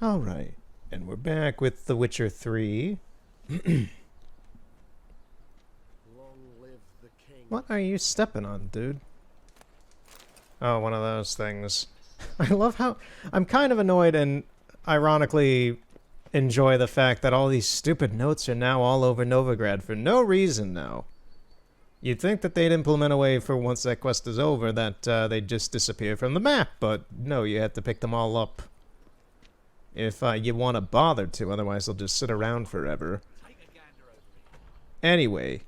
Alright, and we're back with The Witcher 3. Long live the king. What are you stepping on, dude? Oh, one of those things. I love how... I'm kind of annoyed and ironically enjoy the fact that all these stupid notes are now all over Novigrad for no reason now. You'd think that they'd implement a way for once that quest is over that they'd just disappear from the map, but no, you have to pick them all up. If you want to bother to, otherwise they'll just sit around forever. Anyway.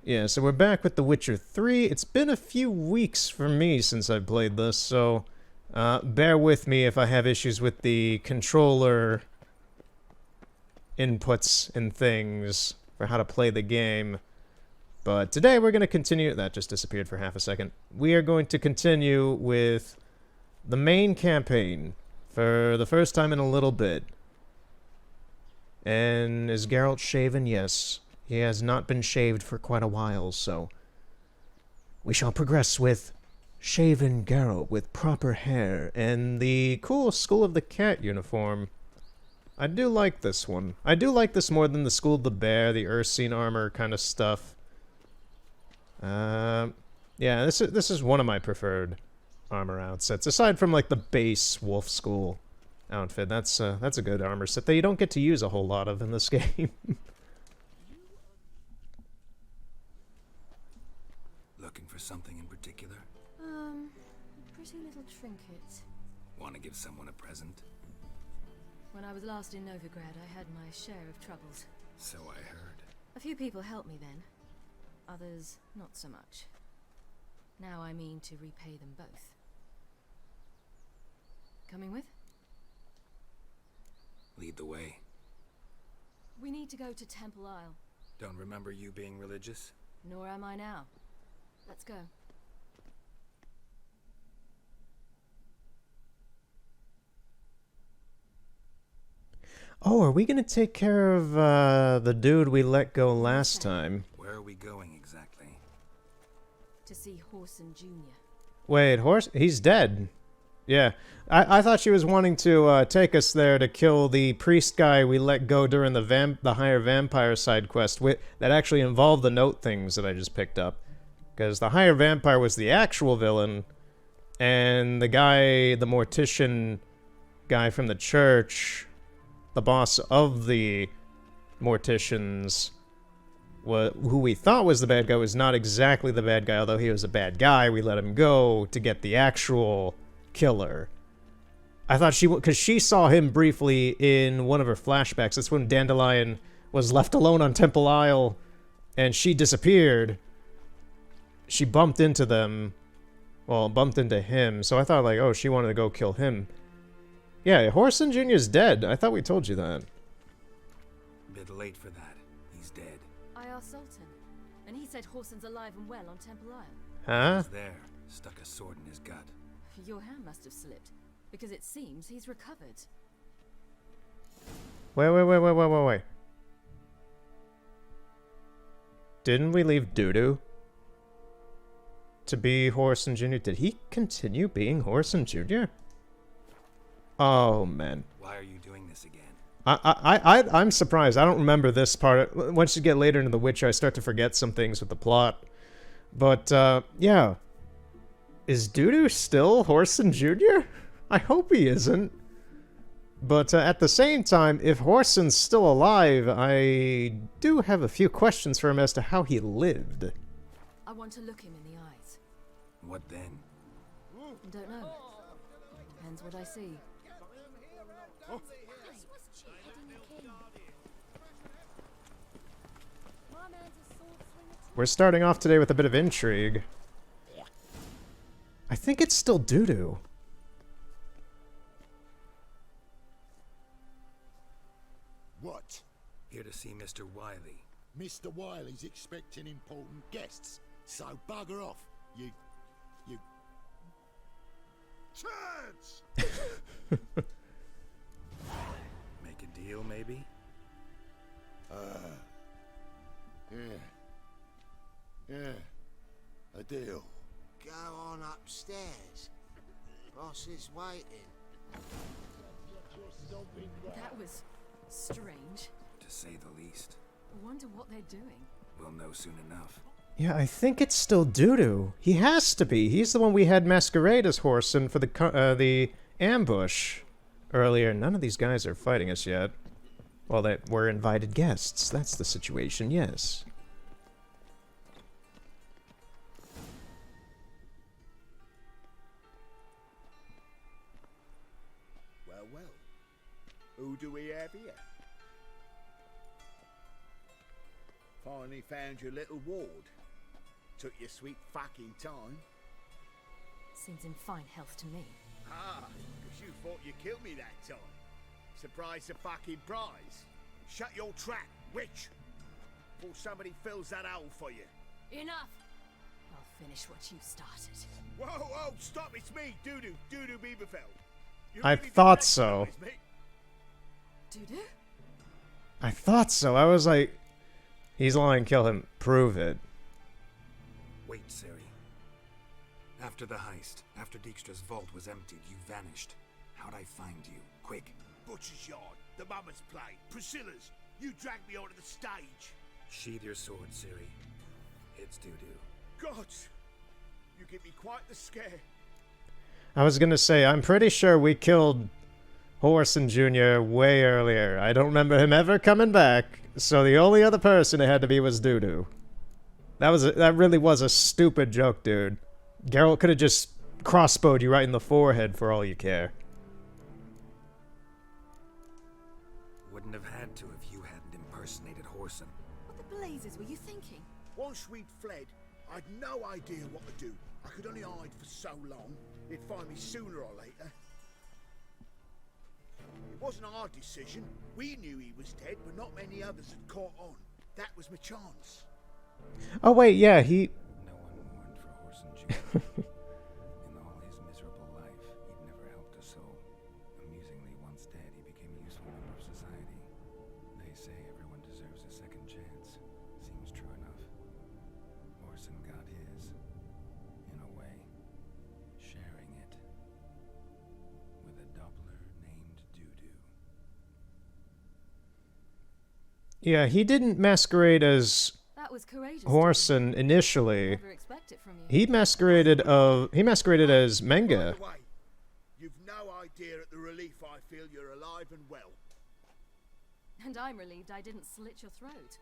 Yeah, so we're back with The Witcher 3. It's been a few weeks for me since I've played this, so bear with me if I have issues with the controller inputs and things for how to play the game. But today we're going to continue... That just disappeared for half a second. We are going to continue with the main campaign for the first time in a little bit. And is Geralt shaven? Yes. He has not been shaved for quite a while, so we shall progress with shaven Geralt with proper hair and the cool School of the Cat uniform. I do like this one. I do like this more than the School of the Bear, the Ursine armor kind of stuff. Yeah, this is one of my preferred armor outfits, aside from like the base Wolf School outfit. That's a good armor set that you don't get to use a whole lot of in this game. Looking for something in particular? Pretty little trinket. Want to give someone a present? When I was last in Novigrad, I had my share of troubles. So I heard. A few people helped me then. Others, not so much. Now I mean to repay them both. Coming with? Lead the way. We need to go to Temple Isle. Don't remember you being religious? Nor am I now. Let's go. Oh, are we gonna take care of the dude we let go last time? Where are we going exactly? To see Whoreson Jr. Wait, he's dead. Yeah, I thought she was wanting to take us there to kill the priest guy we let go during the higher vampire side quest that actually involved the note things that I just picked up. Because the higher vampire was the actual villain, and the guy, the mortician guy from the church, the boss of the morticians, who we thought was the bad guy, was not exactly the bad guy, although he was a bad guy. We let him go to get the actual killer. I thought because she saw him briefly in one of her flashbacks. That's when Dandelion was left alone on Temple Isle, and she disappeared. She bumped into them. Well, bumped into him, so I thought, like, oh, she wanted to go kill him. Yeah, Whoreson Jr. is dead. I thought we told you that. Bit late for that. He's dead. I asked Sultan, and he said Whoreson's alive and well on Temple Isle. Huh? He's there. Stuck a sword in his gut. Your hand must have slipped, because it seems he's recovered. Wait. Didn't we leave Dudu to be Whoreson Jr.? Did he continue being Whoreson Jr.? Oh, man. Why are you doing this again? I'm surprised. I don't remember this part. Once you get later into The Witcher, I start to forget some things with the plot. But, yeah. Is Dudu still Whoreson Jr.? I hope he isn't. But at the same time, if Whoreson's still alive, I do have a few questions for him as to how he lived. I want to look him in the eyes. What then? Don't know. Depends what I see. We're starting off today with a bit of intrigue. I think it's still Dudu. What? Here to see Mr. Wiley. Mr. Wiley's expecting important guests, so bugger off, you... Chance! Make a deal, maybe? Yeah. A deal. Go on upstairs. Boss is waiting. That was strange. To say the least. I wonder what they're doing. We'll know soon enough. Yeah, I think it's still Dudu. He has to be. He's the one we had masquerade as Horson for the ambush earlier. None of these guys are fighting us yet. Well, they were invited guests. That's the situation, yes. Well, well. Who do we have here? Finally found your little ward. Took your sweet fucking time. Seems in fine health to me. Ah, because you thought you killed me that time. Surprise the fucking prize. Shut your trap, witch. Before somebody fills that hole for you. Enough! I'll finish what you started. Whoa, whoa, stop, it's me, Dudu Bieberfeld. You I really did thought so. recognize me? Dudu? I thought so. I was like, he's lying, kill him. Prove it. Wait, Ciri. After the heist, after Dijkstra's vault was emptied, you vanished. How'd I find you? Quick. Butcher's Yard, the Mama's Play, Priscilla's. You dragged me onto the stage. Sheathe your sword, Ciri. It's Dudu. God, you give me quite the scare. I was gonna say, I'm pretty sure we killed Horson Jr. way earlier. I don't remember him ever coming back, so the only other person it had to be was Dudu. That really was a stupid joke, dude. Geralt could have just crossbowed you right in the forehead for all you care. Wouldn't have had to if you hadn't impersonated Horson. What the blazes were you thinking? Once we'd fled, I'd no idea what to do. I could only hide for so long. They'd find me sooner or later. It wasn't our decision. We knew he was dead, but not many others had caught on. That was my chance. Oh wait, yeah, he... No one mourned for Horson Jr. In all his miserable life, he'd never helped a soul. Amusingly, once dead, he became a useful member of society. They say everyone deserves a second chance. Seems true enough. Horson got his. In a way. Sharing it. With a doubler named Dudu. Yeah, he didn't masquerade as That was courageous. Horson initially. Never expect it from you. He masqueraded as Menga. By the way, you've no idea at the relief I feel you're alive and well. And I'm relieved I didn't slit your throat.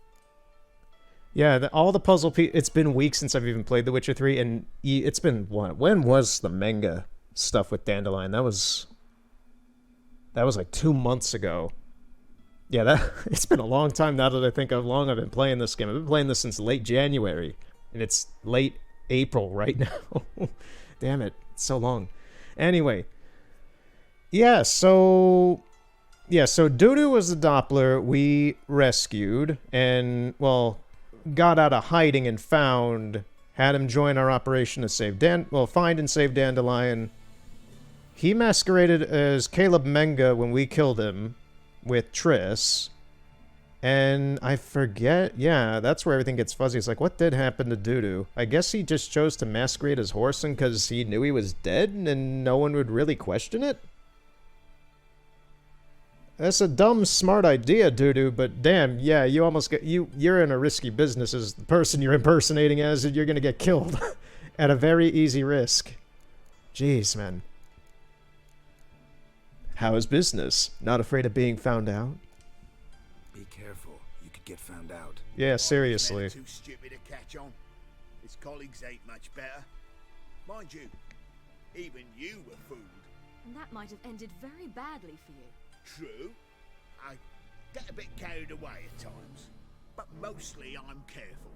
Yeah, all the puzzle it's been weeks since I've even played The Witcher 3, and it's been what? When was the Menga stuff with Dandelion? That was like 2 months ago. Yeah, it's been a long time now that I think how long I've been playing this game. I've been playing this since late January, and it's late April right now. Damn it, it's so long. Anyway, so Dudu was the Doppler we rescued and, well, got out of hiding and found, had him join our operation to save find and save Dandelion. He masqueraded as Caleb Menga when we killed him with Triss. And I forget, yeah, that's where everything gets fuzzy. It's like, what did happen to Dudu? I guess he just chose to masquerade as Horson because he knew he was dead and no one would really question it? That's a dumb, smart idea, Dudu, but damn, yeah, you almost get, you're in a risky business as the person you're impersonating as, and you're gonna get killed at a very easy risk. Jeez, man. How is business? Not afraid of being found out? Be careful. You could get found out. Yeah, seriously. Men are too stupid to catch on. His colleagues ain't much better. Mind you, even you were fooled. And that might have ended very badly for you. True. I get a bit carried away at times. But mostly I'm careful.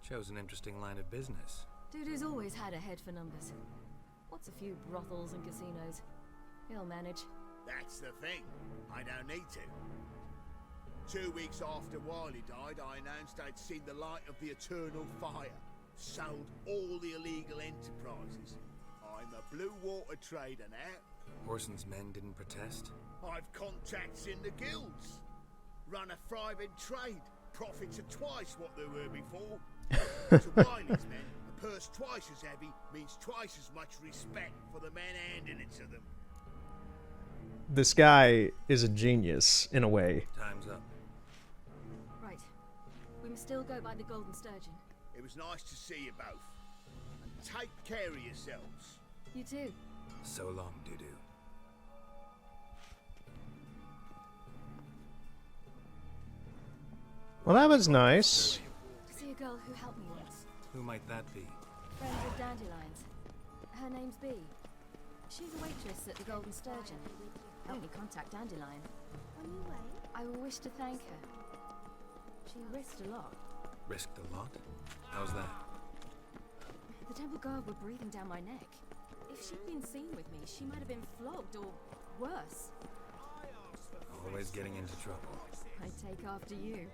Chose an interesting line of business. Dudu's always had a head for numbers. What's a few brothels and casinos? He'll manage. That's the thing. I don't need to. 2 weeks after Wiley died, I announced I'd seen the light of the eternal fire. Sold all the illegal enterprises. I'm a blue water trader now. Horson's men didn't protest? I've contacts in the guilds. Run a thriving trade. Profits are twice what they were before. To Wiley's men, purse twice as heavy means twice as much respect for the men handing it to them. This guy is a genius, in a way. Time's up. Right. We must still go by the Golden Sturgeon. It was nice to see you both. And take care of yourselves. You too. So long, Dudu. Well, that was nice. To see a girl who helped me once. Who might that be? Friend of Dandelions. Her name's Bee. She's a waitress at the Golden Sturgeon. Helped me contact Dandelion. I will wish to thank her. She risked a lot. Risked a lot? How's that? The temple guard were breathing down my neck. If she'd been seen with me, she might have been flogged or worse. Always getting into trouble. I take after you.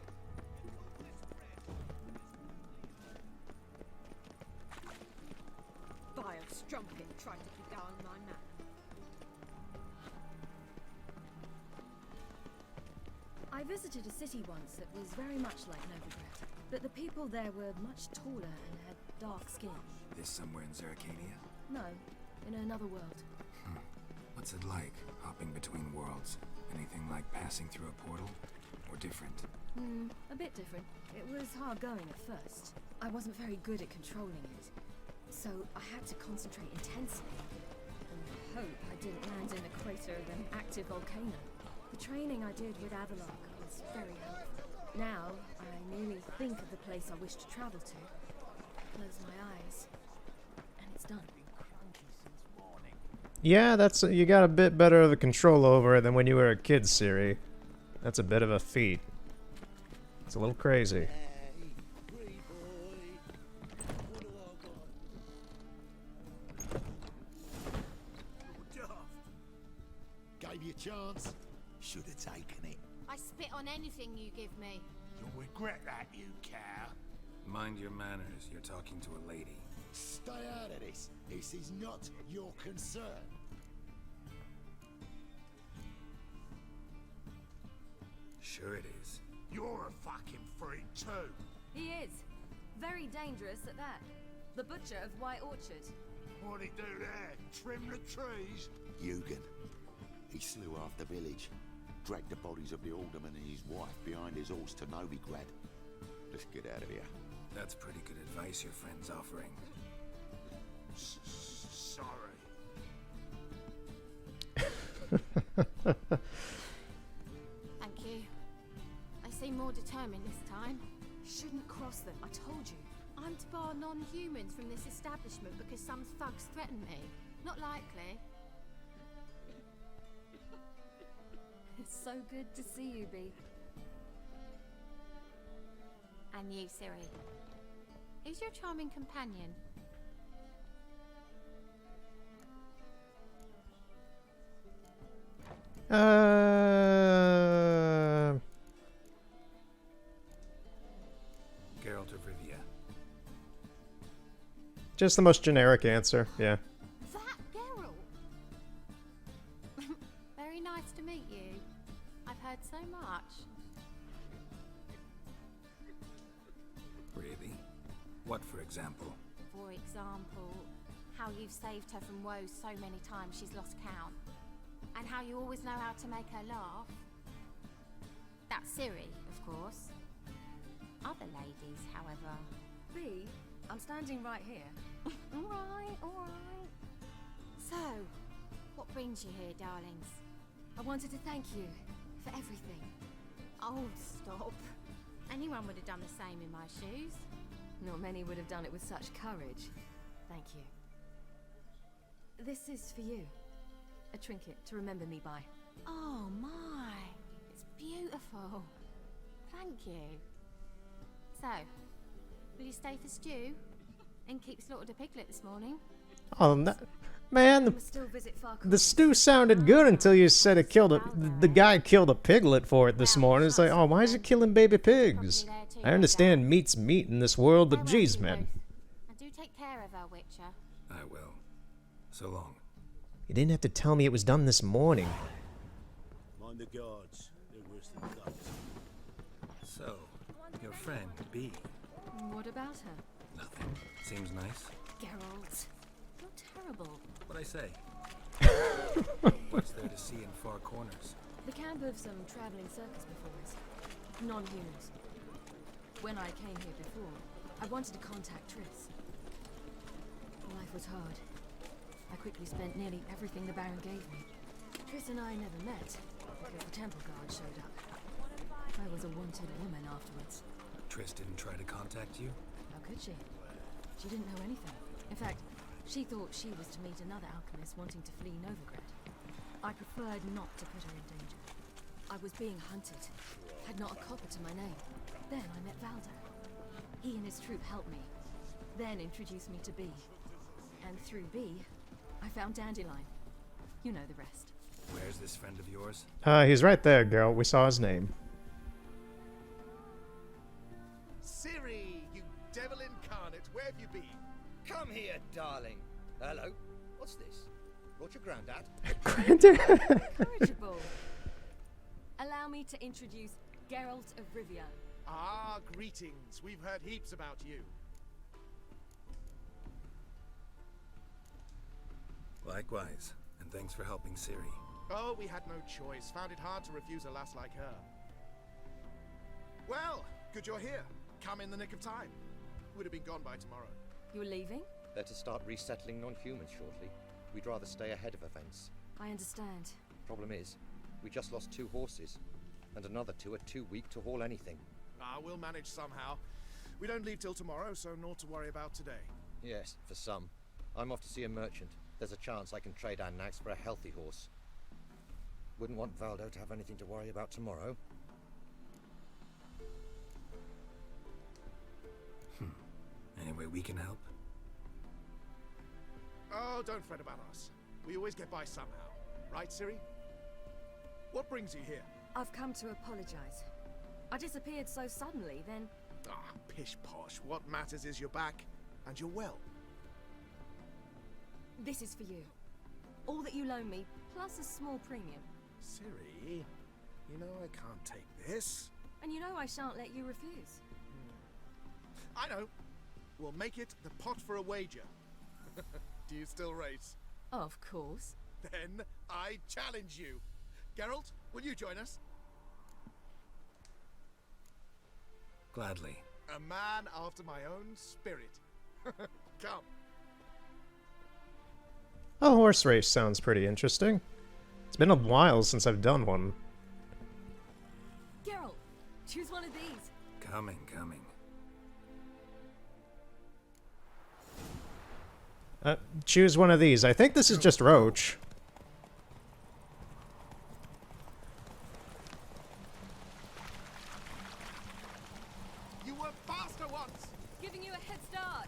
Vile strumpet tried to beguile my man. I visited a city once that was very much like Novigrad, but the people there were much taller and had dark skin. This somewhere in Zeracania? No, in another world. What's it like, hopping between worlds? Anything like passing through a portal? Or different? A bit different. It was hard going at first. I wasn't very good at controlling it, so I had to concentrate intensely and hope I didn't land in the crater of an active volcano. The training I did with Avalok was very helpful. Now, I merely think of the place I wish to travel to, close my eyes, and it's done. Yeah, that's you got a bit better of a control over it than when you were a kid, Siri. That's a bit of a feat. It's a little crazy. Gave you a chance. Should have taken it. I spit on anything you give me. You'll regret that, you cow. Mind your manners, you're talking to a lady. Stay out of this. This is not your concern. Sure it is. You're a fucking freak too. He is. Very dangerous at that. The butcher of White Orchard. What'd he do there? Trim the trees? Eugen. He slew half the village. Dragged the bodies of the alderman and his wife behind his horse to Novigrad. Let's get out of here. That's pretty good advice your friend's offering. Sorry. Thank you. They seem more determined this time. Shouldn't cross them, I told you. I'm to bar non-humans from this establishment because some thugs threaten me. Not likely. It's so good to see you, Bee. And you, Siri. Who's your charming companion? Geralt of Rivia. Just the most generic answer, yeah. That Geralt! Very nice to meet you. I've heard so much. Really? What, for example? For example, how you've saved her from woes so many times she's lost count. And how you always know how to make her laugh. That's Siri, of course. Other ladies, however... Bee, I'm standing right here. Alright, alright. So, what brings you here, darlings? I wanted to thank you for everything. Oh, stop. Anyone would have done the same in my shoes. Not many would have done it with such courage. Thank you. This is for you. A trinket to remember me by. Oh my, it's beautiful. Thank you. So, will you stay for stew? And keep slaughtered a piglet this morning? Oh, man, We must still visit Farquhar. the stew sounded good until you said it killed a. The guy killed a piglet for it this morning. It's like, oh, why is he killing baby pigs? I understand meat's meat in this world, but Farewell, geez, you man. both. And do take care of her, Witcher. I will. So long. You didn't have to tell me it was done this morning. Mind the guards. They're worse than thugs. So, your friend, Bee. What about her? Nothing. Seems nice. Geralt, you're terrible. What'd I say? What's there to see in far corners? The camp of some traveling circus performers. Non-humans. When I came here before, I wanted to contact Triss. Life was hard. I quickly spent nearly everything the Baron gave me. Triss and I never met, because the temple guard showed up. I was a wanted woman afterwards. Triss didn't try to contact you? How could she? She didn't know anything. In fact, she thought she was to meet another alchemist wanting to flee Novigrad. I preferred not to put her in danger. I was being hunted, had not a copper to my name. Then I met Valder. He and his troop helped me, then introduced me to B. And through B, I found Dandelion. You know the rest. Where's this friend of yours? He's right there, girl. We saw his name. Ciri, you devil incarnate, where have you been? Come here, darling. Hello. What's this? Brought your granddad? Corrigible. Allow me to introduce Geralt of Rivia. Ah, greetings. We've heard heaps about you. Likewise, and thanks for helping Ciri. Oh, we had no choice. Found it hard to refuse a lass like her. Well, good you're here. Come in the nick of time. Would have been gone by tomorrow. You're leaving? They're to start resettling non-humans shortly. We'd rather stay ahead of events. I understand. Problem is, we just lost 2 horses, and another 2 are too weak to haul anything. Ah, we'll manage somehow. We don't leave till tomorrow, so naught to worry about today. Yes, for some. I'm off to see a merchant. There's a chance I can trade Annax for a healthy horse. Wouldn't want Valdo to have anything to worry about tomorrow. Any way we can help? Oh, don't fret about us. We always get by somehow. Right, Ciri? What brings you here? I've come to apologize. I disappeared so suddenly, then... Ah, pish-posh. What matters is you're back, and you're well. This is for you. All that you loan me, plus a small premium. Ciri, you know I can't take this. And you know I shan't let you refuse. I know. We'll make it the pot for a wager. Do you still race? Of course. Then I challenge you. Geralt, will you join us? Gladly. A man after my own spirit. Come. A horse race sounds pretty interesting. It's been a while since I've done one. Geralt, choose one of these. Coming. Choose one of these. I think this is just Roach. You were faster once. Giving you a head start.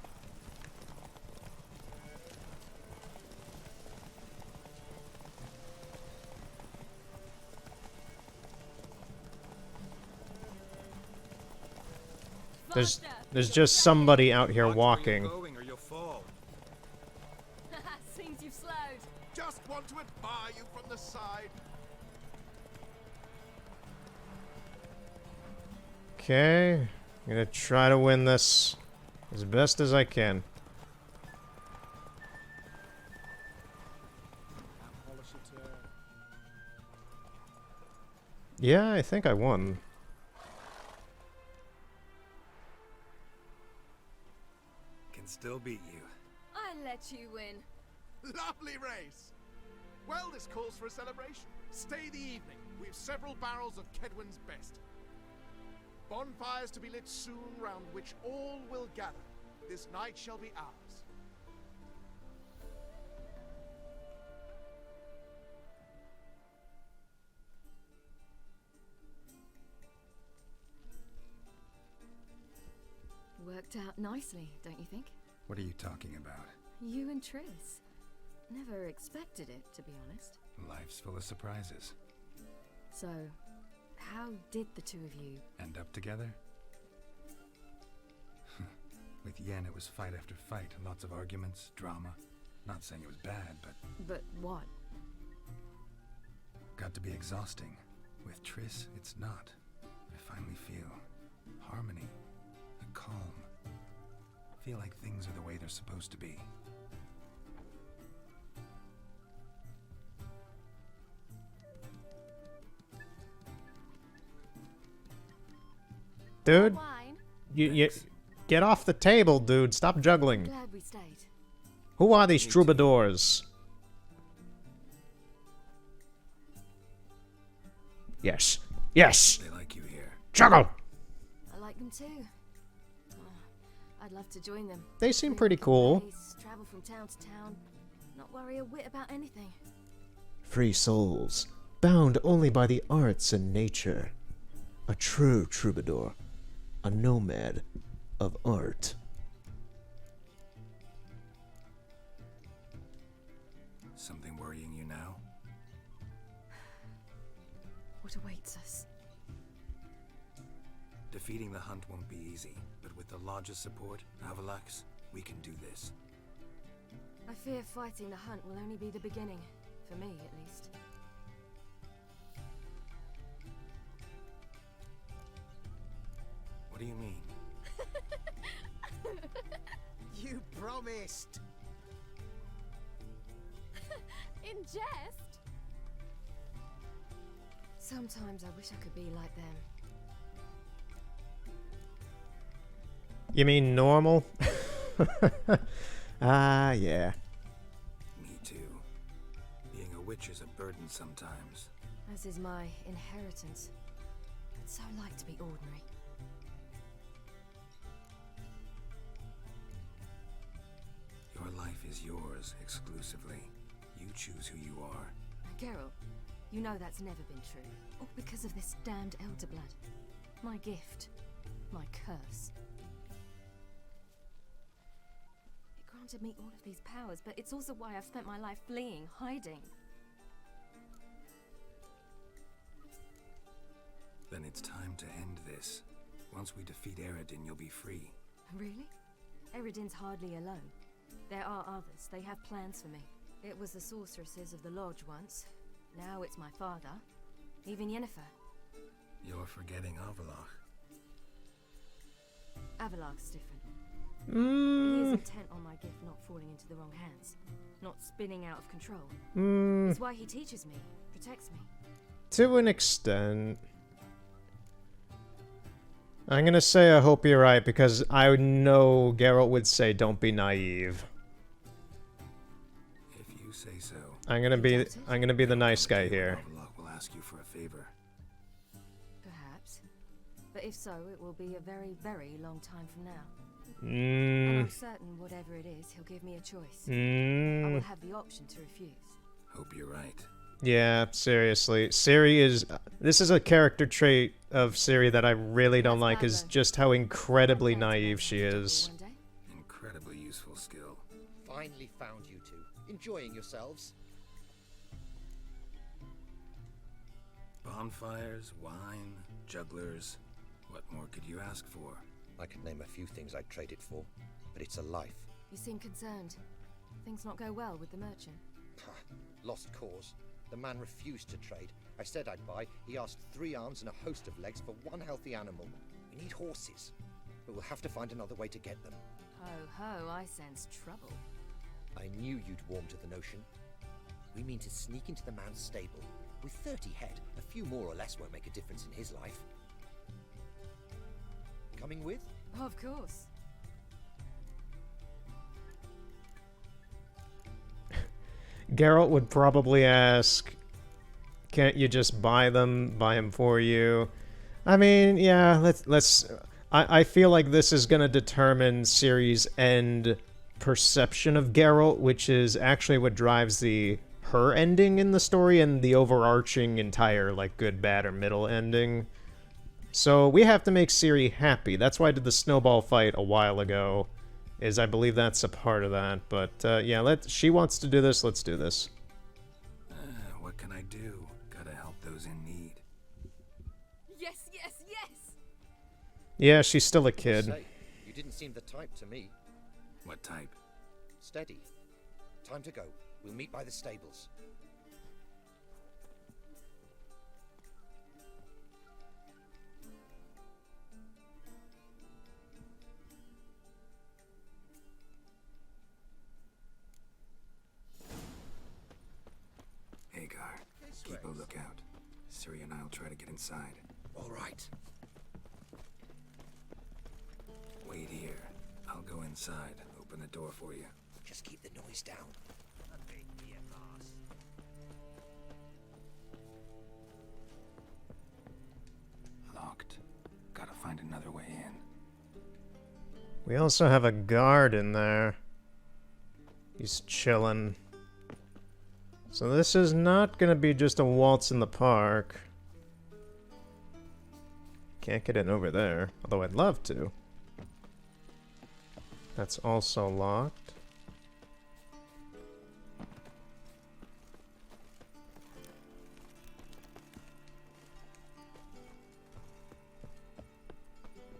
There's just somebody out here Watch where walking. you're going or you'll fall. Seems you've slowed. Just want to admire you from the side. Okay, I'm gonna try to win this as best as I can. Yeah, I think I won. Can still beat you. I let you win. Lovely race. Well, this calls for a celebration. Stay the evening. We've several barrels of Kedwin's best. Bonfires to be lit soon, round which all will gather. This night shall be ours. Worked out nicely, don't you think? What are you talking about? You and Triss. Never expected it, to be honest. Life's full of surprises. So, how did the two of you... End up together? With Yen, it was fight after fight. Lots of arguments, drama. Not saying it was bad, but... But what? Got to be exhausting. With Triss, it's not. I finally feel harmony, a calm. feel like things are the way they're supposed to be. Dude, Wine? you get off the table, dude. Stop juggling. Glad we stayed. Who are these troubadours? Yes. Yes. They like you here. Juggle. I like them too. I'd love to join them. They seem Live pretty at the cool. base, travel from town to town, not worry a whit about anything. Free souls, bound only by the arts and nature. A true troubadour. A nomad of art. Something worrying you now? What awaits us? Defeating the hunt won't be easy, but with the Lodge's support, Avalax, we can do this. I fear fighting the hunt will only be the beginning, for me at least. What do you mean? You promised! In jest? Sometimes I wish I could be like them. You mean normal? Ah, yeah. Me too. Being a witch is a burden sometimes. As is my inheritance. I'd so like to be ordinary. Your life is yours exclusively. You choose who you are. Geralt, you know that's never been true. All because of this damned Elder Blood. My gift. My curse. It granted me all of these powers, but it's also why I've spent my life fleeing, hiding. Then it's time to end this. Once we defeat Eredin, you'll be free. Really? Eredin's hardly alone. There are others. They have plans for me. It was the sorceresses of the Lodge once. Now it's my father. Even Yennefer. You're forgetting Avalach. Avalak's different. He is Mmm. intent on my gift not falling into the wrong hands. Not spinning out of control. Mmm. It's why he teaches me, protects me. To an extent. I'm gonna say I hope you're right, because I know Geralt would say don't be naive. If you say so. I'm gonna be the nice guy here. Avalach will ask you for a favor. Perhaps. But if so, it will be a very, very long time from now. And Mmm. I'm certain whatever it is, he'll give me a choice. I will Mmm. have the option to refuse. Hope you're right. Yeah, seriously. Ciri is... This is a character trait of Ciri that I really don't like, is just how incredibly naive she is. One day. Incredibly useful skill. Finally found you two. Enjoying yourselves? Bonfires, wine, jugglers. What more could you ask for? I could name a few things I'd trade it for, but it's a life. You seem concerned. Things not go well with the merchant. Pah, lost cause. The man refused to trade. I said I'd buy. He asked 3 arms and a host of legs for 1 healthy animal. We need horses, but we'll have to find another way to get them. Ho ho, I sense trouble. I knew you'd warm to the notion. We mean to sneak into the man's stable. With 30 head, a few more or less won't make a difference in his life. Coming with? Of course. Geralt would probably ask, can't you just buy them for you? I mean, yeah, let's I feel like this is going to determine Ciri's end perception of Geralt, which is actually what drives her ending in the story and the overarching entire, like, good, bad, or middle ending. So we have to make Ciri happy. That's why I did the snowball fight a while ago, is I believe that's a part of that. But, yeah, she wants to do this, let's do this. What can I do? Gotta help those in need. Yes, yes, yes! Yeah, she's still a kid. Say, you didn't seem the type to me. What type? Steady. Time to go. We'll meet by the stables. Keep a lookout. Siri and I'll try to get inside. All right. Wait here. I'll go inside. Open the door for you. Just keep the noise down. Locked. Gotta find another way in. We also have a guard in there. He's chilling. So this is not gonna be just a waltz in the park. Can't get in over there, although I'd love to. That's also locked.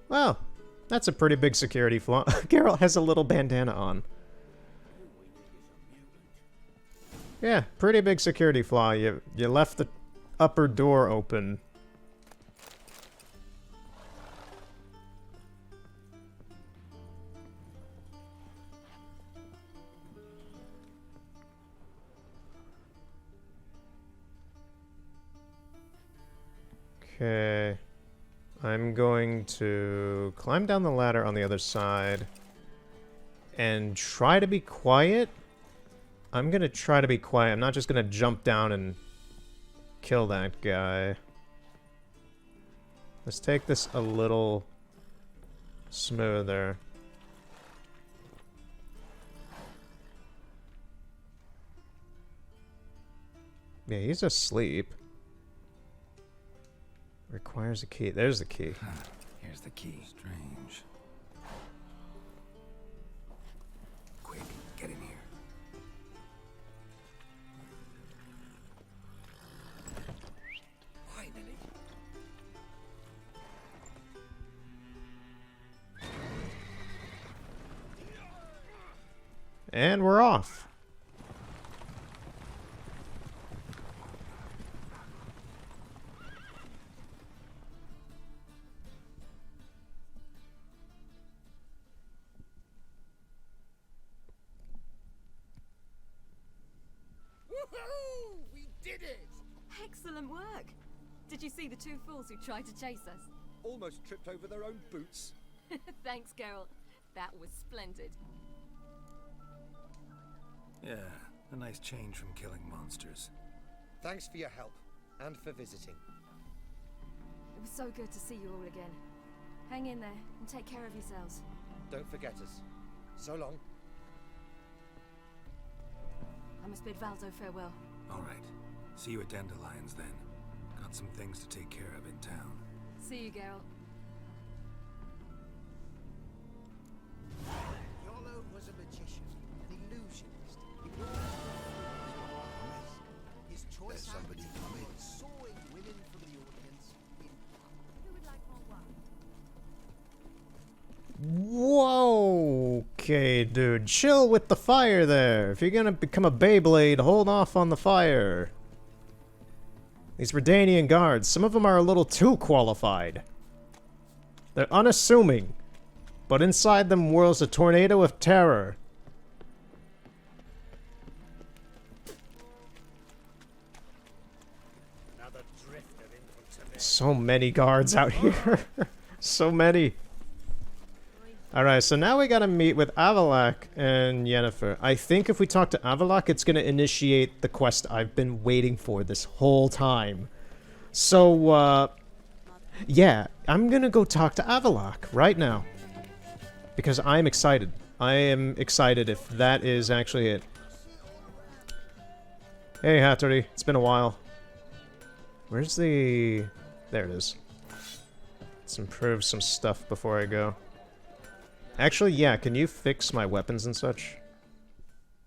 Well, that's a pretty big security flaw. Geralt has a little bandana on. Yeah, pretty big security flaw. You left the upper door open. Okay. I'm going to climb down the ladder on the other side and try to be quiet. I'm gonna try to be quiet. I'm not just gonna jump down and kill that guy. Let's take this a little smoother. Yeah, he's asleep. Requires a key. There's the key. Here's the key. Strange. Quick, get in here. Finally. And we're off. Woohoo! We did it! Excellent work! Did you see the two fools who tried to chase us? Almost tripped over their own boots. Thanks, Geralt. That was splendid. Yeah, a nice change from killing monsters. Thanks for your help and for visiting. It was so good to see you all again. Hang in there and take care of yourselves. Don't forget us. So long. I must bid Valdo farewell. All right. See you at Dandelions then. Got some things to take care of in town. See you, Geralt. Yolo was a magician, an illusionist. He brought us his choice. There's somebody coming. Sawing women from the audience. Who would like more wine? Whoa! Okay, dude, chill with the fire there. If you're gonna become a Beyblade, hold off on the fire. These Redanian guards, some of them are a little too qualified. They're unassuming, but inside them whirls a tornado of terror. Another drift of infantry. So many guards out here. So many. Alright, so now we gotta meet with Avallac'h and Yennefer. I think if we talk to Avallac'h, it's gonna initiate the quest I've been waiting for this whole time. So, yeah, I'm gonna go talk to Avallac'h right now. Because I'm excited. I am excited if that is actually it. Hey, Hattori. It's been a while. Where's the... There it is. Let's improve some stuff before I go. Actually, yeah, can you fix my weapons and such?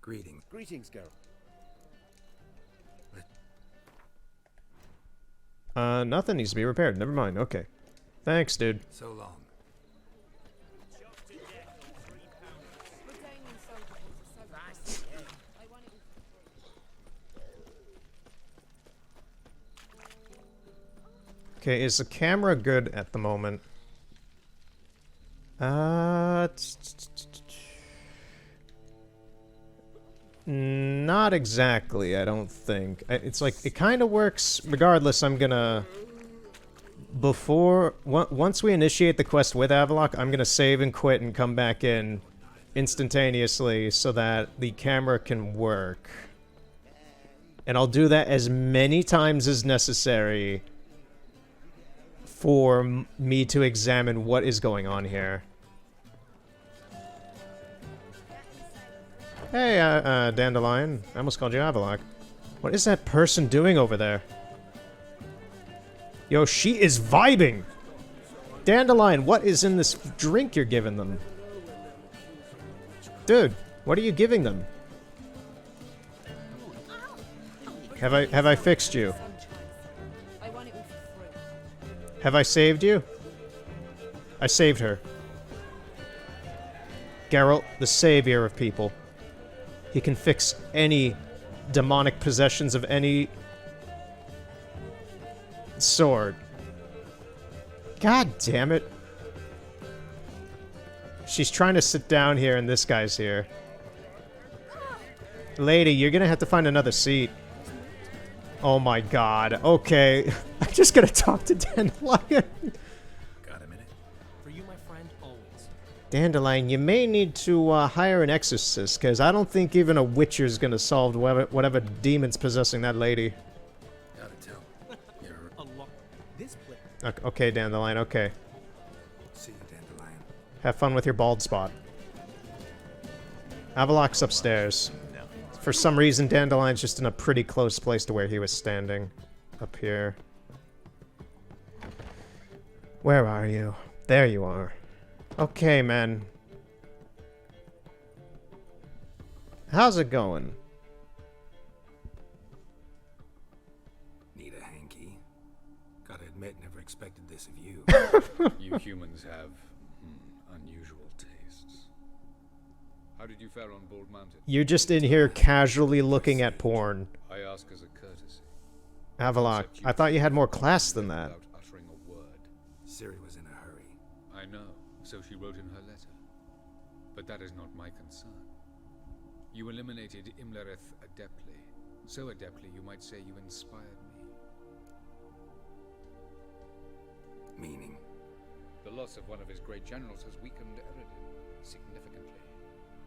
Greetings. Greetings, Geralt. Nothing needs to be repaired. Never mind. Okay. Thanks, dude. So long. Okay, is the camera good at the moment? Not Not exactly, I don't think. It's like, it kind of works. Regardless, I'm gonna... Once we initiate the quest with Avaloq, I'm gonna save and quit and come back in instantaneously so that the camera can work. And I'll do that as many times as necessary for me to examine what is going on here. Hey, Dandelion. I almost called you Avaloq. What is that person doing over there? Yo, she is vibing! Dandelion, what is in this drink you're giving them? Dude, what are you giving them? Have I fixed you? Have I saved you? I saved her. Geralt, the savior of people. He can fix any demonic possessions of any sort. God damn it. She's trying to sit down here and this guy's here. Lady, you're gonna have to find another seat. Oh my god. Okay. I'm just gonna talk to Dandelion. Got a minute? For you, my friend, always. Dandelion, you may need to hire an exorcist, because I don't think even a witcher's gonna solve whatever demon's possessing that lady. Gotta tell. You're... A lot. This place. Okay, Dandelion, okay. See you, Dandelion. Have fun with your bald spot. Avaloq's upstairs. For some reason, Dandelion's just in a pretty close place to where he was standing. Up here. Where are you? There you are. Okay, man. How's it going? Need a hanky? Gotta admit, never expected this of you. You humans have unusual tastes. How did you fare on Bald Mountain? You're just in here casually looking at porn. I ask as a courtesy. Avaloq, I thought you had more class than that. Without uttering a word. Ciri was in a hurry. I know, so she wrote in her letter. But that is not my concern. You eliminated Imlerith adeptly. So adeptly, you might say you inspired me. Meaning? The loss of one of his great generals has weakened Eredin significantly.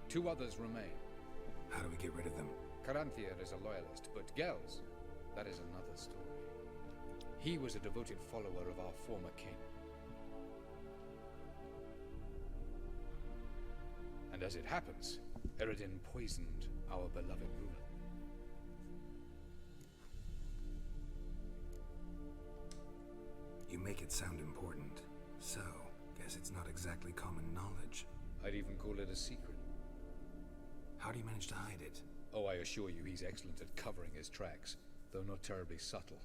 2 others remain. How do we get rid of them? Caranthir is a loyalist, but Gels, that is another story. He was a devoted follower of our former king. And as it happens, Eredin poisoned our beloved ruler. You make it sound important. So, guess it's not exactly common knowledge. I'd even call it a secret. How do you manage to hide it? Oh, I assure you he's excellent at covering his tracks, though not terribly subtle.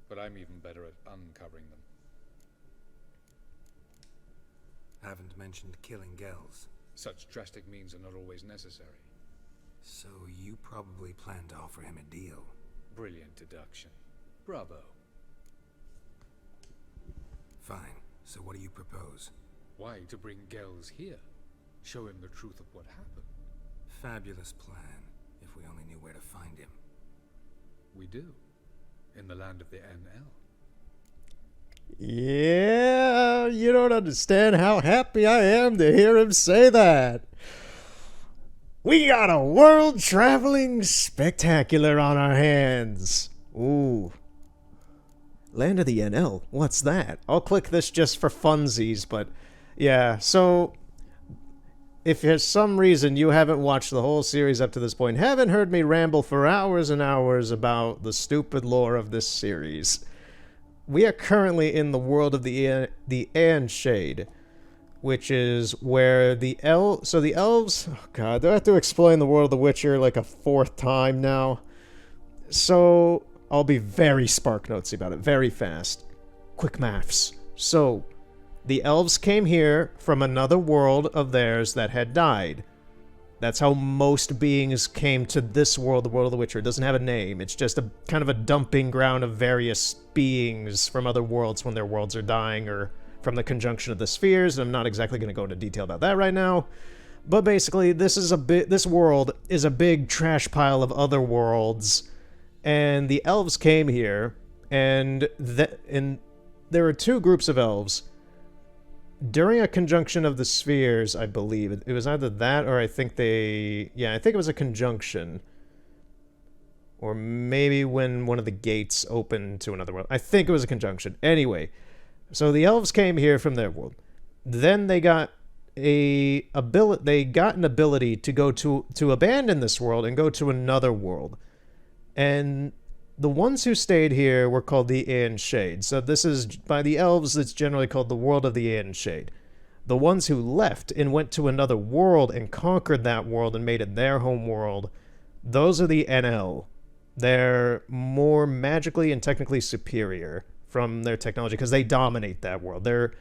But I'm even better at uncovering them. Haven't mentioned killing Gels. Such drastic means are not always necessary. So you probably plan to offer him a deal. Brilliant deduction. Bravo. Fine. So what do you propose? Why to bring Gels here? Show him the truth of what happened. Fabulous plan, if we only knew where to find him. We do. In the land of the NL. Yeah, you don't understand how happy I am to hear him say that. We got a world-traveling spectacular on our hands. Ooh. Land of the NL. What's that? I'll click this just for funsies, but yeah, so if for some reason you haven't watched the whole series up to this point, haven't heard me ramble for hours and hours about the stupid lore of this series, we are currently in the world of the Aeonshade, which is where the elves... Oh god, do I have to explain the world of The Witcher like a 4th time now? So, I'll be very SparkNotesy about it, very fast. Quick maths. So, the elves came here from another world of theirs that had died. That's how most beings came to this world, the world of The Witcher. It doesn't have a name. It's just a kind of a dumping ground of various beings from other worlds when their worlds are dying, or from the conjunction of the spheres. I'm not exactly going to go into detail about that right now. But basically, this world is a big trash pile of other worlds, and the elves came here, and there were two groups of elves. During a conjunction of the spheres, I believe. It was either that or I think it was a conjunction. Or maybe when one of the gates opened to another world. I think it was a conjunction. Anyway, so the elves came here from their world. Then they got an ability to go to abandon this world and go to another world. And the ones who stayed here were called the Aeon Shade. So this is, by the elves, it's generally called the world of the Aeon Shade. The ones who left and went to another world and conquered that world and made it their home world, those are the NL. They're more magically and technically superior from their technology because they dominate that world. They're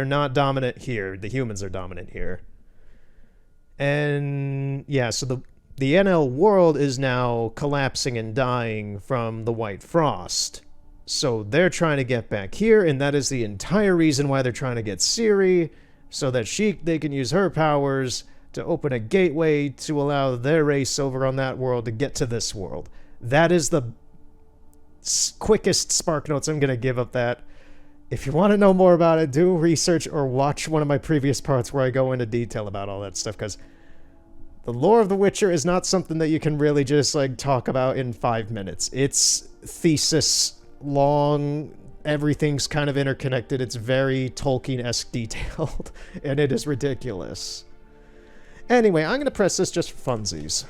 not dominant here. The humans are dominant here. And yeah, so the NL world is now collapsing and dying from the White Frost. So they're trying to get back here, and that is the entire reason why they're trying to get Ciri, so that they can use her powers to open a gateway to allow their race over on that world to get to this world. That is the quickest Spark Notes I'm going to give of that. If you want to know more about it, do research or watch one of my previous parts where I go into detail about all that stuff, because the lore of The Witcher is not something that you can really just, like, talk about in 5 minutes. It's thesis long, everything's kind of interconnected, it's very Tolkien-esque detailed, and it is ridiculous. Anyway, I'm going to press this just for funsies.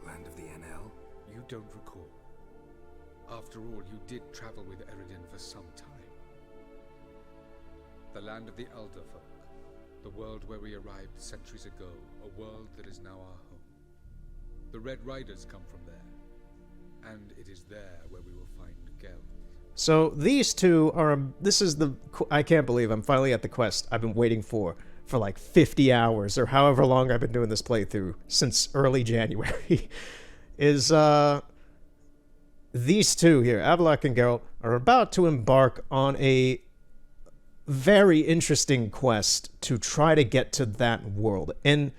Land of the NL? You don't recall. After all, you did travel with Eredin for some time. The land of the Elderfolk. The world where we arrived centuries ago. A world that is now our home. The Red Riders come from there. And it is there where we will find Gel. So these two are... I can't believe I'm finally at the quest I've been waiting for like 50 hours, or however long I've been doing this playthrough, since early January, is, these two here, Avallac'h and Geralt, are about to embark on a very interesting quest to try to get to that world. And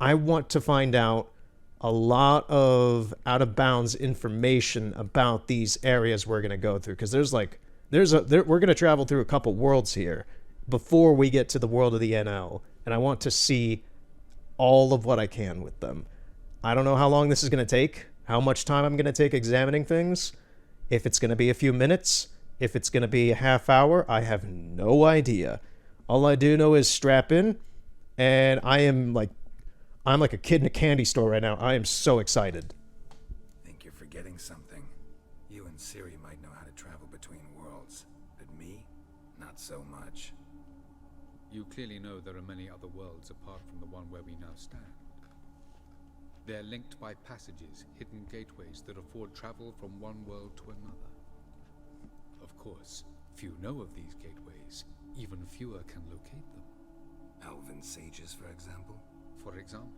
I want to find out a lot of out-of-bounds information about these areas we're going to go through, because we're going to travel through a couple worlds here before we get to the world of the NL, and I want to see all of what I can with them. I don't know how long this is going to take, how much time I'm going to take examining things, if it's going to be a few minutes, if it's going to be a half hour, I have no idea. All I do know is strap in, and I'm like a kid in a candy store right now. I am so excited. Think you're forgetting something. You and Ciri might know how to travel between worlds, but me, not so much. You clearly know there are many other worlds apart from the one where we now stand. They're linked by passages, hidden gateways that afford travel from one world to another. Of course, few know of these gateways. Even fewer can locate them. Elven sages, for example? For example,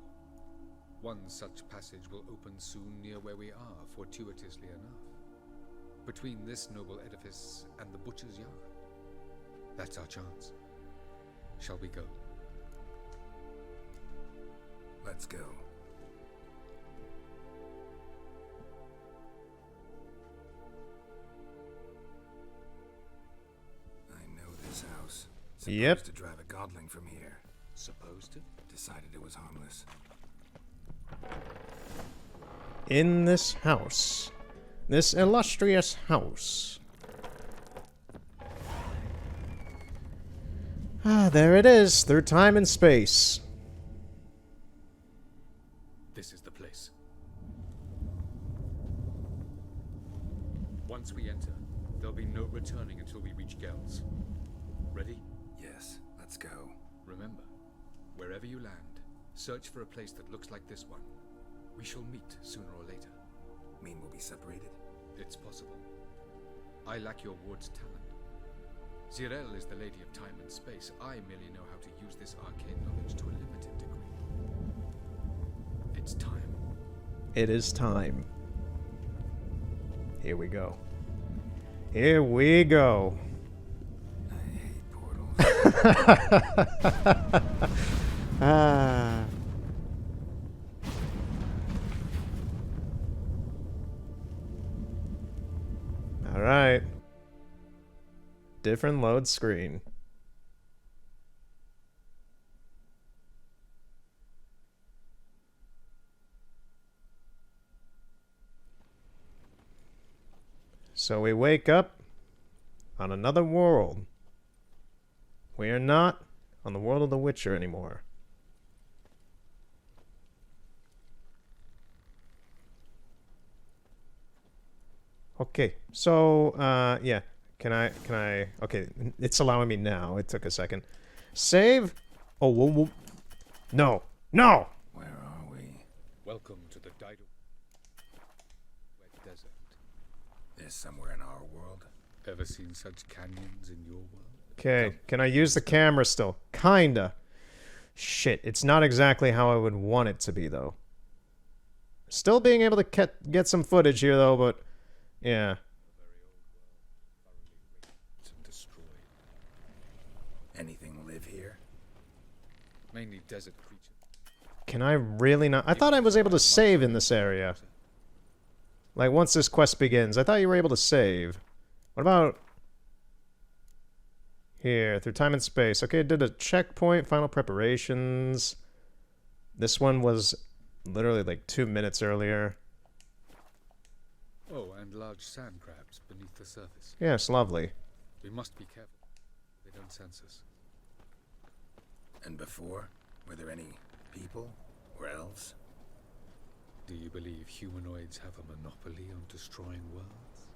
one such passage will open soon near where we are, fortuitously enough. Between this noble edifice and the butcher's yard. That's our chance. Shall we go? Let's go. I know this house. Yep. Supposed to drive a godling from here. Supposed to? Decided it was harmless. In this house. This illustrious house. Ah, there it is, through time and space. This is the place. Once we enter, there'll be no returning until we reach Gel's. Ready? Yes, let's go. Remember, wherever you land, search for a place that looks like this one. We shall meet sooner or later. Mean we'll be separated? It's possible. I lack your ward's talent. Zirel is the lady of time and space. I merely know how to use this arcane knowledge to a limited degree. It's time. It is time. Here we go. Here we go. I hate portals. Alright. Different load screen. So we wake up on another world. We are not on the world of The Witcher anymore. Okay, so, yeah. Can I, okay, it's allowing me now. It took a second. Save? Oh, whoa, whoa. No, no! Where are we? Welcome to the Dido Wet Desert. This somewhere in our world? Ever seen such canyons in your world? Okay, can I use the camera still? Kinda. Shit, it's not exactly how I would want it to be, though. Still being able to get some footage here, though, but... yeah. Anything live here? Mainly desert creatures. Can I really not? I thought I was able to save in this area. Like, once this quest begins. I thought you were able to save. What about... here, through time and space. Okay, it did a checkpoint, final preparations. This one was literally like 2 minutes earlier. Oh, and large sand crabs beneath the surface. Yes, lovely. We must be careful. They don't sense us. And before? Were there any people? Or elves? Do you believe humanoids have a monopoly on destroying worlds?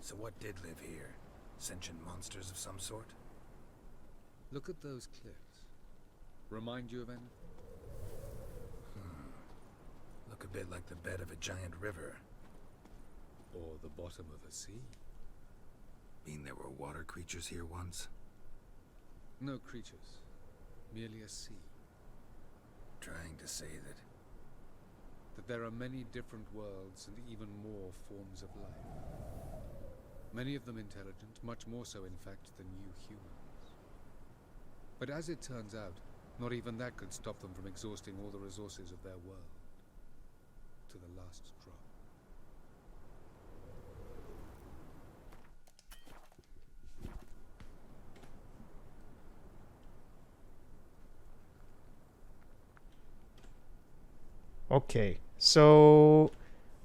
So what did live here? Sentient monsters of some sort? Look at those cliffs. Remind you of anything? Look a bit like the bed of a giant river. Or the bottom of a sea? Mean there were water creatures here once? No creatures. Merely a sea. Trying to say that... That there are many different worlds and even more forms of life. Many of them intelligent, much more so in fact than you humans. But as it turns out, not even that could stop them from exhausting all the resources of their world. To the last drop. Okay, so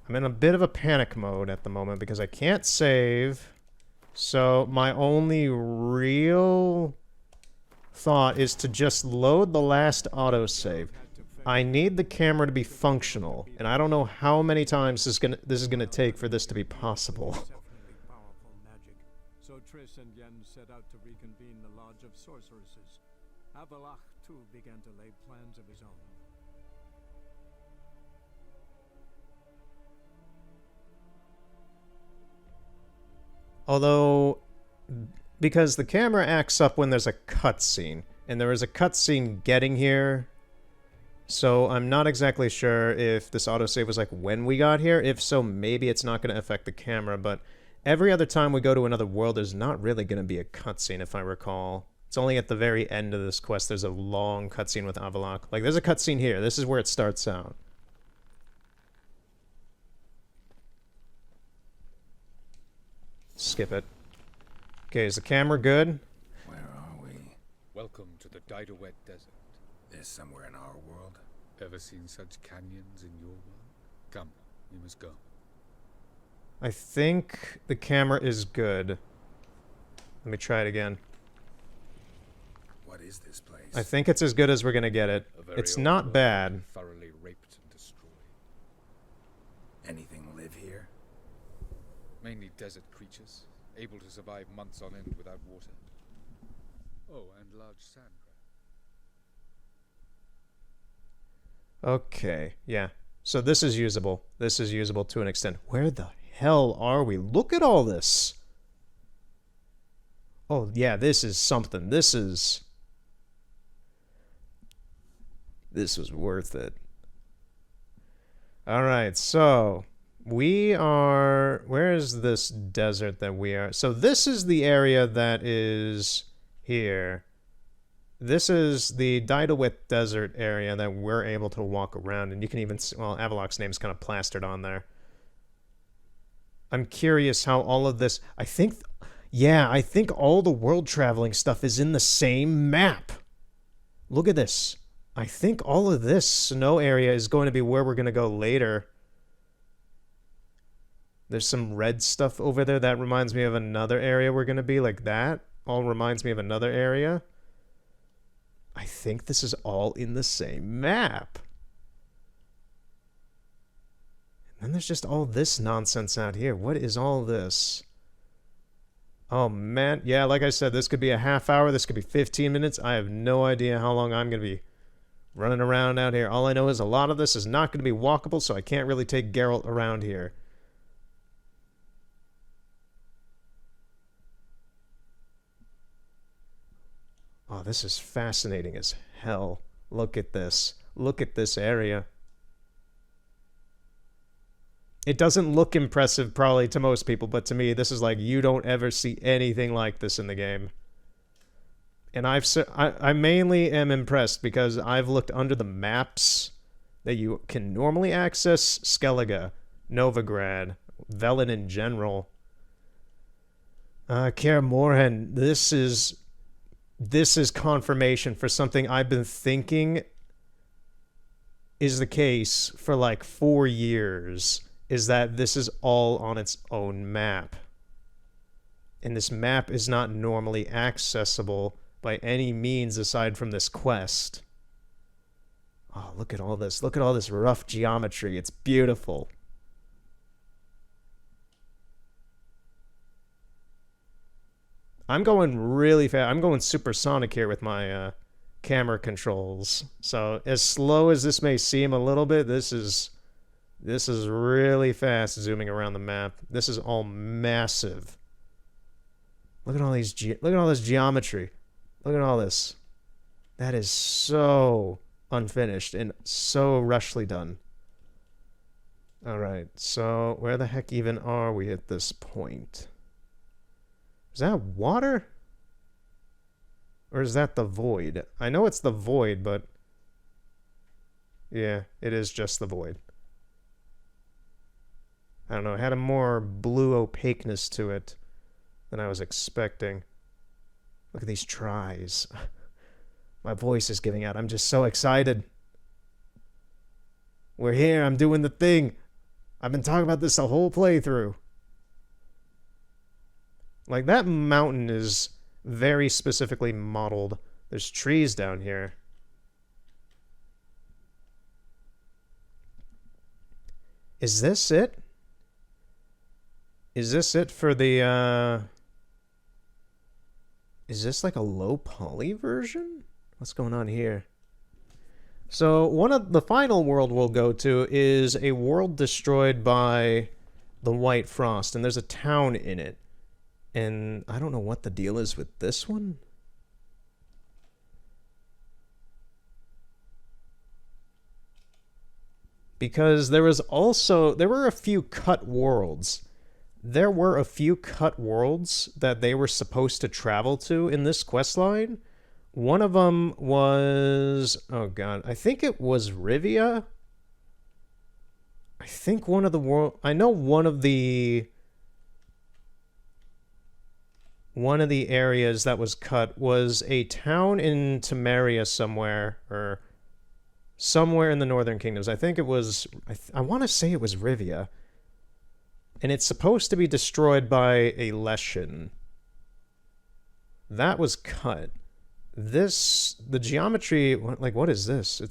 I'm in a bit of a panic mode at the moment because I can't save. So my only real thought is to just load the last autosave. I need the camera to be functional, and I don't know how many times this is gonna take for this to be possible. Exceptionally powerful magic. So Triss and Yen set out to reconvene the Lodge of Sorceresses. Avalach, too, began to lay plans of his own. Although, because the camera acts up when there's a cutscene, and there is a cutscene getting here, so I'm not exactly sure if this autosave was like when we got here. If so, maybe it's not going to affect the camera, but every other time we go to another world, there's not really going to be a cutscene, if I recall. It's only at the very end of this quest there's a long cutscene with Avalok. Like, there's a cutscene here. This is where it starts out. Skip it. Okay, is the camera good? Where are we? Welcome to the Dido Wet Desert. This somewhere in our world? Ever seen such canyons in your world? Come, we must go. I think the camera is good. Let me try it again. What is this place? I think it's as good as we're gonna get it. It's not bad. Thoroughly raped and destroyed. Anything live here? Mainly desert creatures, able to survive months on end without water. Oh, and large sand crabs. Okay, yeah. So this is usable. This is usable to an extent. Where the hell are we? Look at all this. Oh, yeah, this is something. This was worth it. All right, so we are... where is this desert that we are? So this is the area that is here. This is the Didowit Desert area that we're able to walk around, and you can even see, well, Avalok's name's kind of plastered on there. I'm curious how all of this... I think all the world traveling stuff is in the same map. Look at this. I think all of this snow area is going to be where we're going to go later. There's some red stuff over there. That reminds me of another area we're going to be, like that. All reminds me of another area. I think this is all in the same map. And then there's just all this nonsense out here. What is all this? Oh, man. Yeah, like I said, this could be a half hour. This could be 15 minutes. I have no idea how long I'm going to be running around out here. All I know is a lot of this is not going to be walkable, so I can't really take Geralt around here. Oh, this is fascinating as hell. Look at this. Look at this area. It doesn't look impressive probably to most people, but to me, this is like, you don't ever see anything like this in the game. And I mainly am impressed because I've looked under the maps that you can normally access Skellige, Novigrad, Velen in general. Kaer Morhen, this is confirmation for something I've been thinking is the case for like 4 years. Is that this is all on its own map. And this map is not normally accessible by any means aside from this quest. Oh, look at all this. Look at all this rough geometry. It's beautiful. I'm going really fast. I'm going supersonic here with my camera controls. So as slow as this may seem a little bit, this is really fast zooming around the map. This is all massive. Look at all these look at all this geometry. Look at all this. That is so unfinished and so rushly done. All right. So where the heck even are we at this point? Is that water? Or is that the void? I know it's the void, but yeah, it is just the void. I don't know, it had a more blue opaqueness to it than I was expecting. Look at these tries. My voice is giving out. I'm just so excited. We're here. I'm doing the thing. I've been talking about this the whole playthrough. Like, that mountain is very specifically modeled. There's trees down here. Is this it? Is this it for the, Is this like a low poly version? What's going on here? So, one of the final world we'll go to is a world destroyed by the White Frost, and there's a town in it. And I don't know what the deal is with this one. Because there were a few cut worlds. There were a few cut worlds that they were supposed to travel to in this questline. One of them was... oh god, I think it was Rivia. I think one of the world... I know one of the areas that was cut was a town in Temeria somewhere, or somewhere in the Northern Kingdoms. I think it was... I want to say it was Rivia. And it's supposed to be destroyed by a Leshen. That was cut. The geometry, like, what is this?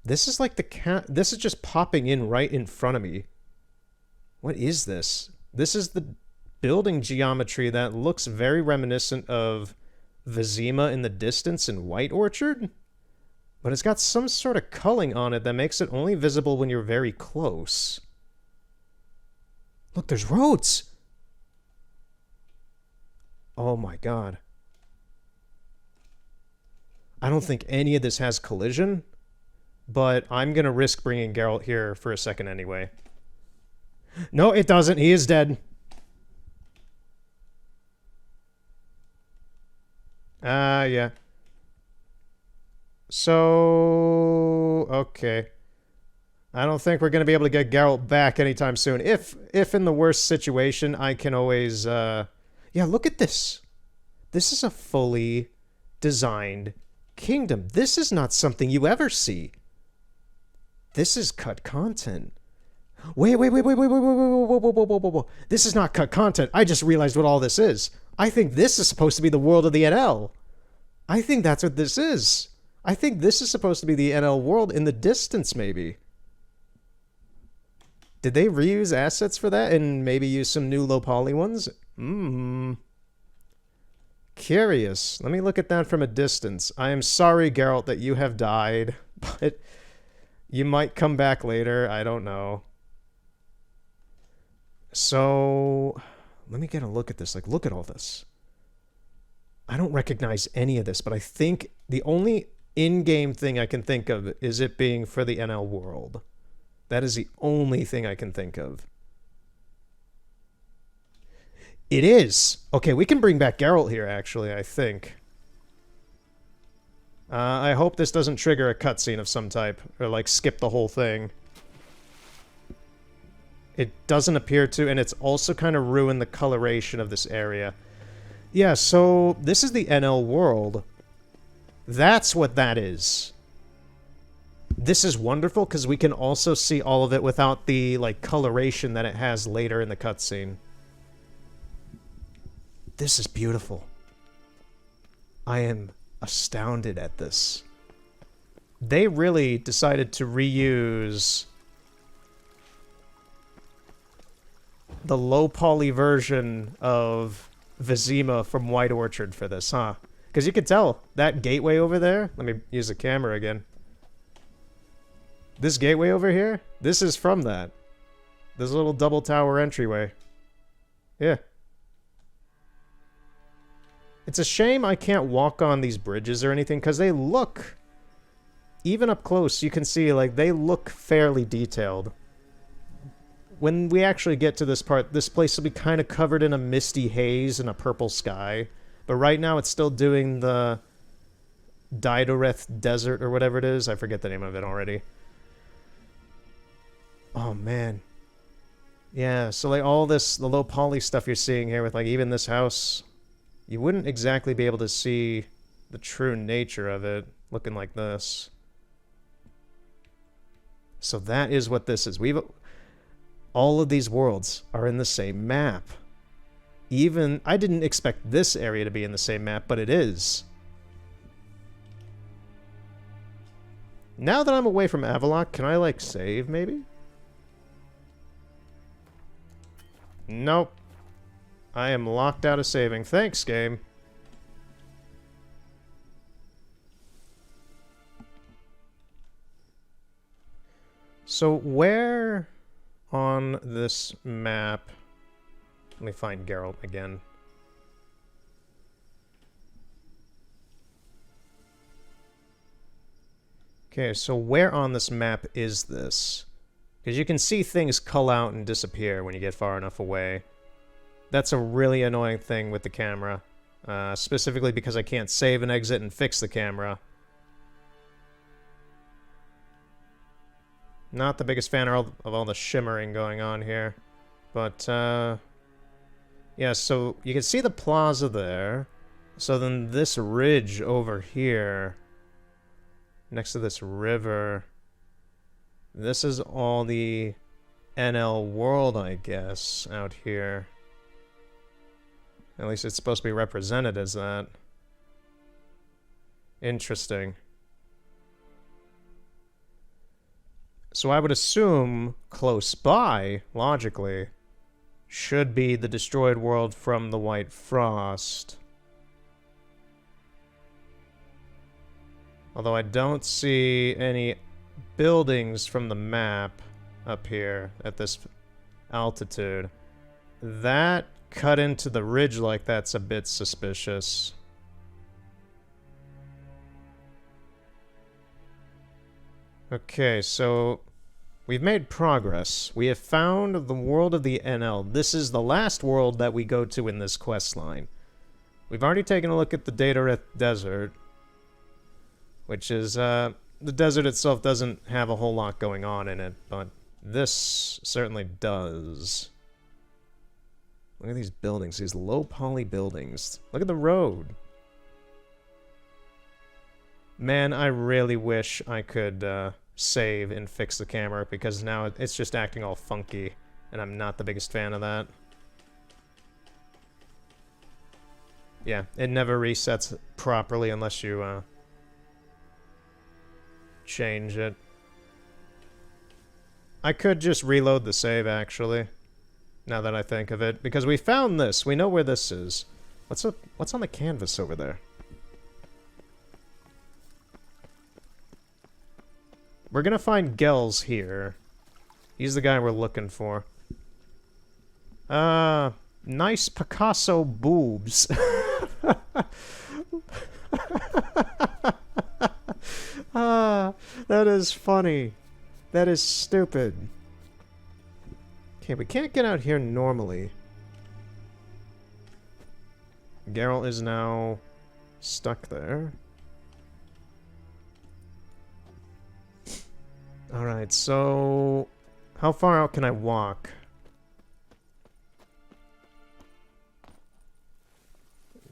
This is like this is just popping in right in front of me. What is this? This is the building geometry that looks very reminiscent of Vizima in the distance in White Orchard. But it's got some sort of culling on it that makes it only visible when you're very close. Look, there's roads! Oh my god. I don't think any of this has collision, but I'm gonna risk bringing Geralt here for a second anyway. No, it doesn't. He is dead. Yeah. So... okay. I don't think we're going to be able to get Geralt back anytime soon. If in the worst situation, I can always... Yeah, look at this. This is a fully designed kingdom. This is not something you ever see. This is cut content. Wait. This is not cut content. I just realized what all this is. I think this is supposed to be the world of the NL. I think that's what this is. I think this is supposed to be the NL world in the distance, maybe. Did they reuse assets for that and maybe use some new low poly ones? Curious. Let me look at that from a distance. I am sorry, Geralt, that you have died, but you might come back later. I don't know. So, let me get a look at this. Like, look at all this. I don't recognize any of this, but I think the only in-game thing I can think of is it being for the NL world. That is the only thing I can think of. It is. Okay, we can bring back Geralt here, actually, I think. I hope this doesn't trigger a cutscene of some type, or, like, skip the whole thing. It doesn't appear to, and it's also kind of ruined the coloration of this area. Yeah, so this is the NL world. That's what that is. This is wonderful because we can also see all of it without the, like, coloration that it has later in the cutscene. This is beautiful. I am astounded at this. They really decided to reuse the low poly version of Vizima from White Orchard for this, huh? Because you can tell that gateway over there. Let me use the camera again. This gateway over here, this is from that. This little double tower entryway. Yeah. It's a shame I can't walk on these bridges or anything, because they look... Even up close, you can see, like, they look fairly detailed. When we actually get to this part, this place will be kind of covered in a misty haze and a purple sky. But right now it's still doing the Didoreth Desert or whatever it is. I forget the name of it already. Oh, man. Yeah, so like all this, the low poly stuff you're seeing here with like even this house, you wouldn't exactly be able to see the true nature of it looking like this. So that is what this is. All of these worlds are in the same map. Even, I didn't expect this area to be in the same map, but it is. Now that I'm away from Avallac'h, can I, like, save, maybe? Nope. I am locked out of saving. Thanks, game. So, where on this map... Let me find Geralt again. Okay, so where on this map is this? Because you can see things cull out and disappear when you get far enough away. That's a really annoying thing with the camera. Specifically because I can't save and exit and fix the camera. Not the biggest fan of all the shimmering going on here. But, yeah, so you can see the plaza there. So then this ridge over here, next to this river, this is all the NL world, I guess, out here. At least it's supposed to be represented as that. Interesting. So I would assume close by, logically, should be the destroyed world from the White Frost. Although I don't see any buildings from the map up here at this altitude. That cut into the ridge like that's a bit suspicious. Okay, so we've made progress. We have found the world of the NL. This is the last world that we go to in this quest line. We've already taken a look at the Didoreth Desert, which is the desert itself doesn't have a whole lot going on in it, but this certainly does. Look at these buildings, these low poly buildings. Look at the road. Man, I really wish I could save and fix the camera, because now it's just acting all funky, and I'm not the biggest fan of that. Yeah, it never resets properly unless you change it. I could just reload the save, actually, now that I think of it, because we found this. We know where this is. What's on the canvas over there? We're gonna find Gels here. He's the guy we're looking for. Nice Picasso boobs. That is funny. That is stupid. Okay, we can't get out here normally. Geralt is now stuck there. Alright, so how far out can I walk?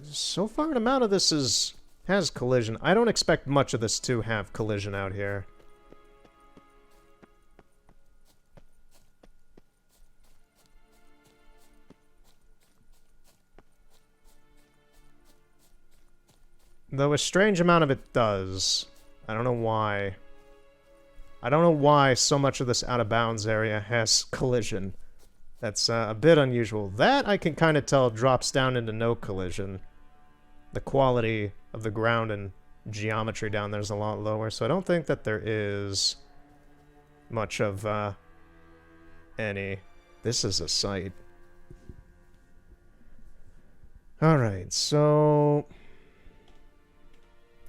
So far, an amount of this has collision. I don't expect much of this to have collision out here. Though a strange amount of it does. I don't know why. I don't know why so much of this out-of-bounds area has collision. That's a bit unusual. That, I can kind of tell, drops down into no collision. The quality of the ground and geometry down there is a lot lower, so I don't think that there is much of any. This is a sight. Alright, so...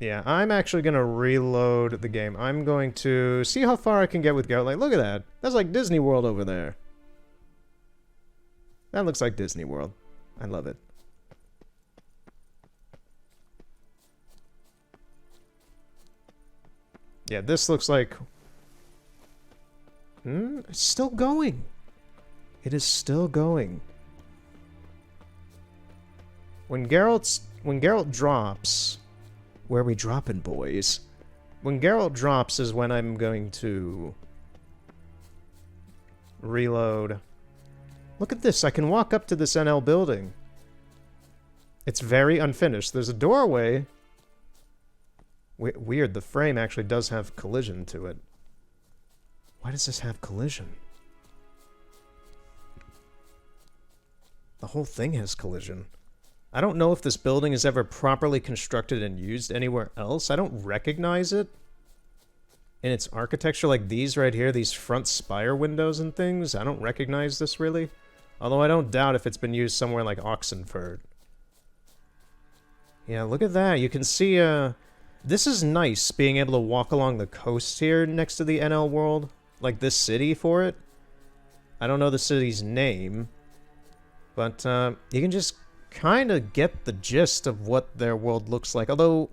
yeah, I'm actually going to reload the game. I'm going to see how far I can get with Geralt. Like, look at that. That's like Disney World over there. That looks like Disney World. I love it. Yeah, this looks like... it's still going. It is still going. When Geralt drops... where are we dropping, boys? When Geralt drops is when I'm going to... reload. Look at this, I can walk up to this NL building. It's very unfinished. There's a doorway. Weird, the frame actually does have collision to it. Why does this have collision? The whole thing has collision. I don't know if this building is ever properly constructed and used anywhere else. I don't recognize it in its architecture, like these right here, these front spire windows and things. I don't recognize this really. Although I don't doubt if it's been used somewhere like Oxenford. Yeah, look at that. You can see, this is nice, being able to walk along the coast here next to the NL world. Like this city for it. I don't know the city's name. But, you can just kind of get the gist of what their world looks like. Although,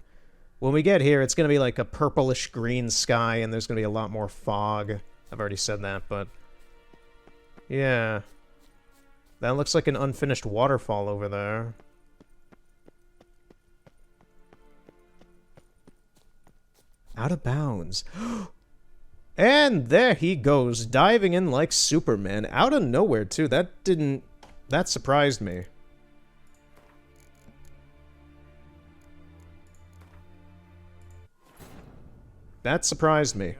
when we get here, it's going to be like a purplish green sky, and there's going to be a lot more fog. I've already said that, but... yeah. That looks like an unfinished waterfall over there. Out of bounds. And there he goes, diving in like Superman. Out of nowhere, too. That surprised me. That surprised me.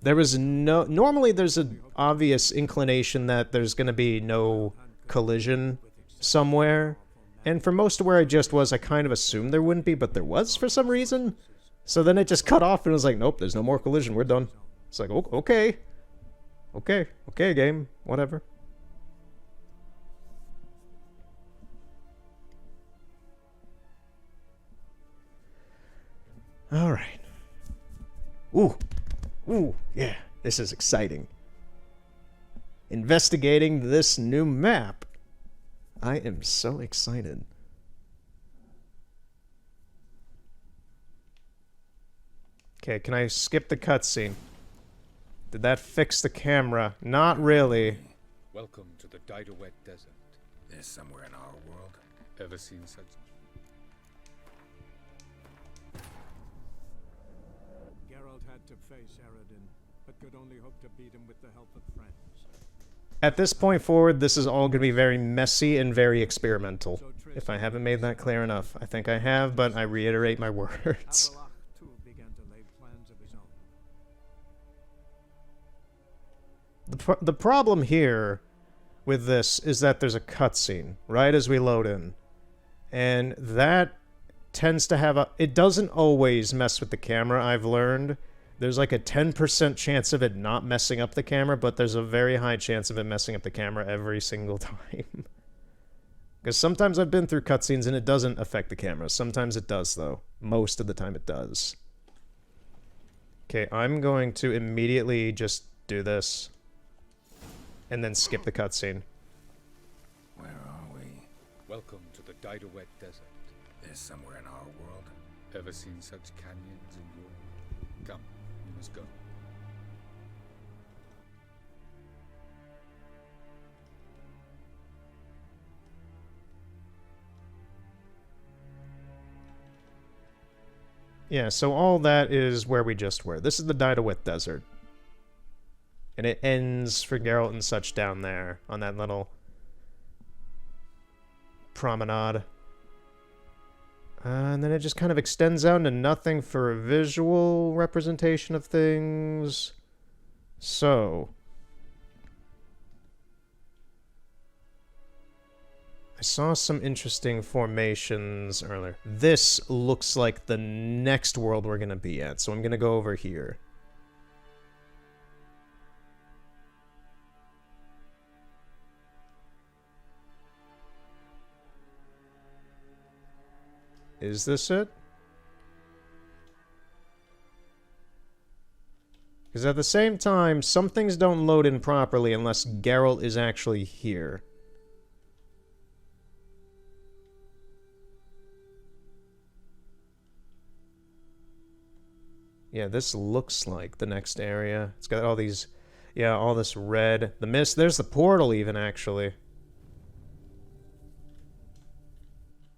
There was no... normally there's an obvious inclination that there's going to be no collision somewhere. And for most of where I just was, I kind of assumed there wouldn't be, but there was for some reason. So then it just cut off and was like, nope, there's no more collision, we're done. It's like, oh, okay. Okay, game. Whatever. Alright. Ooh, yeah, this is exciting. Investigating this new map. I am so excited. Okay, can I skip the cutscene? Did that fix the camera? Not really. Welcome to the Didowet Desert. There's somewhere in our world. Ever seen such... Geralt had to face Eredin, but could only hope to beat him with the help of friends. At this point forward, this is all going to be very messy and very experimental. If I haven't made that clear enough. I think I have, but I reiterate my words. Avallac'h too began to lay plans of his own. The problem here with this is that there's a cutscene right as we load in. And that tends to have a... It doesn't always mess with the camera, I've learned. There's like a 10% chance of it not messing up the camera, but there's a very high chance of it messing up the camera every single time. Because sometimes I've been through cutscenes and it doesn't affect the camera. Sometimes it does, though. Most of the time it does. Okay, I'm going to immediately just do this. And then skip the cutscene. Where are we? Welcome to the Didowet Desert. There's somewhere in our world. Ever seen such canyons in your... Come, you must go. Yeah, so all that is where we just were. This is the Didowet Desert. And it ends for Geralt and such down there on that little promenade. And then it just kind of extends out into nothing for a visual representation of things. So... I saw some interesting formations earlier. This looks like the next world we're going to be at, so I'm going to go over here. Is this it? Because at the same time, some things don't load in properly unless Geralt is actually here. Yeah, this looks like the next area. It's got all these... Yeah, all this red. The mist. There's the portal even, actually.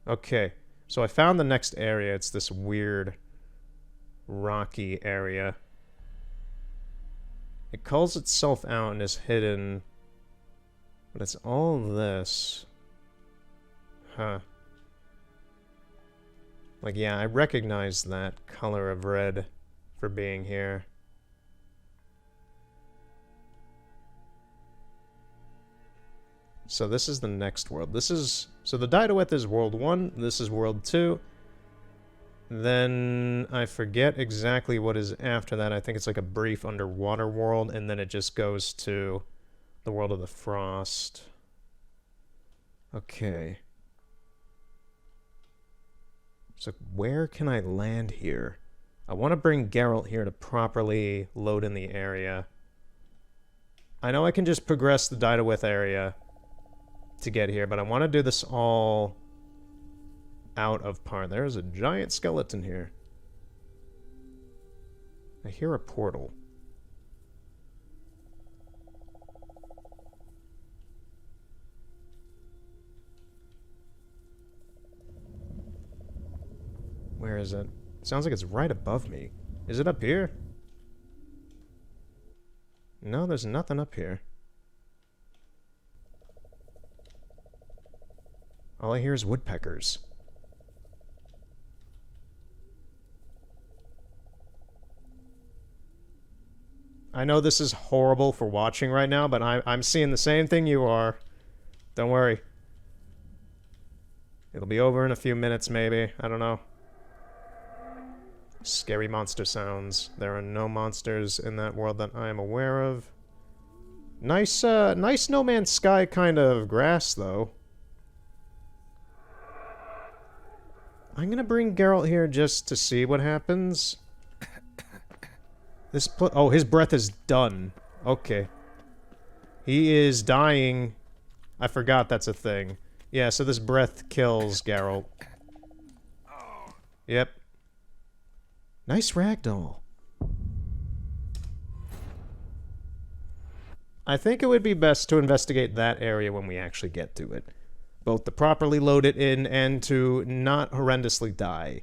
Okay. So I found the next area. It's this weird rocky area. It calls itself out and is hidden. But it's all this. Huh. Like, yeah, I recognize that color of red for being here. So this is the next world. This is... So the Didowet is World 1. This is World 2. Then I forget exactly what is after that. I think it's like a brief underwater world, and then it just goes to the World of the Frost. Okay. So where can I land here? I want to bring Geralt here to properly load in the area. I know I can just progress the Didowet area to get here, but I want to do this all out of part. There's a giant skeleton here. I hear a portal. Where is it? Sounds like it's right above me. Is it up here? No, there's nothing up here. All I hear is woodpeckers. I know this is horrible for watching right now, but I'm seeing the same thing you are. Don't worry. It'll be over in a few minutes, maybe. I don't know. Scary monster sounds. There are no monsters in that world that I am aware of. Nice, nice No Man's Sky kind of grass, though. I'm gonna bring Geralt here just to see what happens. Oh, his breath is done. Okay. He is dying. I forgot that's a thing. Yeah, so this breath kills Geralt. Yep. Nice ragdoll. I think it would be best to investigate that area when we actually get to it. Both to properly load it in and to not horrendously die.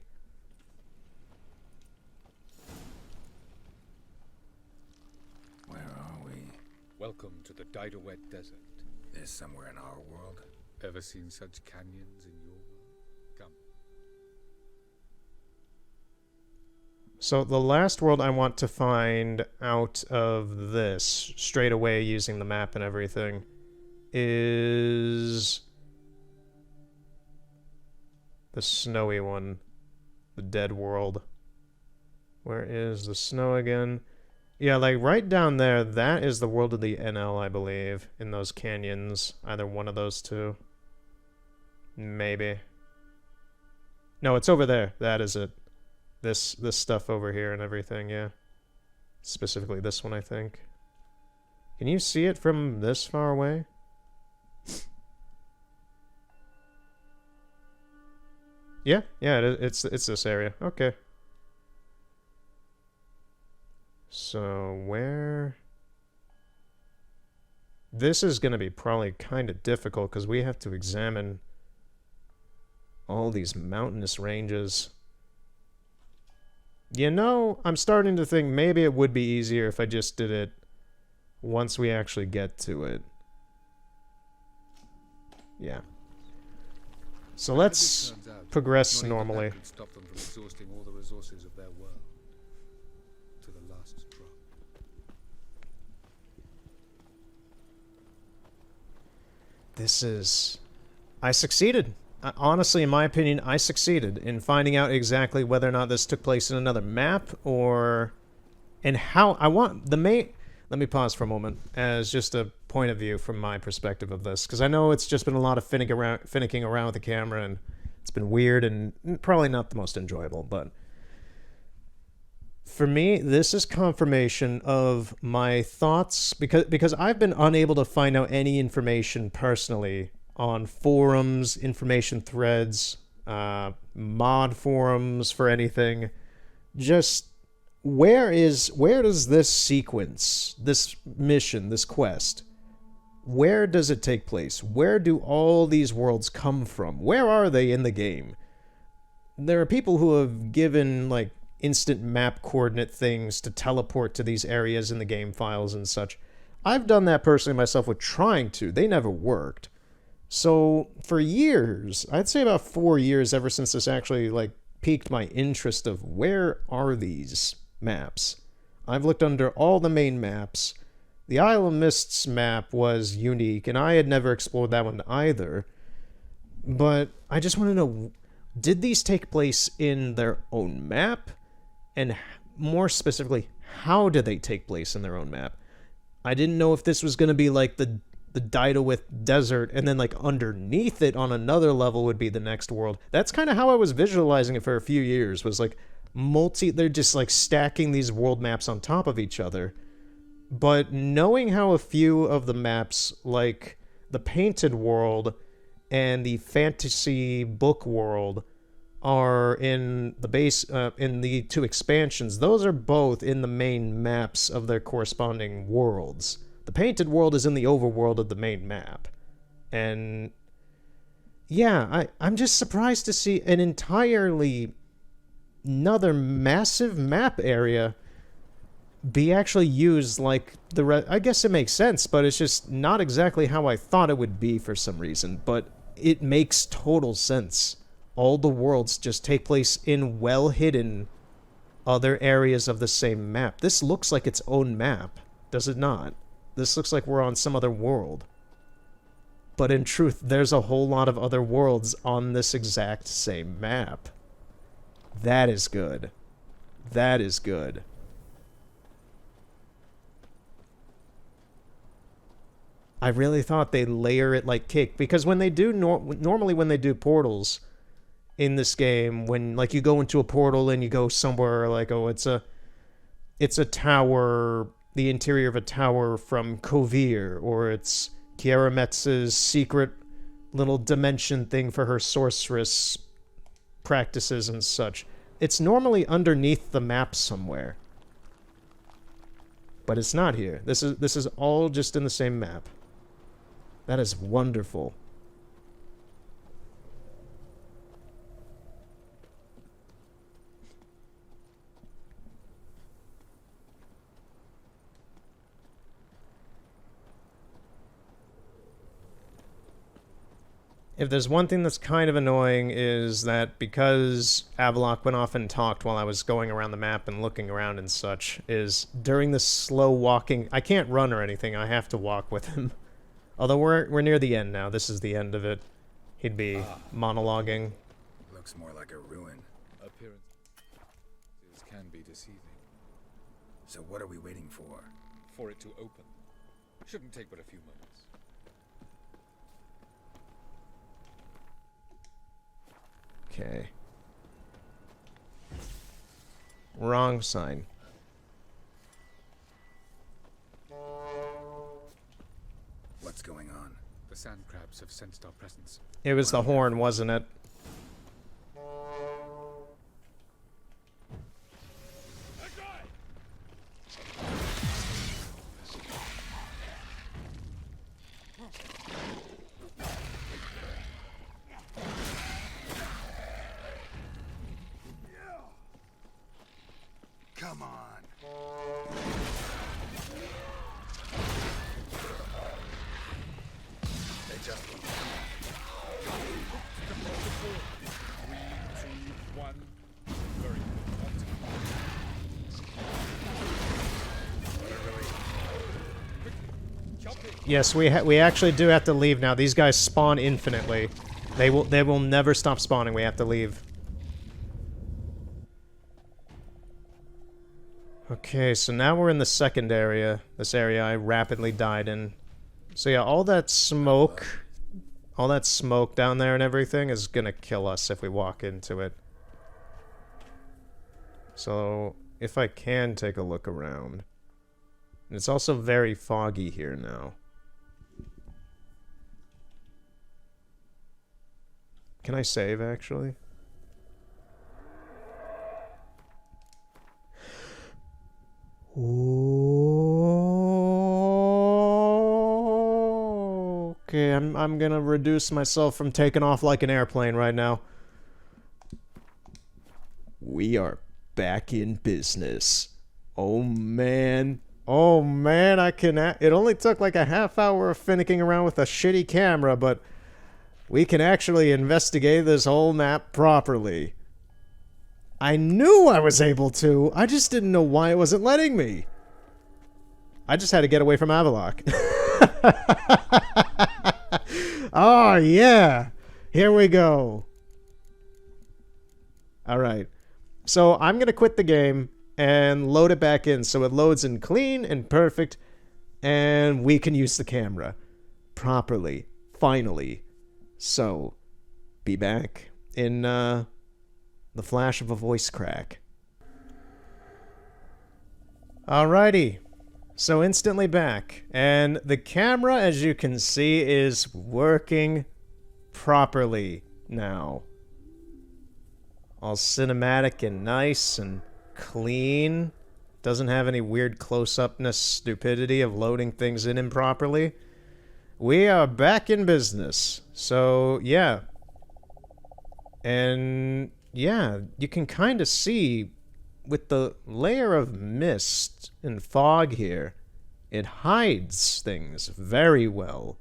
Where are we? Welcome to the Didowet Desert. This somewhere in our world? Ever seen such canyons in your world? Come. So the last world I want to find out of this, straight away using the map and everything, is the snowy one. The dead world. Where is the snow again? Yeah, like right down there, that is the world of the NL, I believe, in those canyons. Either one of those two. Maybe. No, it's over there. That is it. This stuff over here and everything, yeah. Specifically this one, I think. Can you see it from this far away? Yeah, it's this area. Okay. So, where... This is going to be probably kind of difficult because we have to examine all these mountainous ranges. You know, I'm starting to think maybe it would be easier if I just did it once we actually get to it. Yeah. So let's progress normally. Could stop them from exhausting all the resources of their world to the last drop. This is... I succeeded. Honestly, in my opinion, I succeeded in finding out exactly whether or not this took place in another map or... And how... I want the main... Let me pause for a moment as just a point of view from my perspective of this, because I know it's just been a lot of finicking around with the camera, and it's been weird and probably not the most enjoyable, but for me, this is confirmation of my thoughts, because I've been unable to find out any information personally on forums, information threads, mod forums for anything. Just where does this sequence, this mission, this quest, where does it take place? Where do all these worlds come from? Where are they in the game? There are people who have given, like, instant map coordinate things to teleport to these areas in the game files and such. I've done that personally myself with trying to. They never worked. So, for years, I'd say about 4 years ever since this actually, like, piqued my interest of where are these maps. I've looked under all the main maps. The Isle of Mists map was unique, and I had never explored that one either. But I just want to know, did these take place in their own map? And more specifically, how did they take place in their own map? I didn't know if this was going to be like the Didowet Desert, and then like underneath it on another level would be the next world. That's kind of how I was visualizing it for a few years, was like they're just like stacking these world maps on top of each other. But knowing how a few of the maps, like the Painted World and the Fantasy Book World, are in the base, in the two expansions, those are both in the main maps of their corresponding worlds. The Painted World is in the overworld of the main map. And yeah, I'm just surprised to see an entirely another massive map area be actually used like I guess it makes sense, but it's just not exactly how I thought it would be for some reason. But it makes total sense. All the worlds just take place in well-hidden other areas of the same map. This looks like its own map, does it not? This looks like we're on some other world. But in truth, there's a whole lot of other worlds on this exact same map. That is good. That is good. I really thought they'd layer it like cake, because when they do, normally when they do portals in this game, when like you go into a portal and you go somewhere like, oh, it's a tower, the interior of a tower from Kovir, or it's Kiara Metz's secret little dimension thing for her sorceress practices and such. It's normally underneath the map somewhere. But it's not here. This is all just in the same map. That is wonderful. If there's one thing that's kind of annoying is that because Avallac'h went off and talked while I was going around the map and looking around and such, is during this slow walking... I can't run or anything, I have to walk with him. Although we're near the end now, this is the end of it. He'd be monologuing. Looks more like a ruin. Appearances can be deceiving. So what are we waiting for? For it to open. Shouldn't take but a few moments. Okay. Wrong sign. What's going on? The sand crabs have sensed our presence. It was the horn, wasn't it? Come on. They just won't come. 3, 2, 1. Very good. Yes, we actually do have to leave now. These guys spawn infinitely. They will never stop spawning. We have to leave. Okay, so now we're in the second area. This area I rapidly died in. So yeah, all that smoke down there and everything is gonna kill us if we walk into it. So, if I can take a look around. It's also very foggy here now. Can I save, actually? Okay, I'm gonna reduce myself from taking off like an airplane right now. We are back in business. Oh man. Oh man, I can... It only took like a half hour of finicking around with a shitty camera, but we can actually investigate this whole map properly. I knew I was able to. I just didn't know why it wasn't letting me. I just had to get away from Avallac'h. Oh, yeah. Here we go. All right. So I'm going to quit the game and load it back in so it loads in clean and perfect, and we can use the camera properly, finally. So, be back in the flash of a voice crack. Alrighty, so instantly back, and the camera, as you can see, is working properly now. All cinematic and nice and clean. Doesn't have any weird close-upness stupidity of loading things in improperly. We are back in business. So, yeah. And, yeah, you can kind of see with the layer of mist and fog here, it hides things very well.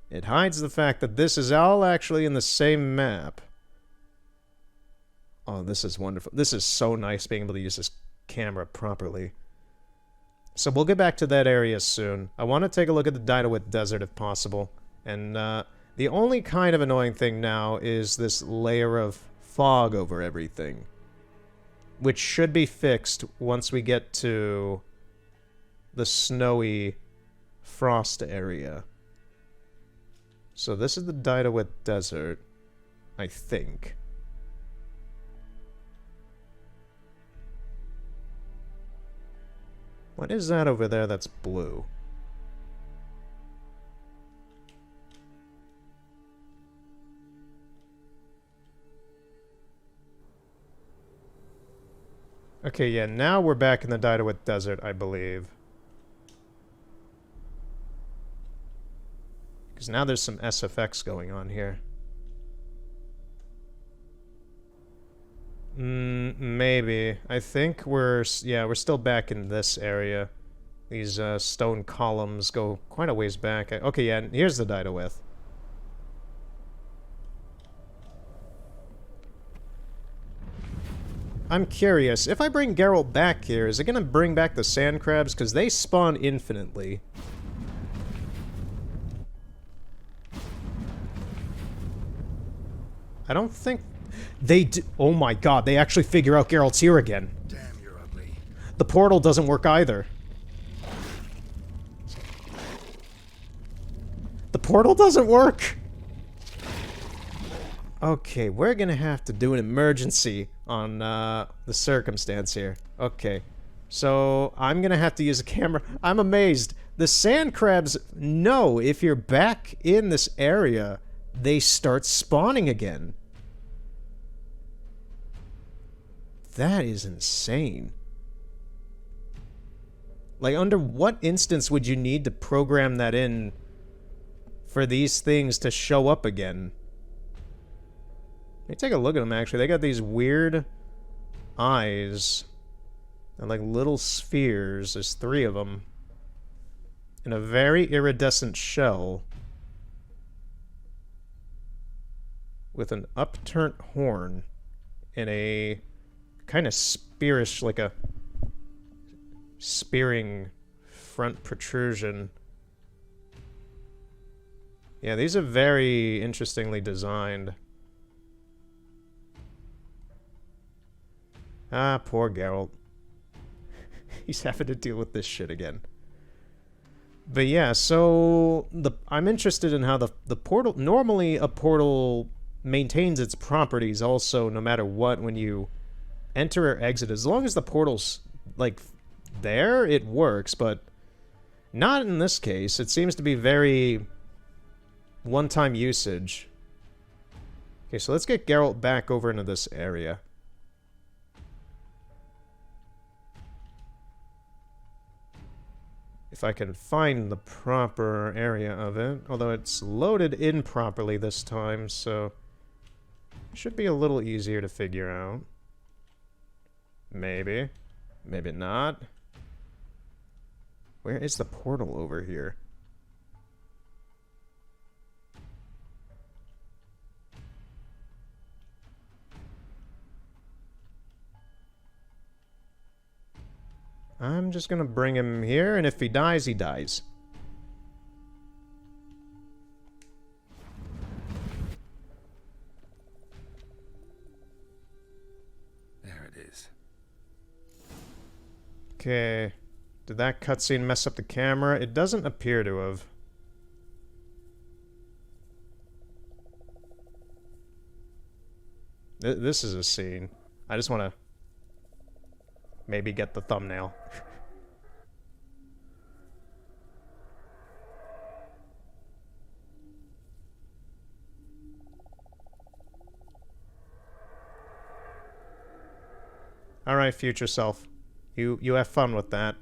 It hides the fact that this is all actually in the same map. Oh, this is wonderful. This is so nice being able to use this camera properly. So we'll get back to that area soon. I want to take a look at the Dynawit Desert if possible. And the only kind of annoying thing now is this layer of fog over everything, which should be fixed once we get to the snowy frost area. So this is the Dynawit Desert, I think. What is that over there that's blue? Okay, yeah, now we're back in the Didowit Desert, I believe. Because now there's some SFX going on here. Maybe. I think we're still back in this area. These stone columns go quite a ways back. Okay, yeah, here's the Didowith. I'm curious, if I bring Geralt back here, is it gonna bring back the sand crabs? Because they spawn infinitely. I don't think they do. Oh my god, they actually figure out Geralt's here again. Damn, you're ugly. The portal doesn't work either. The portal doesn't work! Okay, we're gonna have to do an emergency on the circumstance here. Okay, so I'm gonna have to use a camera. I'm amazed. The sand crabs know if you're back in this area, they start spawning again. That is insane. Like, under what instance would you need to program that in for these things to show up again? Let me take a look at them, actually. They got these weird eyes. And like little spheres. There's 3 of them. And a very iridescent shell. With an upturned horn. And a kind of spearish, like a spearing front protrusion. Yeah, these are very interestingly designed. Ah, poor Geralt. He's having to deal with this shit again. But yeah, so I'm interested in how the portal... Normally, a portal maintains its properties also, no matter what, when you enter or exit. As long as the portal's, like, there, it works, but not in this case. It seems to be very one-time usage. Okay, so let's get Geralt back over into this area. If I can find the proper area of it. Although it's loaded improperly this time, so it should be a little easier to figure out. Maybe. Maybe not. Where is the portal over here? I'm just gonna bring him here, and if he dies, he dies. There it is. Okay. Did that cutscene mess up the camera? It doesn't appear to have. This is a scene. I just want to maybe get the thumbnail. Alright, future self. You have fun with that.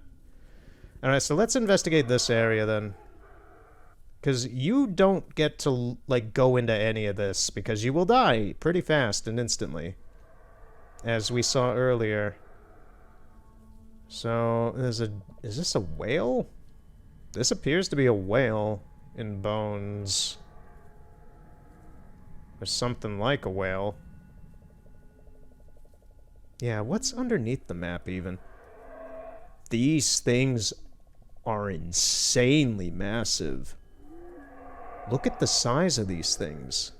Alright, so let's investigate this area then. Because you don't get to, like, go into any of this, because you will die pretty fast and instantly. As we saw earlier. So, is this a whale? This appears to be a whale in bones. Or something like a whale. Yeah, what's underneath the map even? These things are insanely massive. Look at the size of these things.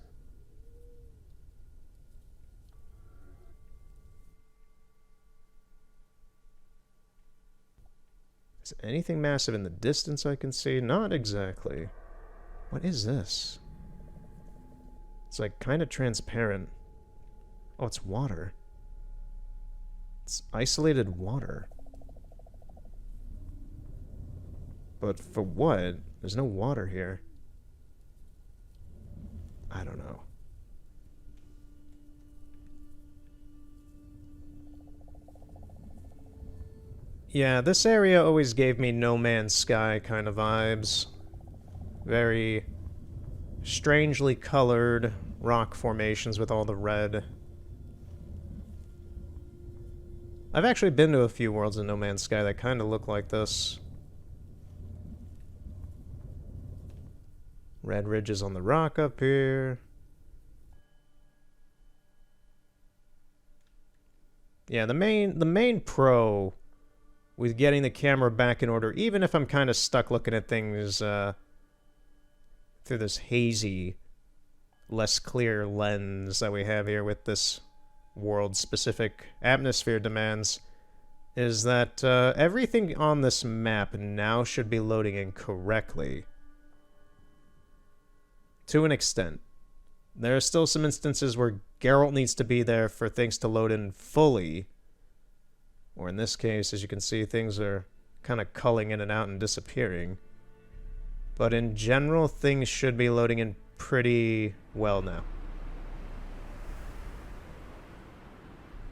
Is anything massive in the distance I can see? Not exactly. What is this? It's like kind of transparent. Oh, it's water. It's isolated water. But for what? There's no water here. I don't know. Yeah, this area always gave me No Man's Sky kind of vibes. Very strangely colored rock formations with all the red. I've actually been to a few worlds in No Man's Sky that kind of look like this. Red ridges on the rock up here. Yeah, the main pro with getting the camera back in order, even if I'm kind of stuck looking at things through this hazy, less clear lens that we have here with this world-specific atmosphere demands, is that everything on this map now should be loading in correctly. To an extent. There are still some instances where Geralt needs to be there for things to load in fully. Or in this case, as you can see, things are kind of culling in and out and disappearing. But in general, things should be loading in pretty well now.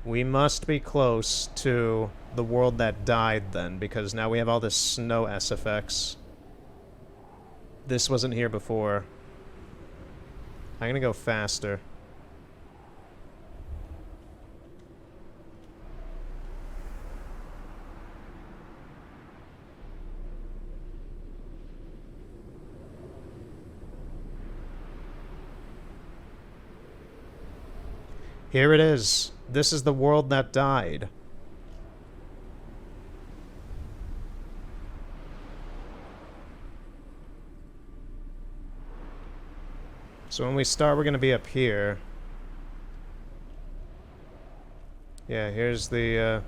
We must be close to the world that died then, because now we have all this snow SFX. This wasn't here before. I'm gonna go faster. Here it is. This is the world that died. So when we start, we're going to be up here. Yeah, here's the,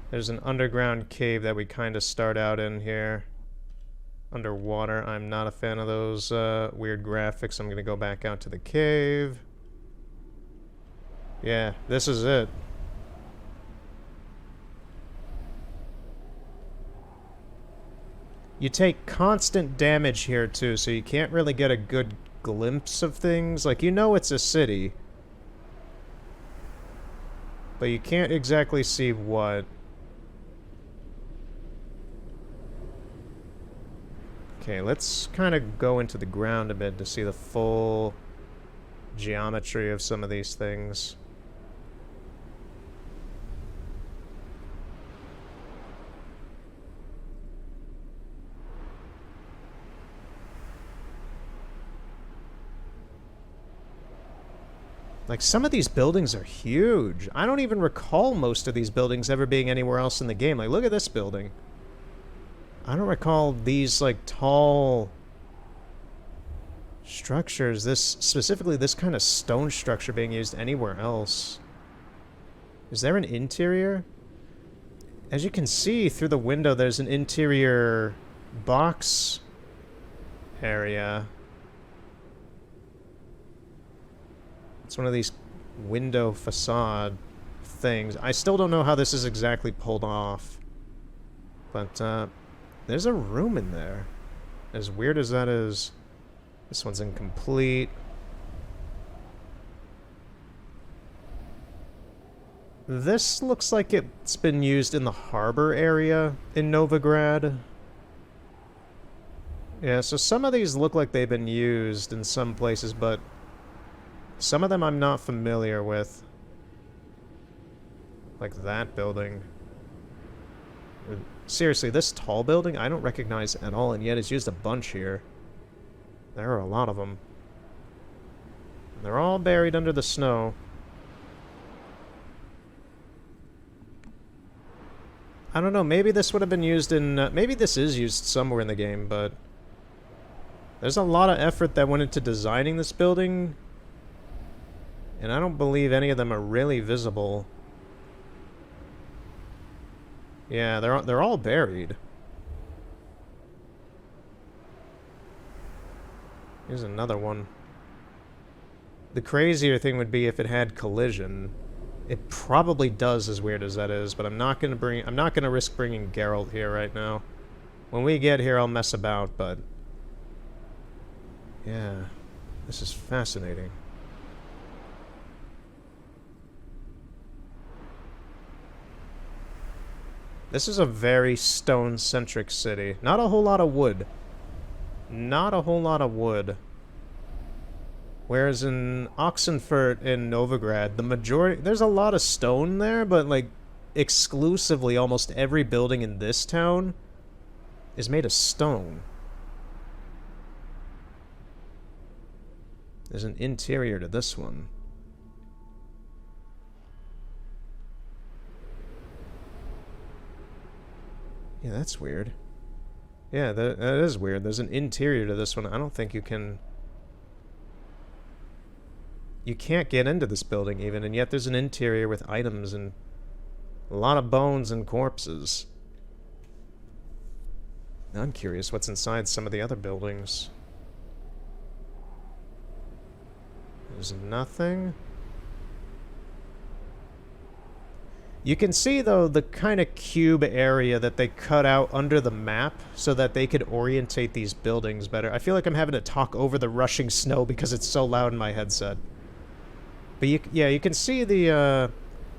there's an underground cave that we kind of start out in here. Underwater. I'm not a fan of those weird graphics. I'm going to go back out to the cave. Yeah, this is it. You take constant damage here too, so you can't really get a good glimpse of things. Like, you know it's a city, but you can't exactly see what. Okay, let's kind of go into the ground a bit to see the full geometry of some of these things. Like, some of these buildings are huge. I don't even recall most of these buildings ever being anywhere else in the game. Like, look at this building. I don't recall these, like, tall structures, specifically this kind of stone structure being used anywhere else. Is there an interior? As you can see through the window, there's an interior box area. It's one of these window facade things. I still don't know how this is exactly pulled off. But, there's a room in there. As weird as that is. This one's incomplete. This looks like it's been used in the harbor area in Novigrad. Yeah, so some of these look like they've been used in some places, but some of them I'm not familiar with. Like that building. Seriously, this tall building I don't recognize at all, and yet it's used a bunch here. There are a lot of them. They're all buried under the snow. I don't know, maybe this would have been used in... maybe this is used somewhere in the game, but... there's a lot of effort that went into designing this building, and I don't believe any of them are really visible. Yeah, they're all buried. Here's another one. The crazier thing would be if it had collision. It probably does, as weird as that is, but I'm not gonna risk bringing Geralt here right now. When we get here, I'll mess about, but yeah, this is fascinating. This is a very stone-centric city. Not a whole lot of wood. Not a whole lot of wood. Whereas in Oxenfurt in Novigrad, the majority... There's a lot of stone there, but, like, exclusively almost every building in this town is made of stone. There's an interior to this one. Yeah, that's weird. Yeah, that is weird. There's an interior to this one. I don't think you can... You can't get into this building even, and yet there's an interior with items and a lot of bones and corpses. I'm curious what's inside some of the other buildings. There's nothing. You can see, though, the kind of cube area that they cut out under the map so that they could orientate these buildings better. I feel like I'm having to talk over the rushing snow because it's so loud in my headset. But yeah, you can see the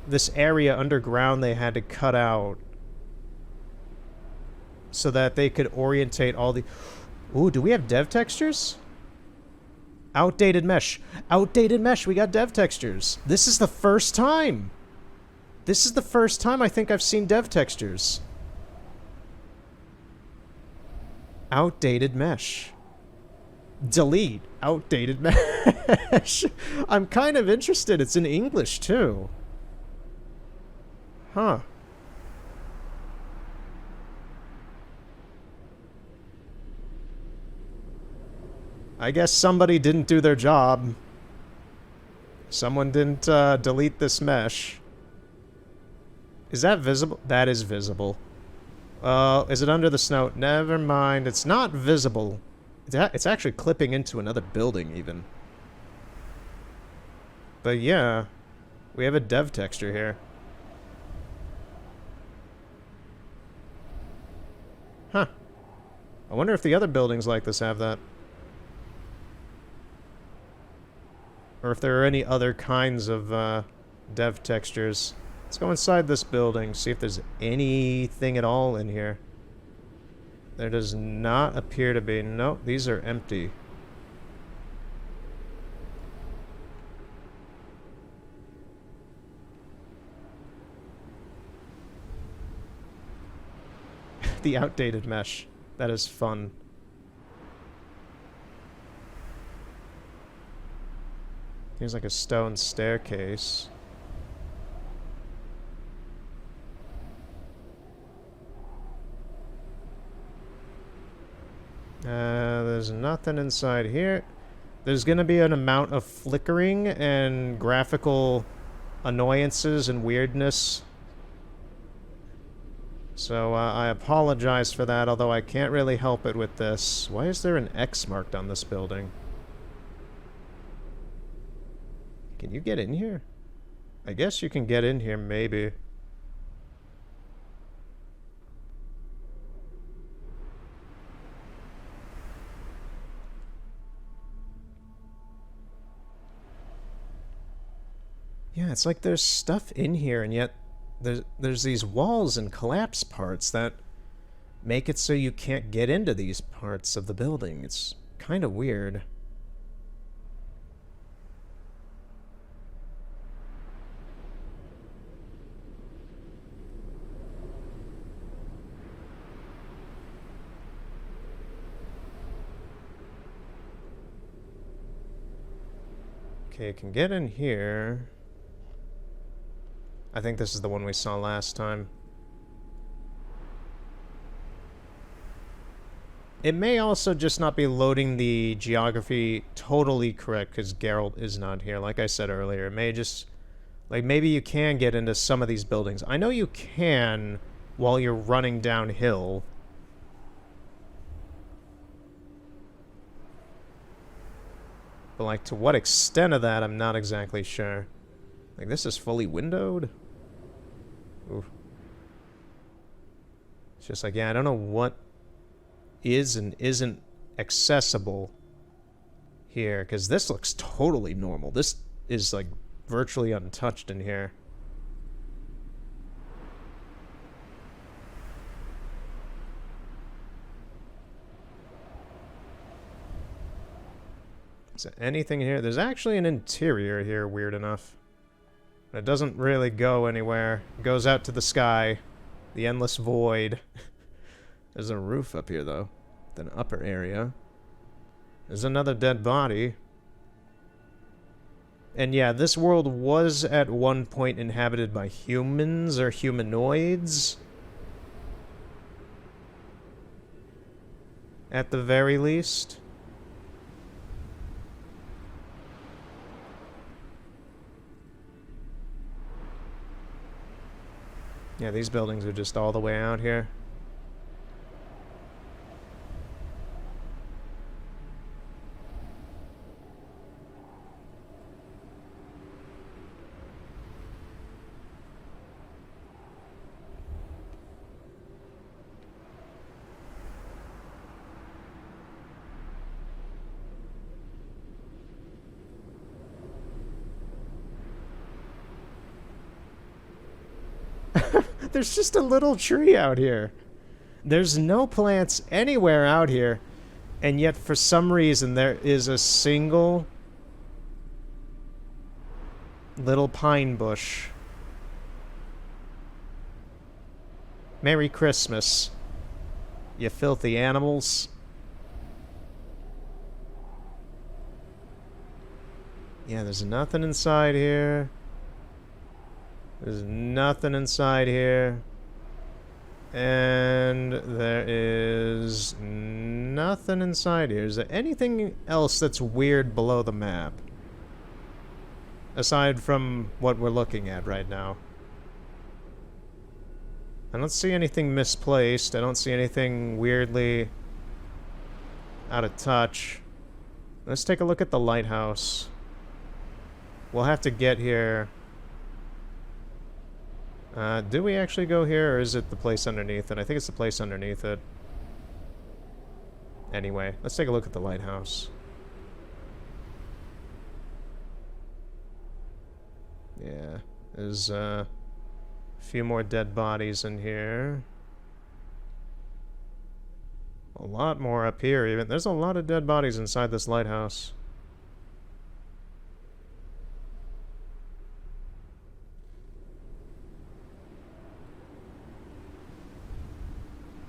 this area underground they had to cut out so that they could orientate all the... Ooh, do we have dev textures? Outdated mesh. Outdated mesh, we got dev textures. This is the first time. This is the first time I think I've seen dev textures. Outdated mesh. Delete. Outdated mesh. I'm kind of interested. It's in English, too. Huh. I guess somebody didn't do their job. Someone didn't delete this mesh. Is that visible? That is visible. Is it under the snow? Never mind. It's not visible. It's actually clipping into another building, even. But yeah, we have a dev texture here. Huh. I wonder if the other buildings like this have that. Or if there are any other kinds of dev textures. Let's go inside this building, see if there's anything at all in here. There does not appear to be. Nope, these are empty. The outdated mesh. That is fun. Seems like a stone staircase. There's nothing inside here. There's gonna be an amount of flickering and graphical annoyances and weirdness. So, I apologize for that, although I can't really help it with this. Why is there an X marked on this building? Can you get in here? I guess you can get in here, maybe. Yeah, it's like there's stuff in here, and yet there's these walls and collapse parts that make it so you can't get into these parts of the building. It's kind of weird. Okay, I can get in here. I think this is the one we saw last time. It may also just not be loading the geography totally correct because Geralt is not here. Like I said earlier, it may just... Like, maybe you can get into some of these buildings. I know you can while you're running downhill. But, like, to what extent of that, I'm not exactly sure. Like, this is fully windowed? Oof. It's just like, yeah, I don't know what is and isn't accessible here, because this looks totally normal. This is, like, virtually untouched in here. Is there anything here? There's actually an interior here, weird enough. It doesn't really go anywhere. It goes out to the sky. The endless void. There's a roof up here, though. An upper area. There's another dead body. And yeah, this world was at one point inhabited by humans or humanoids. At the very least. Yeah, these buildings are just all the way out here. There's just a little tree out here. There's no plants anywhere out here, and yet for some reason there is a single little pine bush. Merry Christmas, you filthy animals. Yeah, there's nothing inside here. There's nothing inside here. And there is nothing inside here. Is there anything else that's weird below the map? Aside from what we're looking at right now. I don't see anything misplaced. I don't see anything weirdly out of touch. Let's take a look at the lighthouse. We'll have to get here. Do we actually go here, or is it the place underneath it? I think it's the place underneath it. Anyway, let's take a look at the lighthouse. Yeah, there's a few more dead bodies in here. A lot more up here, even. There's a lot of dead bodies inside this lighthouse.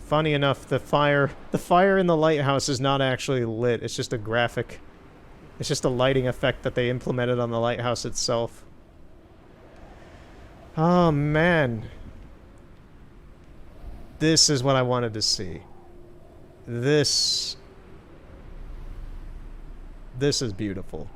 Funny enough, the fire in the lighthouse is not actually lit. It's just a graphic. It's just a lighting effect that they implemented on the lighthouse itself. Oh, man. This is what I wanted to see. This is beautiful.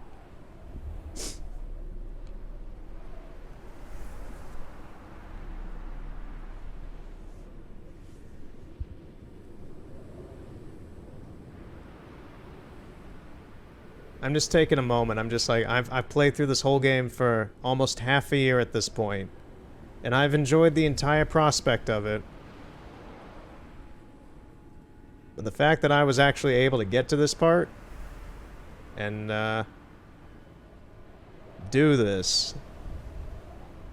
I'm just taking a moment. I'm just like, I've played through this whole game for almost half a year at this point, and I've enjoyed the entire prospect of it. But the fact that I was actually able to get to this part and do this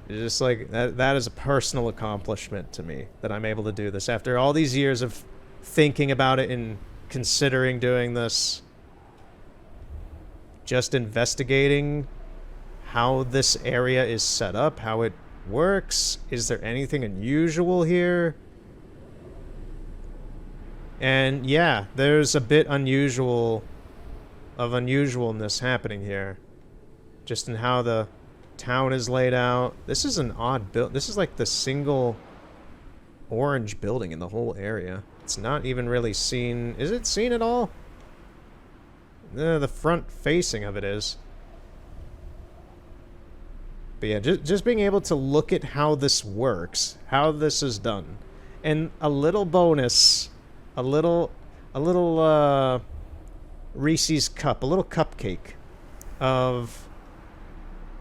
is just like, that is a personal accomplishment to me, that I'm able to do this after all these years of thinking about it and considering doing this. Just investigating how this area is set up, how it works. Is there anything unusual here? And yeah, there's a bit unusualness happening here. Just in how the town is laid out. This is an odd build. This is like the single orange building in the whole area. It's not even really seen. Is it seen at all? The front facing of it is. But yeah, just being able to look at how this works, how this is done. And a little bonus, a little Reese's cup, a little cupcake of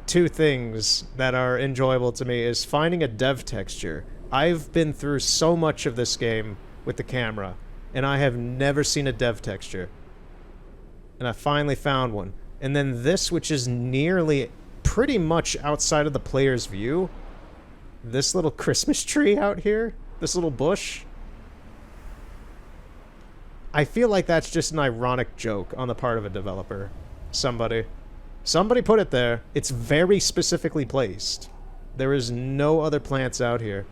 two things that are enjoyable to me is finding a dev texture. I've been through so much of this game with the camera, and I have never seen a dev texture. And I finally found one. And then this, which is nearly pretty much outside of the player's view. This little Christmas tree out here. This little bush. I feel like that's just an ironic joke on the part of a developer. Somebody. Somebody put it there. It's very specifically placed. There is no other plants out here.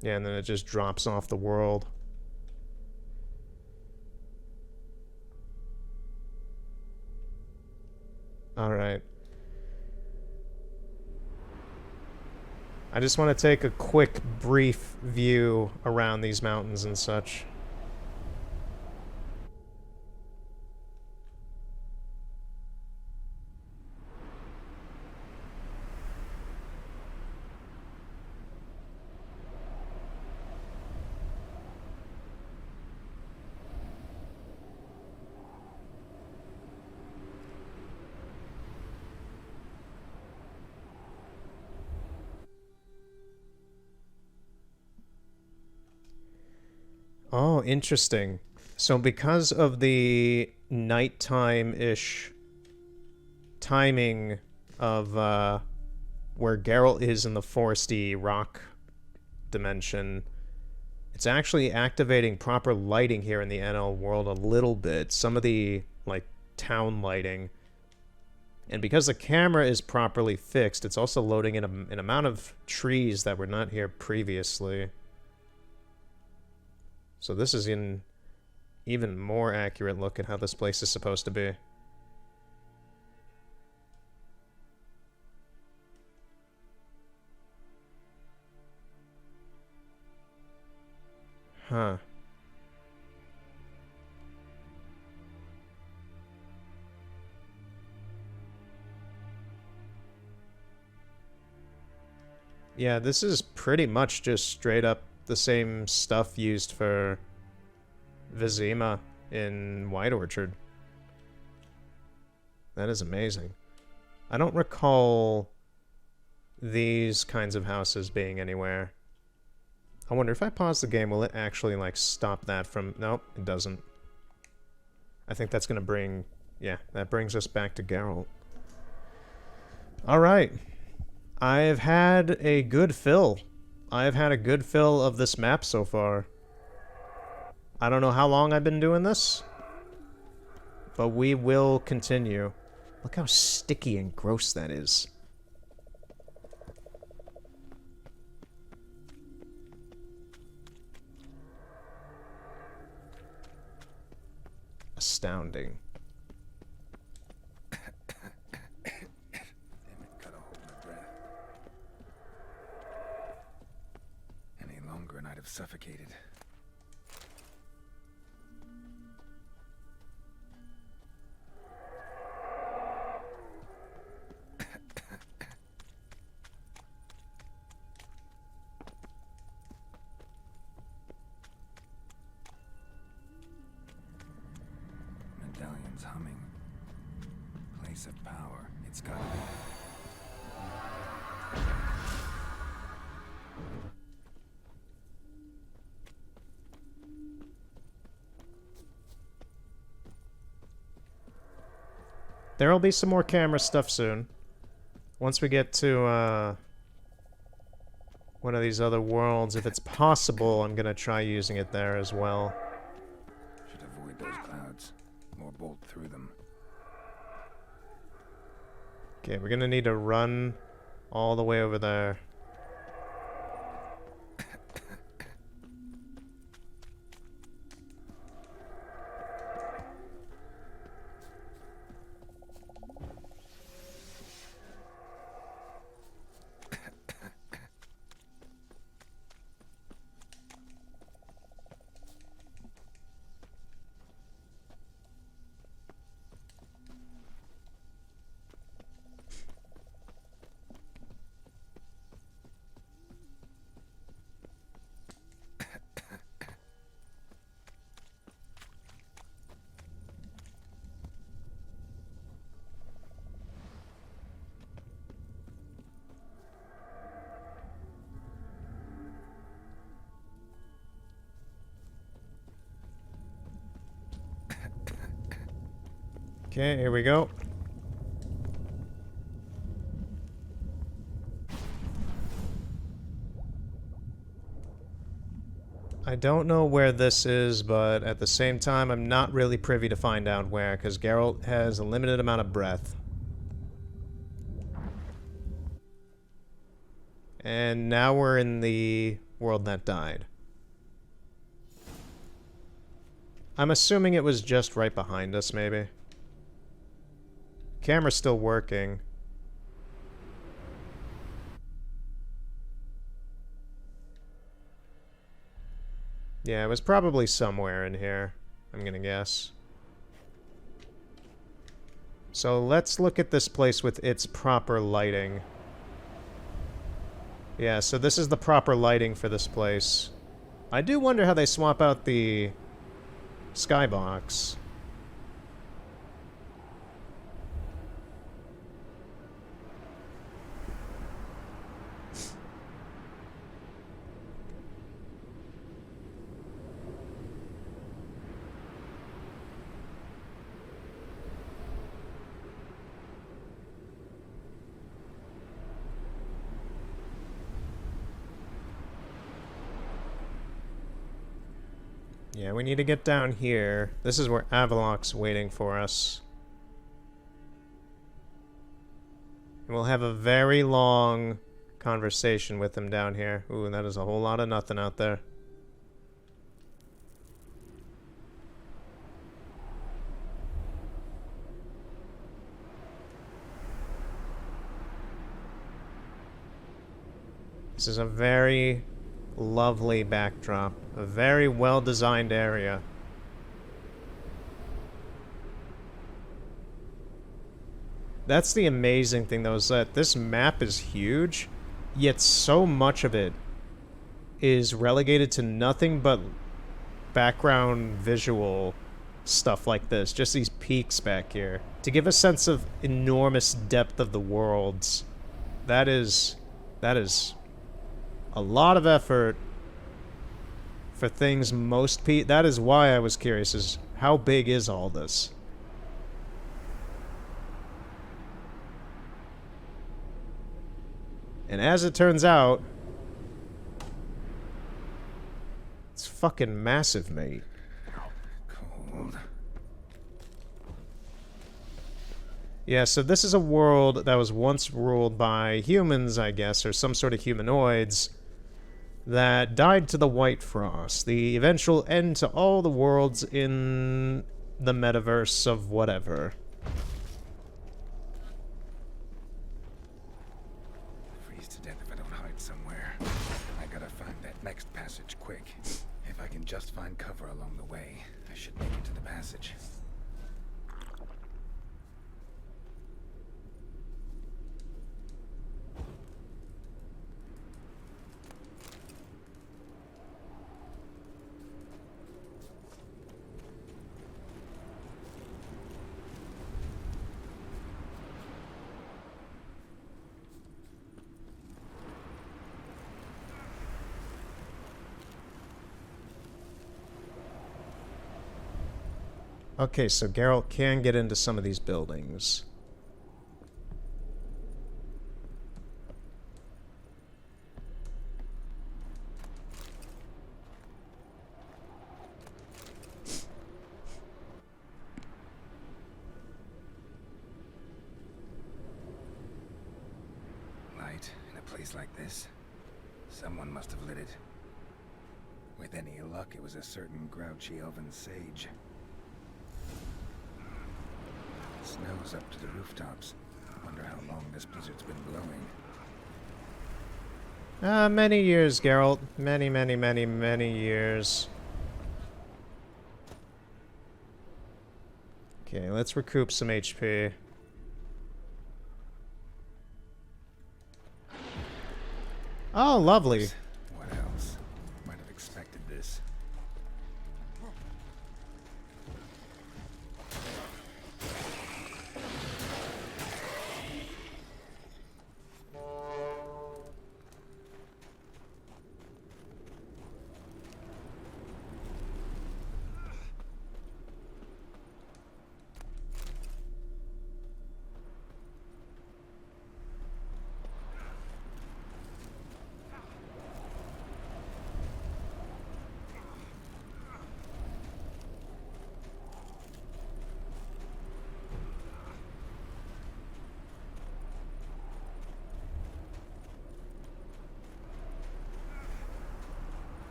Yeah, and then it just drops off the world. Alright. I just want to take a quick, brief view around these mountains and such. Oh, interesting. So because of the nighttime-ish timing of where Geralt is in the foresty rock dimension, it's actually activating proper lighting here in the NL world a little bit. Some of the, like, town lighting. And because the camera is properly fixed, it's also loading in an amount of trees that were not here previously. So this is an even more accurate look at how this place is supposed to be. Huh. Yeah, this is pretty much just straight up the same stuff used for Vizima in White Orchard. That is amazing. I don't recall these kinds of houses being anywhere. I wonder if I pause the game, will it actually, like, stop that from... Nope, it doesn't. I think that's gonna bring... Yeah, that brings us back to Geralt. Alright. I've had a good fill. I've had a good fill of this map so far. I don't know how long I've been doing this, but we will continue. Look how sticky and gross that is. Astounding. Suffocated. Medallion's humming. Place of power. It's gotta be. There'll be some more camera stuff soon. Once we get to, one of these other worlds, if it's possible, I'm gonna try using it there as well. Should avoid those clouds, or bolt through them. Okay, we're gonna need to run all the way over there. Okay, here we go. I don't know where this is, but at the same time, I'm not really privy to find out where, because Geralt has a limited amount of breath. And now we're in the world that died. I'm assuming it was just right behind us, maybe. Camera's still working. Yeah, it was probably somewhere in here, I'm gonna guess. So let's look at this place with its proper lighting. Yeah, so this is the proper lighting for this place. I do wonder how they swap out the skybox. Yeah, we need to get down here. This is where Avallac'h's waiting for us. And we'll have a very long conversation with him down here. Ooh, that is a whole lot of nothing out there. This is a very lovely backdrop. A very well-designed area. That's the amazing thing, though, is that this map is huge, yet so much of it is relegated to nothing but background visual stuff like this. Just these peaks back here. To give a sense of enormous depth of the worlds. That is a lot of effort for things most that is why I was curious, is how big is all this? And as it turns out, it's fucking massive, mate. Cold. Yeah, so this is a world that was once ruled by humans, I guess, or some sort of humanoids, that died to the White Frost, the eventual end to all the worlds in the metaverse of whatever. Freeze to death if I don't hide somewhere. I gotta find that next passage quick. If I can just find cover along the way, I should make it to the passage. Okay, so Geralt can get into some of these buildings. Light in a place like this? Someone must have lit it. With any luck, it was a certain grouchy elven sage. Snow's up to the rooftops. Wonder how long this blizzard's been blowing. Many years, Geralt. Many, many, many, many years. Okay, let's recoup some HP. Oh, lovely. What else? Might have expected this.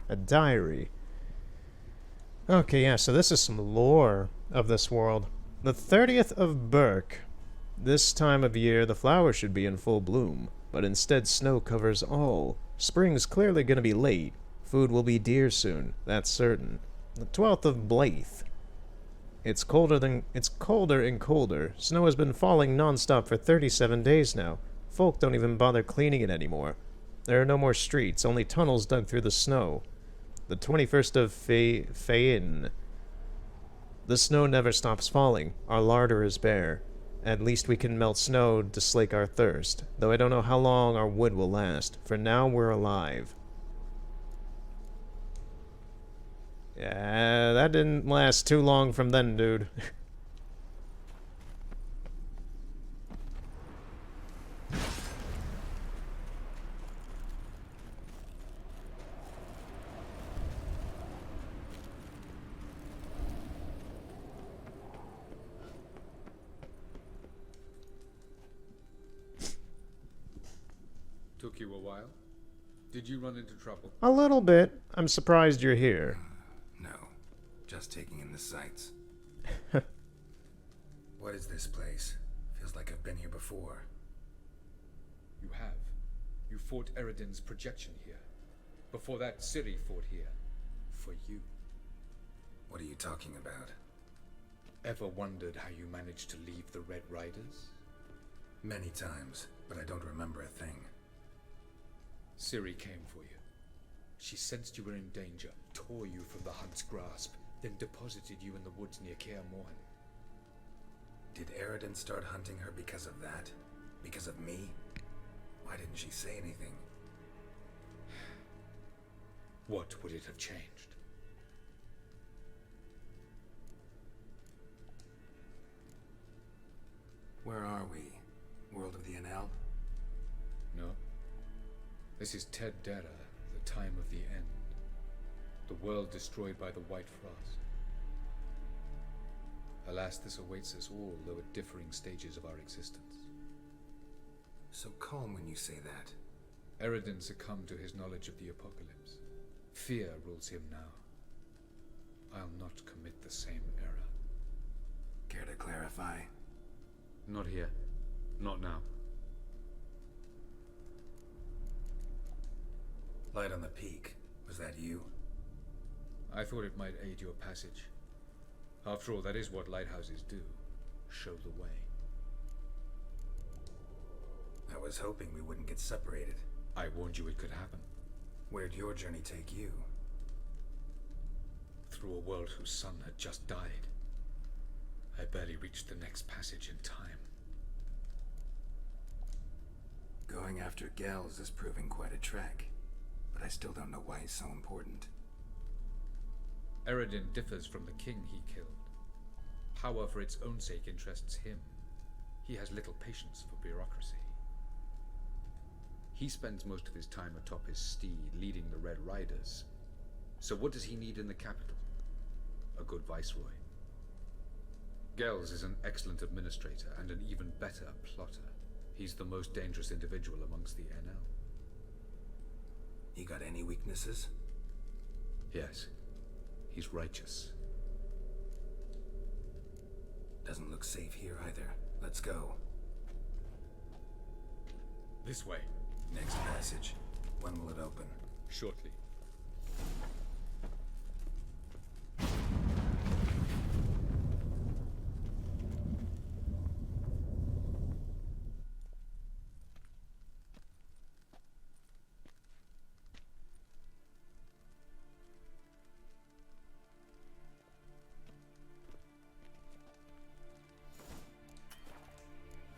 A diary. Okay, yeah, so this is some lore of this world. The 30th of Burke. This time of year, the flowers should be in full bloom, but instead snow covers all. Spring's clearly gonna be late. Food will be dear soon, that's certain. The 12th of Blythe. It's colder and colder. Snow has been falling non-stop for 37 days now. Folk don't even bother cleaning it anymore. There are no more streets, only tunnels dug through the snow. The 21st of Fain. The snow never stops falling. Our larder is bare. At least we can melt snow to slake our thirst, though I don't know how long our wood will last. For now, we're alive. Yeah, that didn't last too long from then, dude. Took you a while? Did you run into trouble? A little bit. I'm surprised you're here. No, just taking in the sights. What is this place? Feels like I've been here before. You have. You fought Eredin's projection here. Before that, Ciri fought here. For you. What are you talking about? Ever wondered how you managed to leave the Red Riders? Many times, but I don't remember a thing. Ciri came for you. She sensed you were in danger, tore you from the Hunt's grasp, then deposited you in the woods near Kaer Morhen. Did Eredin start hunting her because of that? Because of me? Why didn't she say anything? What would it have changed? Where are we? World of the NL? No. This is Ted Dara, the time of the end. The world destroyed by the White Frost. Alas, this awaits us all, though at differing stages of our existence. So calm when you say that. Eredin succumbed to his knowledge of the apocalypse. Fear rules him now. I'll not commit the same error. Care to clarify? Not here. Not now. Light on the peak. Was that you? I thought it might aid your passage. After all, that is what lighthouses do. Show the way. I was hoping we wouldn't get separated. I warned you it could happen. Where'd your journey take you? Through a world whose sun had just died. I barely reached the next passage in time. Going after Gels is proving quite a trek, but I still don't know why he's so important. Eredin differs from the king he killed. Power for its own sake interests him. He has little patience for bureaucracy. He spends most of his time atop his steed, leading the Red Riders. So what does he need in the capital? A good viceroy. Gels is an excellent administrator and an even better plotter. He's the most dangerous individual amongst the NL. He got any weaknesses? Yes. He's righteous. Doesn't look safe here either. Let's go. This way. Next passage. When will it open? Shortly.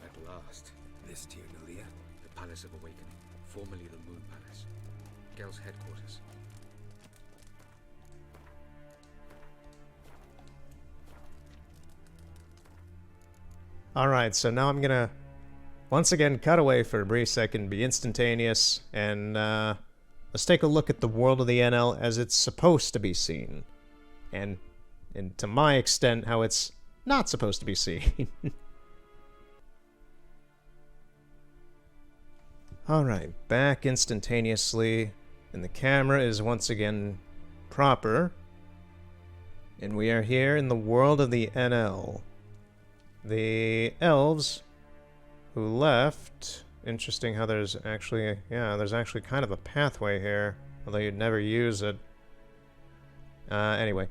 At last. This Tyr Nelia? The Palace of Awakening, formerly the Moon Palace. Gel's headquarters. Alright, so now I'm gonna once again cut away for a brief second, be instantaneous, and let's take a look at the world of the NL as it's supposed to be seen. And to my extent, how it's not supposed to be seen. Alright, back instantaneously. And the camera is once again proper. And we are here in the world of the NL. The elves who left... Interesting how there's actually... Yeah, there's actually kind of a pathway here. Although you'd never use it. Anyway.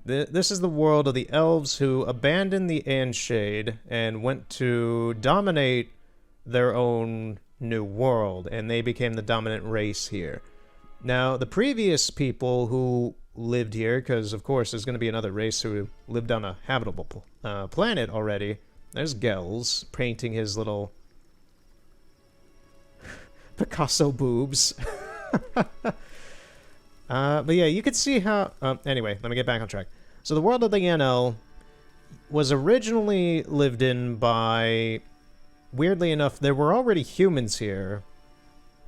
This is the world of the elves who abandoned the Anshade and went to dominate their own new world, and they became the dominant race here. Now, the previous people who lived here, because of course there's going to be another race who lived on a habitable planet already. There's Gels painting his little Picasso boobs. But yeah, you could see how... anyway, let me get back on track. So the world of the NL was originally lived in by... Weirdly enough, there were already humans here.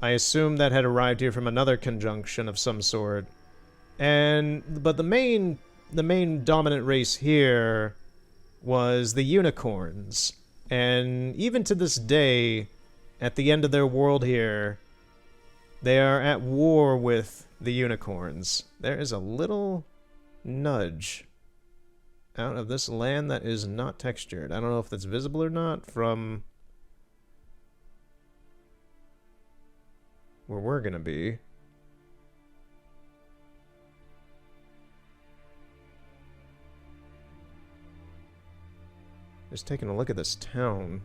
I assume that had arrived here from another conjunction of some sort. But the main dominant race here was the unicorns. And even to this day, at the end of their world here, they are at war with the unicorns. There is a little nudge out of this land that is not textured. I don't know if that's visible or not from where we're gonna be. Just taking a look at this town.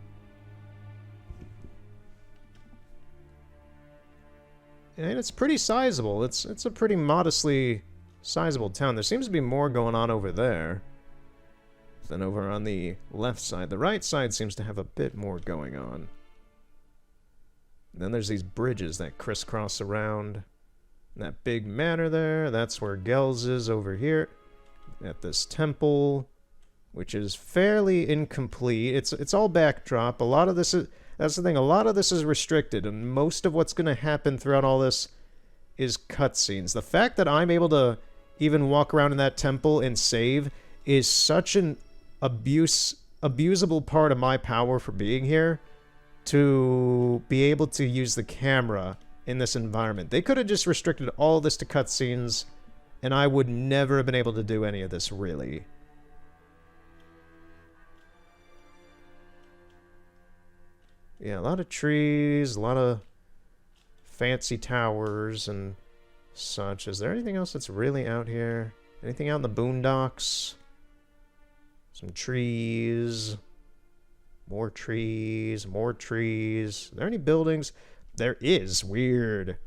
And it's pretty sizable. It's a pretty modestly sizable town. There seems to be more going on over there than over on the left side. The right side seems to have a bit more going on. And then there's these bridges that crisscross around. And that big manor there, that's where Gels is over here. At this temple, which is fairly incomplete. It's all backdrop. A lot of this is... That's the thing, a lot of this is restricted, and most of what's going to happen throughout all this is cutscenes. The fact that I'm able to even walk around in that temple and save is such an abusable part of my power for being here, to be able to use the camera in this environment. They could have just restricted all this to cutscenes, and I would never have been able to do any of this, really. Yeah, a lot of trees, a lot of fancy towers and such. Is there anything else that's really out here? Anything out in the boondocks? Some trees. More trees, more trees. Are there any buildings? There is. Weird.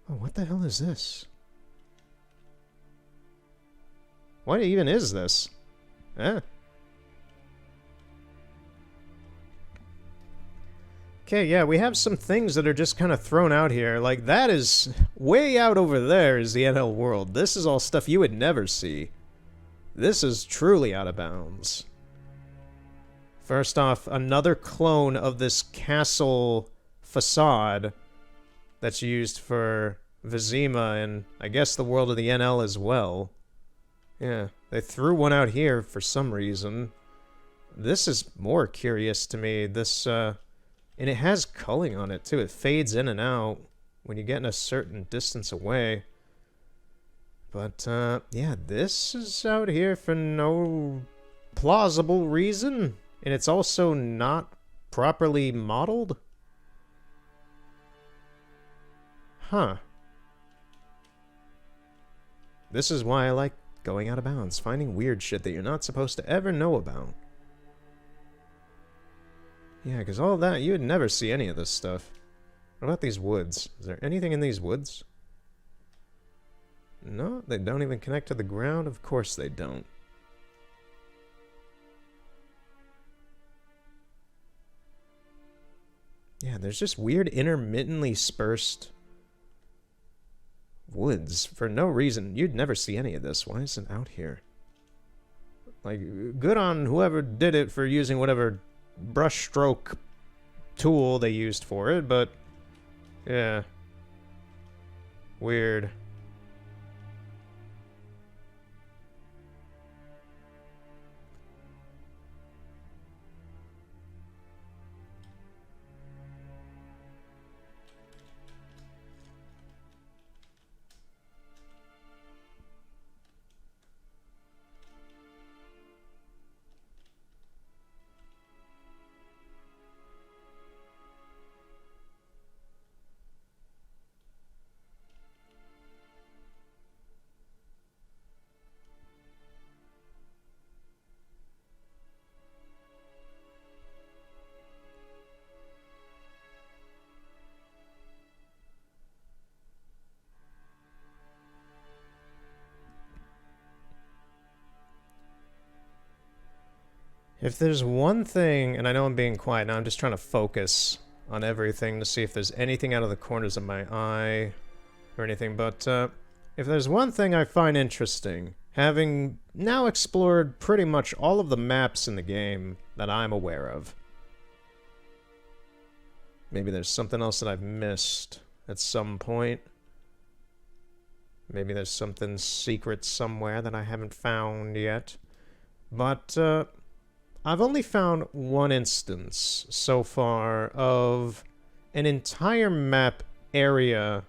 Oh, what the hell is this? What even is this? Eh? Okay, yeah, we have some things that are just kind of thrown out here. Like, that is... Way out over there is the NL world. This is all stuff you would never see. This is truly out of bounds. First off, another clone of this castle facade that's used for Vizima and I guess the world of the NL as well. Yeah, they threw one out here for some reason. This is more curious to me. This, and it has culling on it, too. It fades in and out when you're getting a certain distance away. But, yeah, this is out here for no plausible reason. And it's also not properly modeled. Huh. This is why I like going out of bounds. Finding weird shit that you're not supposed to ever know about. Yeah, because all of that, you would never see any of this stuff. What about these woods? Is there anything in these woods? No, they don't even connect to the ground? Of course they don't. Yeah, there's just weird intermittently dispersed woods for no reason. You'd never see any of this. Why is it out here? Like, good on whoever did it for using whatever brushstroke tool they used for it, but yeah, weird. If there's one thing, and I know I'm being quiet now, I'm just trying to focus on everything to see if there's anything out of the corners of my eye or anything, but if there's one thing I find interesting, having now explored pretty much all of the maps in the game that I'm aware of. Maybe there's something else that I've missed at some point. Maybe there's something secret somewhere that I haven't found yet. But I've only found one instance so far of an entire map area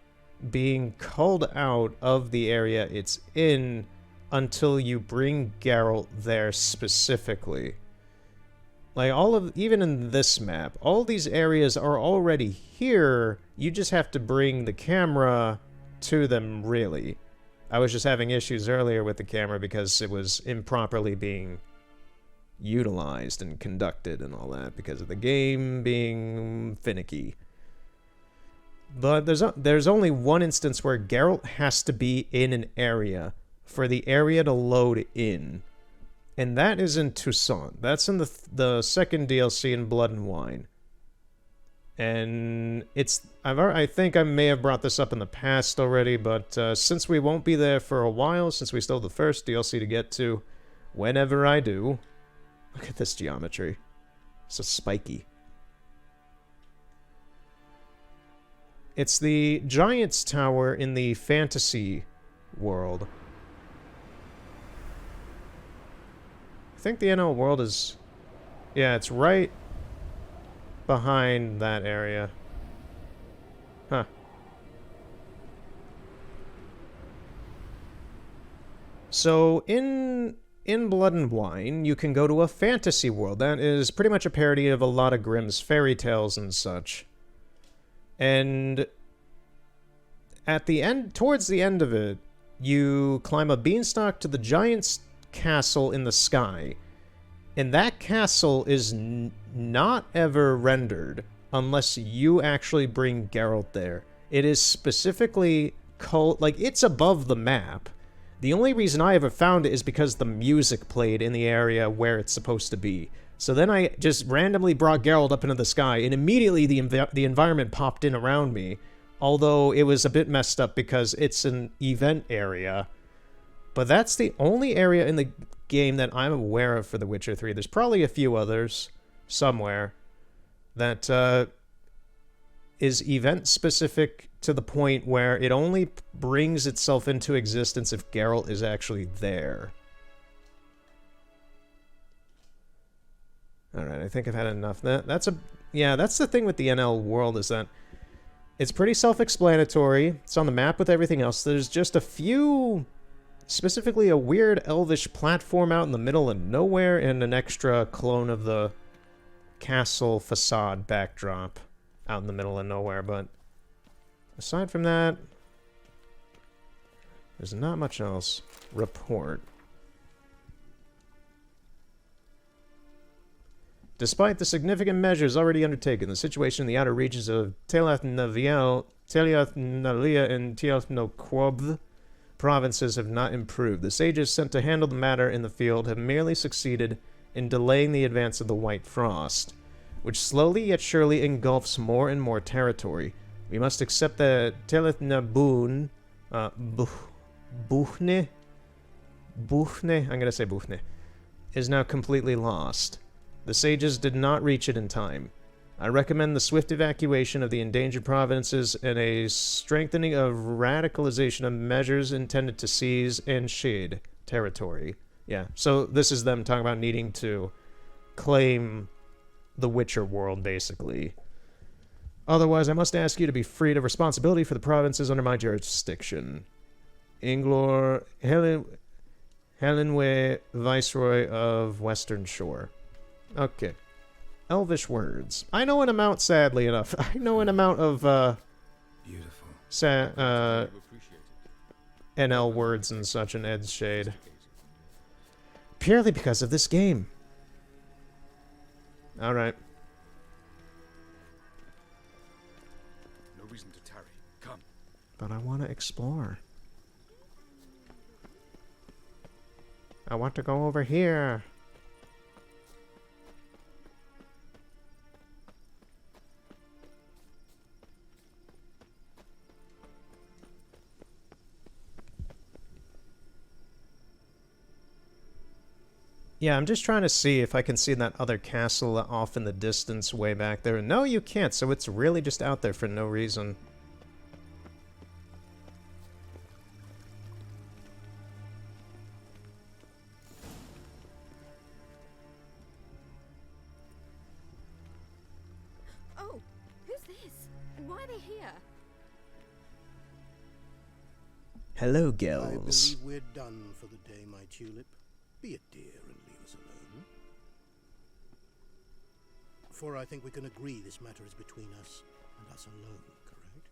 being culled out of the area it's in until you bring Geralt there specifically. Like, even in this map, all these areas are already here, you just have to bring the camera to them, really. I was just having issues earlier with the camera because it was improperly being utilized and conducted and all that because of the game being finicky. But there's only one instance where Geralt has to be in an area for the area to load in. And that is in Toussaint. That's in the second DLC in Blood and Wine. And I think I may have brought this up in the past already, but since we won't be there for a while, since we still have the first DLC to get to, whenever I do... Look at this geometry. So spiky. It's the Giant's Tower in the fantasy world. I think the NL world is... Yeah, it's right behind that area. Huh. So, in Blood and Wine, you can go to a fantasy world. That is pretty much a parody of a lot of Grimm's fairy tales and such. And at the end, towards the end of it, you climb a beanstalk to the giant's castle in the sky. And that castle is not ever rendered unless you actually bring Geralt there. It is specifically like, it's above the map. The only reason I ever found it is because the music played in the area where it's supposed to be. So then I just randomly brought Geralt up into the sky, and immediately the environment popped in around me. Although it was a bit messed up because it's an event area. But that's the only area in the game that I'm aware of for The Witcher 3. There's probably a few others somewhere that is event-specific to the point where it only brings itself into existence if Geralt is actually there. Alright, I think I've had enough. That's the thing with the NL world, is that it's pretty self-explanatory. It's on the map with everything else. There's just a few... Specifically a weird elvish platform out in the middle of nowhere and an extra clone of the castle facade backdrop out in the middle of nowhere, but aside from that, there's not much else. Report. Despite the significant measures already undertaken, the situation in the outer reaches of Telath Nalia and Tiath no Quob provinces have not improved. The sages sent to handle the matter in the field have merely succeeded in delaying the advance of the White Frost, which slowly yet surely engulfs more and more territory. We must accept that Teleth Nabun, Buchne, I'm gonna say Buchne, is now completely lost. The sages did not reach it in time. I recommend the swift evacuation of the endangered provinces and a strengthening of radicalization of measures intended to seize and shade territory. Yeah, so this is them talking about needing to claim the Witcher world, basically. Otherwise, I must ask you to be freed of responsibility for the provinces under my jurisdiction. Inglor Helenwe, Viceroy of Western Shore. Okay. Elvish words. I know an amount, sadly enough. I know an amount of, Beautiful. NL words and such in Ed's Shade. Purely because of this game. Alright. No reason to tarry. Come. But I want to explore. I want to go over here. Yeah, I'm just trying to see if I can see that other castle off in the distance way back there. No, you can't, so it's really just out there for no reason. Oh, who's this? And why are they here? Hello, I girls. believe we're done for the day, my tulip. Be a dear and leave us alone. For I think we can agree this matter is between us and us alone, correct?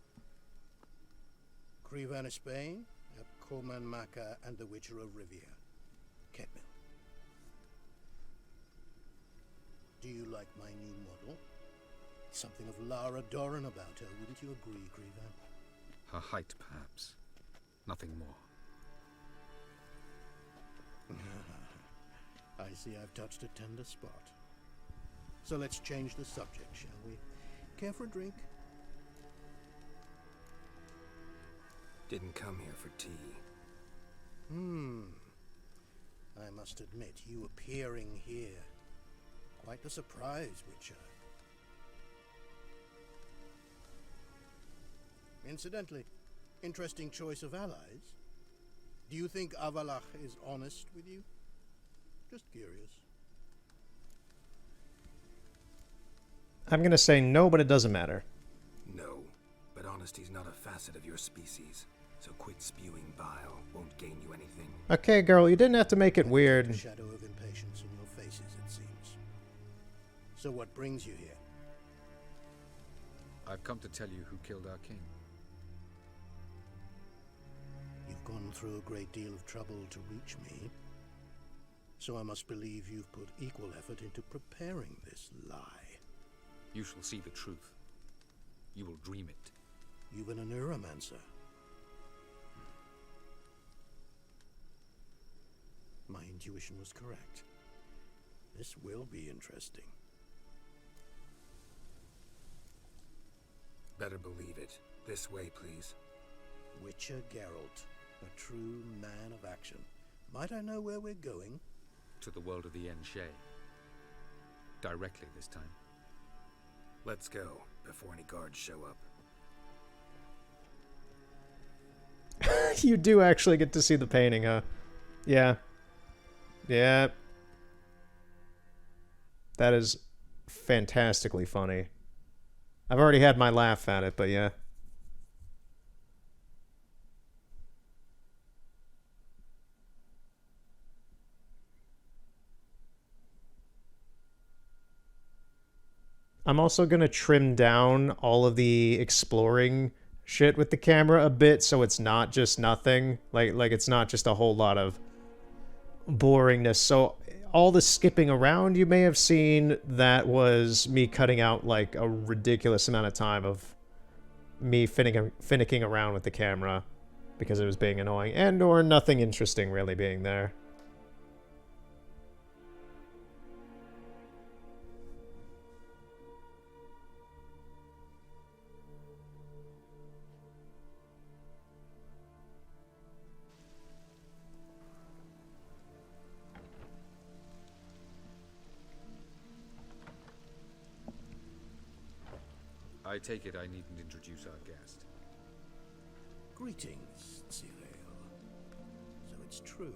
Crevan Spain, Coleman Maka, and the Witcher of Rivia. Ketmill. Do you like my new model? Something of Lara Doran about her, wouldn't you agree, Crevan? Her height, perhaps. Nothing more. I see I've touched a tender spot. So let's change the subject, shall we? Care for a drink? Didn't come here for tea. I must admit, you appearing here. Quite a surprise, Witcher. Incidentally, interesting choice of allies. Do you think Avalach is honest with you? Just curious. I'm gonna say no, but it doesn't matter. No, but honesty's not a facet of your species. So quit spewing bile. Won't gain you anything. Okay, girl, you didn't have to make it A weird. shadow of impatience in your faces, it seems. So what brings you here? I've come to tell you who killed our king. You've gone through a great deal of trouble to reach me. So I must believe you've put equal effort into preparing this lie. You shall see the truth. You will dream it. You've been a neuromancer. My intuition was correct. This will be interesting. Better believe it. This way, please. Witcher Geralt, a true man of action. Might I know where we're going? To the world of the Enshe. Directly this time. Let's go, before any guards show up. You do actually get to see the painting, huh? Yeah. Yeah. That is fantastically funny. I've already had my laugh at it, but yeah. I'm also going to trim down all of the exploring shit with the camera a bit so it's not just nothing. Like it's not just a whole lot of boringness. So all the skipping around you may have seen, that was me cutting out like a ridiculous amount of time of me finicking around with the camera because it was being annoying, and or nothing interesting really being there. I take it I needn't introduce our guest. Greetings, Cyril. So it's true.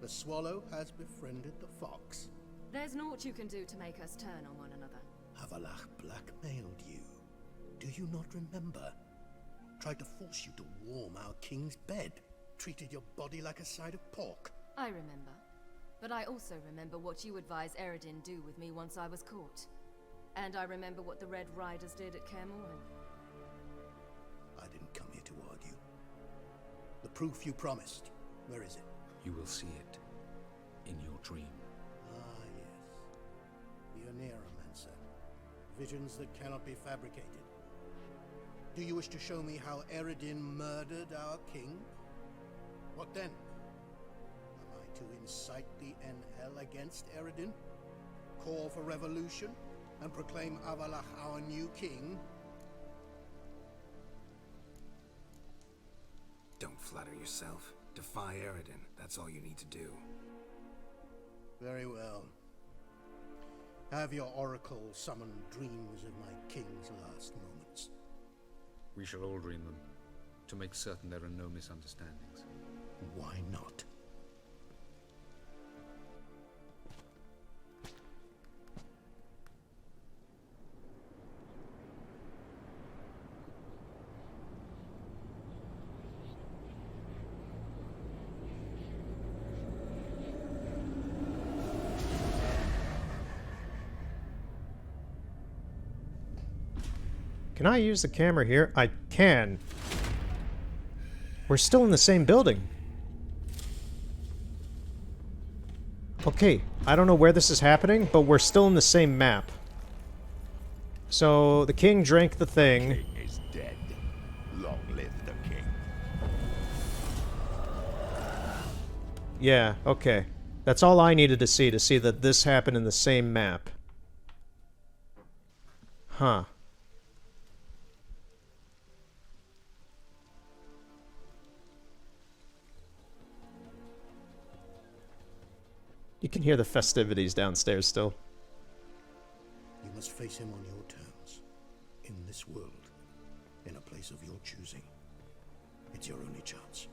The swallow has befriended the fox. There's naught you can do to make us turn on one another. Avalach blackmailed you. Do you not remember? Tried to force you to warm our king's bed. Treated your body like a side of pork. I remember. But I also remember what you advised Eredin do with me once I was caught. And I remember what the Red Riders did at Kaer Morhen. I didn't come here to argue. The proof you promised. Where is it? You will see it in your dream. Ah, yes. The Oneiromancer. Visions that cannot be fabricated. Do you wish to show me how Eredin murdered our king? What then? Am I to incite the NL against Eredin? Call for revolution? And proclaim Avalach our new king? Don't flatter yourself. Defy Eredin. That's all you need to do. Very well. Have your oracle summon dreams of my king's last moments. We shall all dream them, to make certain there are no misunderstandings. Why not? Can I use the camera here? I can. We're still in the same building. Okay, I don't know where this is happening, but we're still in the same map. So, the king drank the thing. The king is dead. Long live the king. Yeah, okay. That's all I needed to see that this happened in the same map. Huh. You can hear the festivities downstairs still. You must face him on your terms. In this world. In a place of your choosing. It's your only chance.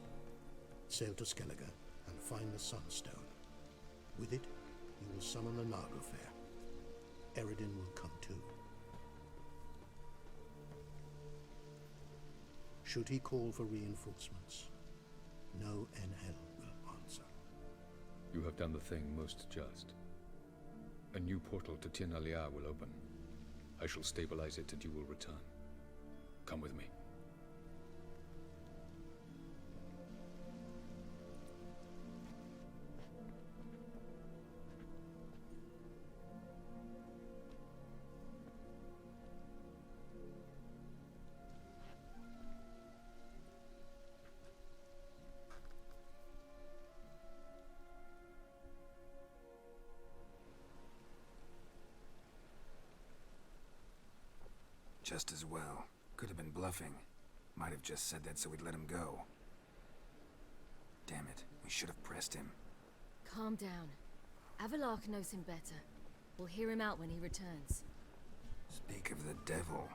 Sail to Skellige and find the Sunstone. With it, you will summon the Naga Fair. Eredin will come too. Should he call for reinforcements, no NL will answer. You have done the thing most just. A new portal to Tir na Liar will open. I shall stabilize it and you will return. Come with me. Just as well. Could have been bluffing. Might have just said that so we'd let him go. Damn it, we should have pressed him. Calm down. Avalark knows him better. We'll hear him out when he returns. Speak of the devil.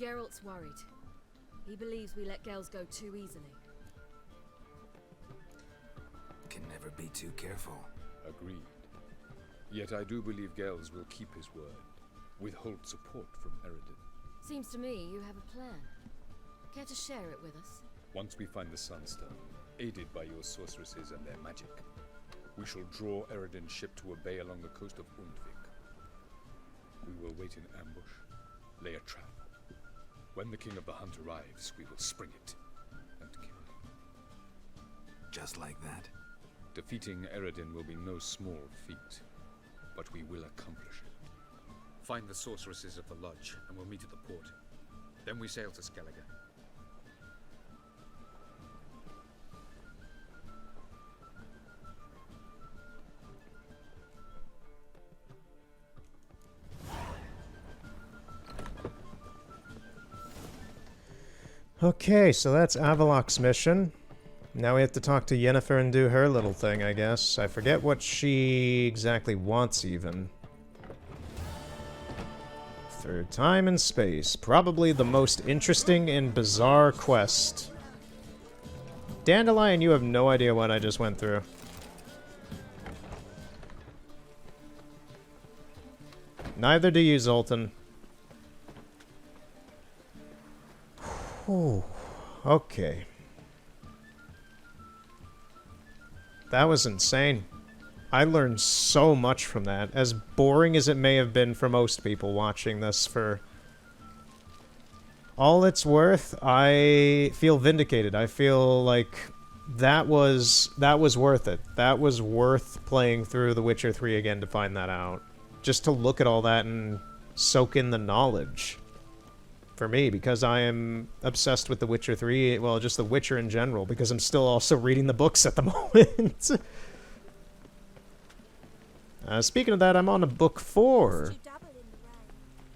Geralt's worried. He believes we let Gels go too easily. Can never be too careful. Agreed. Yet I do believe Gels will keep his word. Withhold support from Eredin. Seems to me you have a plan. Care to share it with us? Once we find the Sunstone, aided by your sorceresses and their magic, we shall draw Eredin's ship to a bay along the coast of Undvik. We will wait in ambush, lay a trap. When the King of the Hunt arrives, we will spring it and kill him. Just like that? Defeating Eredin will be no small feat, but we will accomplish it. Find the sorceresses of the lodge, and we'll meet at the port. Then we sail to Skellige. Okay, so that's Avallac's mission. Now we have to talk to Yennefer and do her little thing, I guess. I forget what she exactly wants, even. Through time and space. Probably the most interesting and bizarre quest. Dandelion, you have no idea what I just went through. Neither do you, Zoltan. Whew. Okay. That was insane. I learned so much from that. As boring as it may have been for most people watching this, for all it's worth, I feel vindicated. I feel like that was worth it. That was worth playing through The Witcher 3 again to find that out. Just to look at all that and soak in the knowledge. For me, because I am obsessed with The Witcher 3, well, just The Witcher in general, because I'm still also reading the books at the moment. Speaking of that, I'm on to book 4.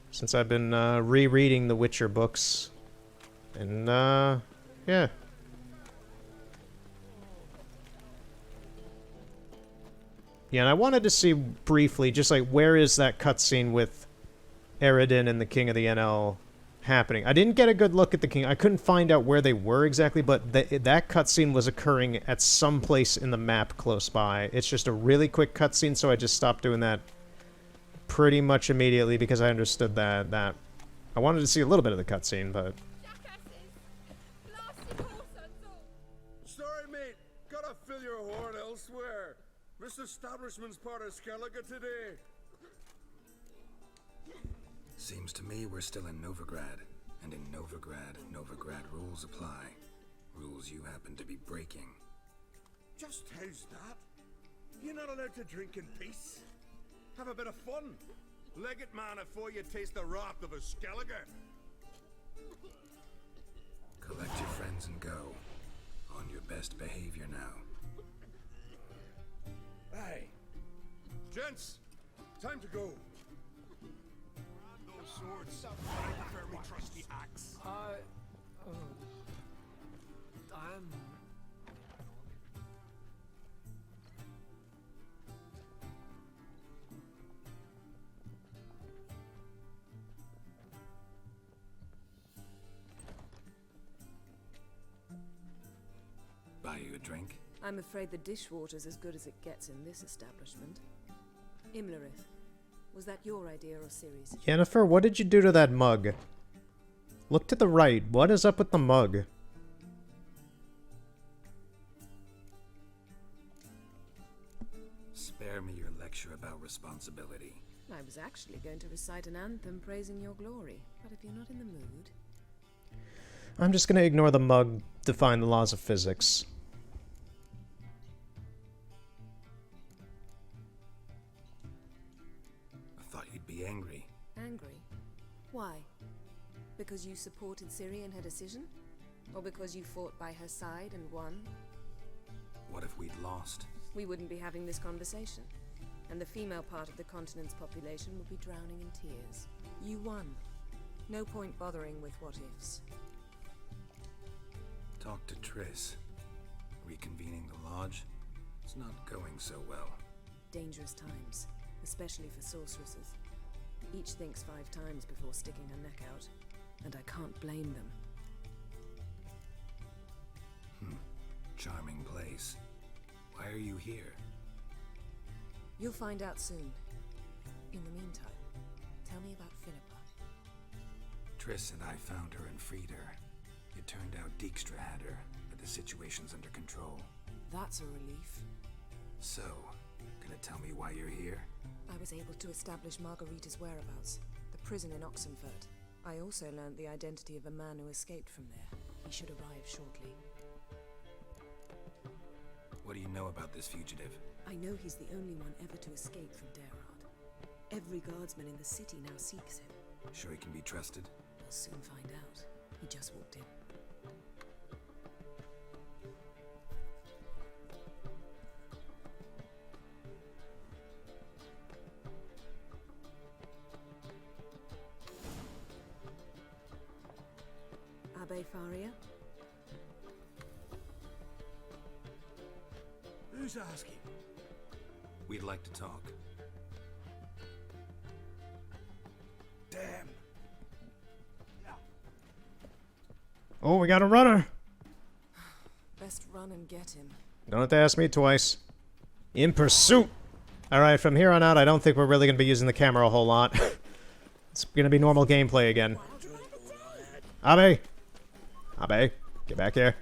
Since I've been rereading the Witcher books. And, yeah. Yeah, and I wanted to see briefly, just like, where is that cutscene with Eredin and the King of the NL happening? I didn't get a good look at the King. I couldn't find out where they were exactly, but that cutscene was occurring at some place in the map close by. It's just a really quick cutscene, so I just stopped doing that pretty much immediately because I understood that I wanted to see a little bit of the cutscene, but... Sorry, mate. Gotta fill your horn elsewhere. This establishment's part of Skellige today. Seems to me we're still in Novigrad. And in Novigrad rules apply. Rules you happen to be breaking. Just how's that? You're not allowed to drink in peace? Have a bit of fun. Leg it, man, before you taste the wrath of a Skellige. Collect your friends and go. On your best behavior now. Hey, gents, time to go. Grab those swords. I prefer me trusty axe. I'm... Buy you a drink? I'm afraid the dishwater's as good as it gets in this establishment. Imlerith, was that your idea or Ciri's? Yennefer, what did you do to that mug? Look to the right. What is up with the mug? Spare me your lecture about responsibility. I was actually going to recite an anthem praising your glory, but if you're not in the mood... I'm just gonna ignore the mug, define the laws of physics. I thought you'd be angry. Angry? Why? Because you supported Ciri in her decision? Or because you fought by her side and won? What if we'd lost? We wouldn't be having this conversation. And the female part of the continent's population would be drowning in tears. You won. No point bothering with what-ifs. Talk to Triss. Reconvening the lodge? It's not going so well. Dangerous times, especially for sorceresses. Each thinks 5 times before sticking her neck out, and I can't blame them. Charming place. Why are you here? You'll find out soon. In the meantime, tell me about Philippa. Triss and I found her and freed her. It turned out Dijkstra had her, but the situation's under control. That's a relief. So, gonna tell me why you're here? I was able to establish Margarita's whereabouts, the prison in Oxenfurt. I also learned the identity of a man who escaped from there. He should arrive shortly. What do you know about this fugitive? I know he's the only one ever to escape from Daerard. Every guardsman in the city now seeks him. Sure he can be trusted? We'll soon find out. He just walked in. Abbe Faria? Who's asking? We'd like to talk. Damn. Oh, we got a runner! Best run and get him. Don't have to ask me twice. In pursuit! Alright, from here on out, I don't think we're really going to be using the camera a whole lot. It's going to be normal gameplay again. Abe! Abe, get back here.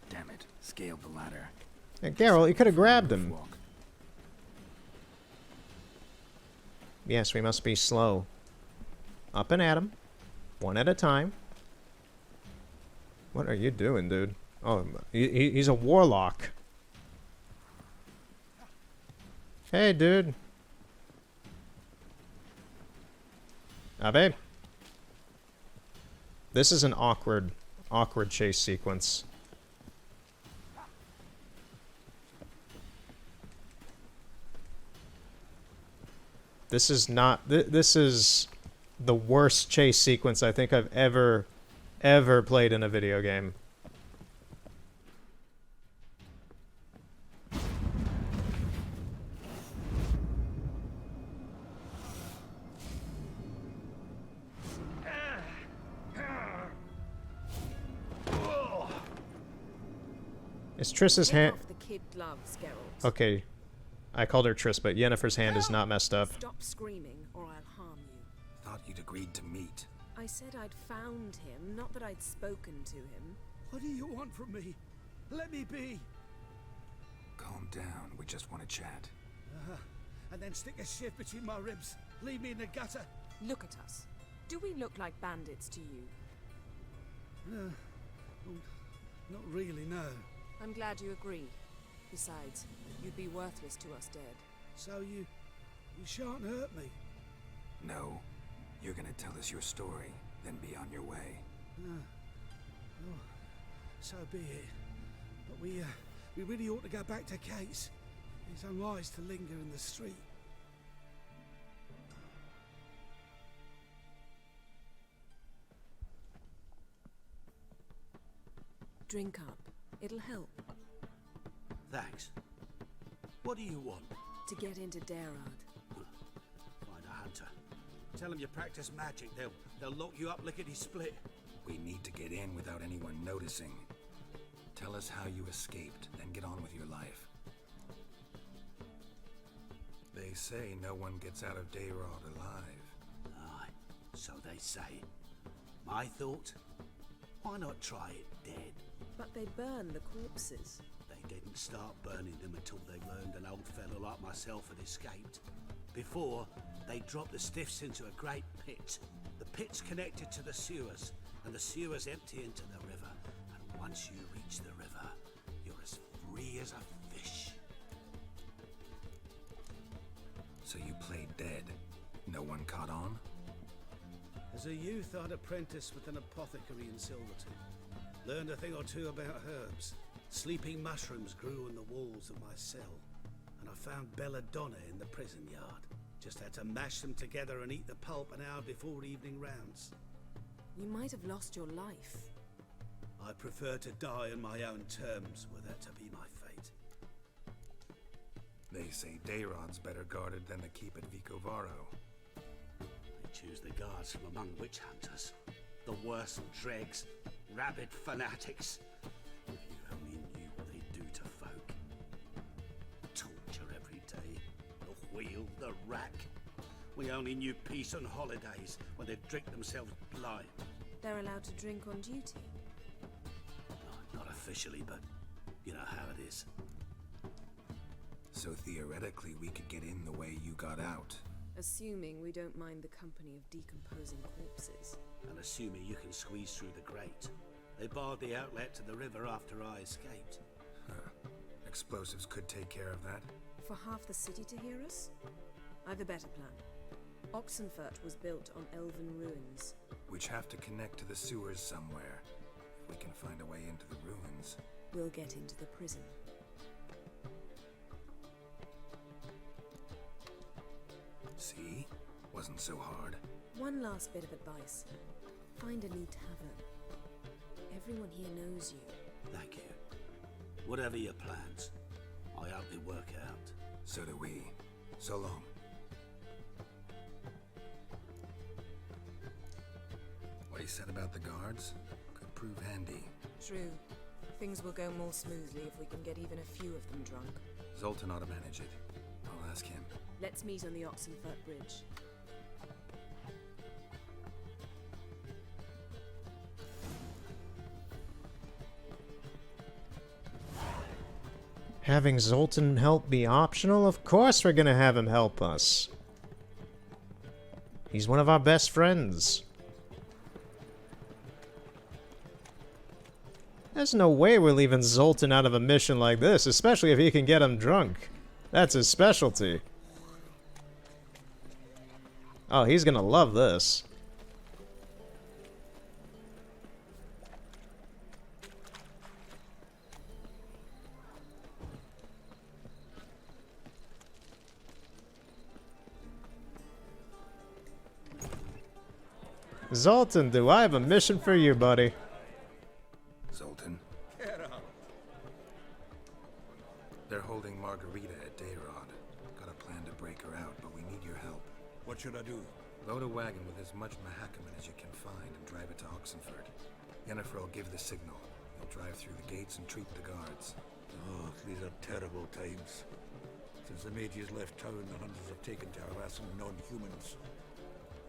Damn it. Scaled the ladder. Hey, Geralt, you could have grabbed him. Yes, we must be slow. Up and at him. One at a time. What are you doing, dude? Oh, he's a warlock. Hey, dude. Abe. This is an awkward chase sequence. This is not... This is the worst chase sequence I think I've ever played in a video game. Is Triss's Take hand... off the kid gloves, Geralt. Okay. I called her Triss, but Yennefer's hand is not messed up. Stop screaming, or I'll harm you. Thought you'd agreed to meet. I said I'd found him, not that I'd spoken to him. What do you want from me? Let me be. Calm down. We just want to chat. And then stick a shiv between my ribs. Leave me in the gutter. Look at us. Do we look like bandits to you? Well, not really, no. I'm glad you agree. Besides, you'd be worthless to us dead. So you shan't hurt me. No. You're gonna tell us your story, then be on your way. Oh, so be it. But we really ought to go back to Kate's. It's unwise to linger in the street. Drink up. It'll help. Thanks. What do you want? To get into Daerad. Find a hunter. Tell them you practice magic. They'll lock you up lickety-split. We need to get in without anyone noticing. Tell us how you escaped, then get on with your life. They say no one gets out of Daerad alive. Aye, so they say. My thought? Why not try it dead? But they burn the corpses. They didn't start burning them until they learned an old fellow like myself had escaped. Before, they dropped the stiffs into a great pit. The pit's connected to the sewers, and the sewers empty into the river. And once you reach the river, you're as free as a fish. So you played dead. No one caught on? As a youth, I'd apprenticed with an apothecary in Silverton. Learned a thing or two about herbs. Sleeping mushrooms grew on the walls of my cell. And I found belladonna in the prison yard. Just had to mash them together and eat the pulp an hour before evening rounds. You might have lost your life. I prefer to die on my own terms, were that to be my fate. They say Daerad's better guarded than the keep at Vicovaro. They choose the guards from among witch hunters. The worst dregs, rabid fanatics. If you only knew what they do to folk. Torture every day. The wheel, the rack. We only knew peace on holidays when they'd drink themselves blind. They're allowed to drink on duty. Not officially, but you know how it is. So theoretically, we could get in the way you got out. Assuming we don't mind the company of decomposing corpses. And assuming you can squeeze through the grate. They barred the outlet to the river after I escaped. Huh. Explosives could take care of that. For half the city to hear us? I've a better plan. Oxenfurt was built on elven ruins. Which have to connect to the sewers somewhere. If we can find a way into the ruins. We'll get into the prison. See? Wasn't so hard. One last bit of advice. Find a new tavern. Everyone here knows you. Thank you. Whatever your plans, I hope they work out. So do we. So long. What he said about the guards could prove handy. True. Things will go more smoothly if we can get even a few of them drunk. Zoltan ought to manage it. I'll ask him. Let's meet on the Oxenfurt Bridge. Having Zoltan help be optional? Of course we're gonna have him help us. He's one of our best friends. There's no way we're leaving Zoltan out of a mission like this, especially if he can get him drunk. That's his specialty. Oh, he's gonna love this. Zoltan, do I have a mission for you, buddy? Zoltan? They're holding Margarita at Daerad. Got a plan to break her out, but we need your help. What should I do? Load a wagon with as much Mahakaman as you can find and drive it to Oxenfurt. Yennefer will give the signal. You'll drive through the gates and treat the guards. Oh, these are terrible times. Since the mages left town, the hunters have taken to harassing non-humans.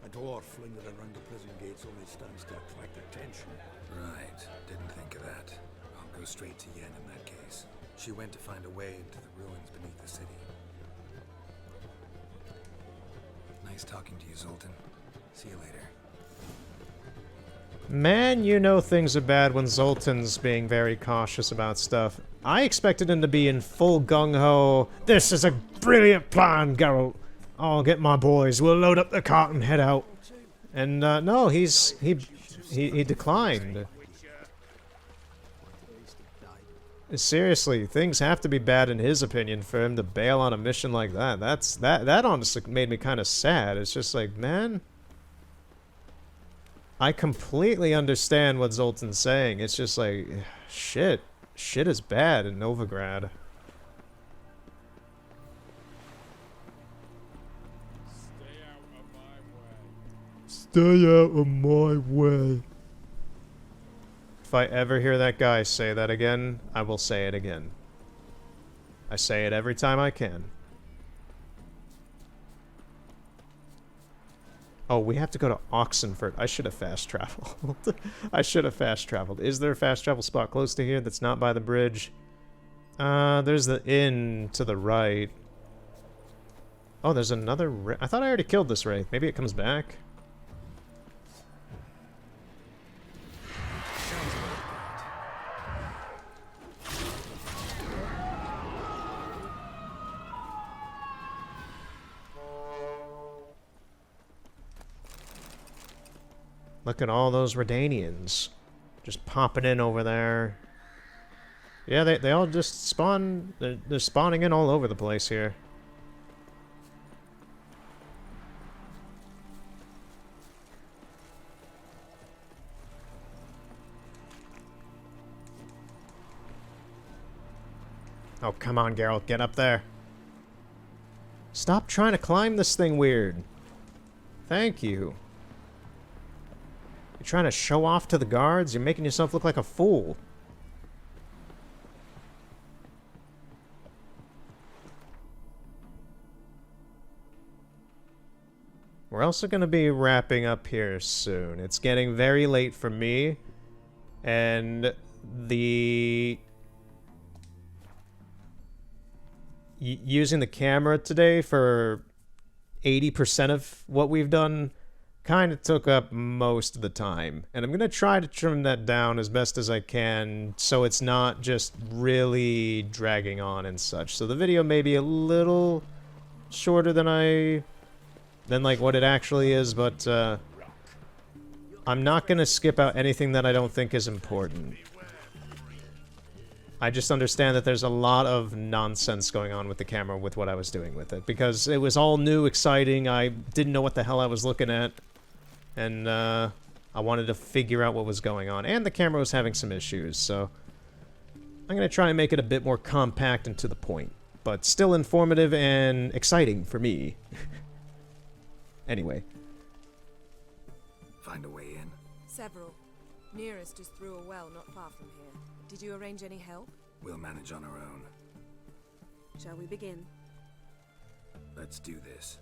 A dwarf lingered around the prison gates only stands to attract attention. Right. Didn't think of that. I'll go straight to Yen in that case. She went to find a way into the ruins beneath the city. Nice talking to you, Zoltan. See you later. Man, you know things are bad when Zoltan's being very cautious about stuff. I expected him to be in full gung-ho. This is a brilliant plan, Geralt. I'll get my boys. We'll load up the cart and head out. And no, he declined. Seriously, things have to be bad in his opinion for him to bail on a mission like that. That honestly made me kind of sad. It's just like, man, I completely understand what Zoltan's saying. It's just like, shit is bad in Novigrad. Stay out of my way. If I ever hear that guy say that again, I will say it again. I say it every time I can. Oh, we have to go to Oxenford. I should have fast traveled. I should have fast traveled. Is there a fast travel spot close to here that's not by the bridge? There's the inn to the right. Oh, there's another I thought I already killed this wraith. Maybe it comes back. Look at all those Redanians. Just popping in over there. Yeah, they all just spawn. They're spawning in all over the place here. Oh, come on, Geralt. Get up there. Stop trying to climb this thing weird. Thank you. You're trying to show off to the guards? You're making yourself look like a fool. We're also going to be wrapping up here soon. It's getting very late for me. And using the camera today for 80% of what we've done kind of took up most of the time. And I'm going to try to trim that down as best as I can so it's not just really dragging on and such. So the video may be a little shorter than like what it actually is, but I'm not going to skip out anything that I don't think is important. I just understand that there's a lot of nonsense going on with the camera with what I was doing with it, because it was all new, exciting, I didn't know what the hell I was looking at, and I wanted to figure out what was going on, and the camera was having some issues, so I'm going to try and make it a bit more compact and to the point, but still informative and exciting for me. Anyway. Find a way in? Several. Nearest is through a well not far from here. Did you arrange any help? We'll manage on our own. Shall we begin? Let's do this.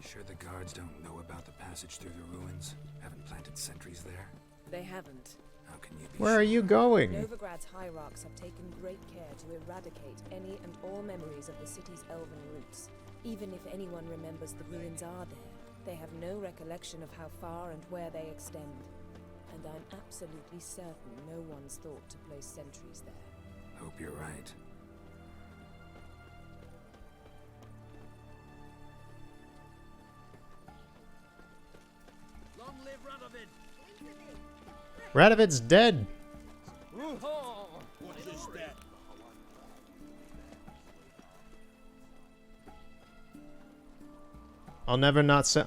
Sure the guards don't know about the passage through the ruins? Haven't planted sentries there? They haven't. How can you be Where are you going? Novigrad's hierarchs have taken great care to eradicate any and all memories of the city's elven roots. Even if anyone remembers the ruins are there, they have no recollection of how far and where they extend. And I'm absolutely certain no one's thought to place sentries there. Hope you're right. Long live Radovid! Radovid's dead. What is that? I'll never not say...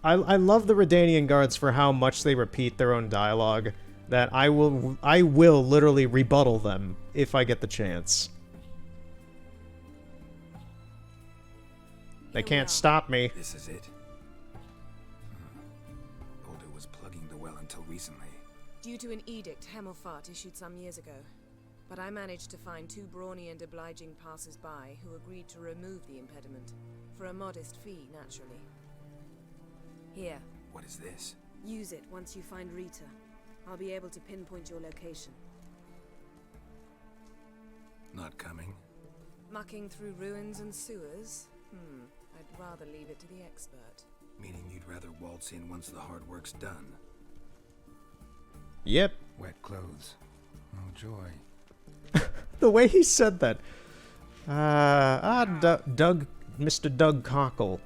I love the Redanian guards for how much they repeat their own dialogue. That I will literally rebuttal them if I get the chance. They can't stop me. This is it. Boulder was plugging the well until recently. Due to an edict Hemelfart issued some years ago. But I managed to find 2 brawny and obliging passers-by who agreed to remove the impediment. For a modest fee, naturally. Here. What is this? Use it once you find Rita. I'll be able to pinpoint your location. Not coming? Mucking through ruins and sewers? I'd rather leave it to the expert. Meaning you'd rather waltz in once the hard work's done? Yep. Wet clothes. Oh, joy. The way he said that. Doug, Mr. Doug Cockle.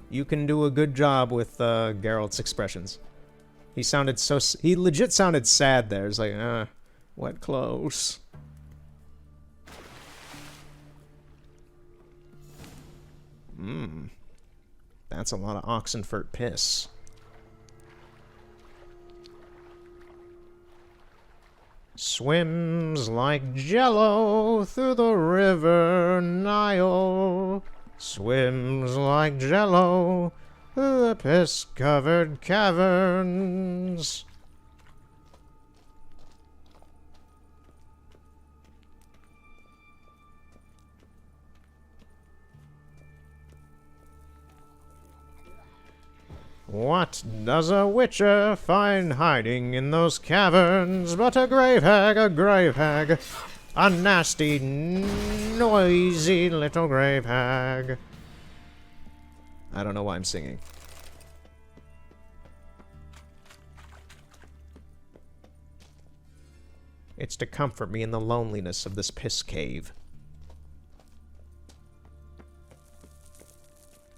You can do a good job with Geralt's expressions. He sounded so... He legit sounded sad there. It's like, wet clothes. That's a lot of Oxenfurt piss. Swims like jello through the river Nile. Swims like jello through the piss-covered caverns. What does a witcher find hiding in those caverns but a grave hag, a nasty, noisy little grave hag. I don't know why I'm singing. It's to comfort me in the loneliness of this piss cave.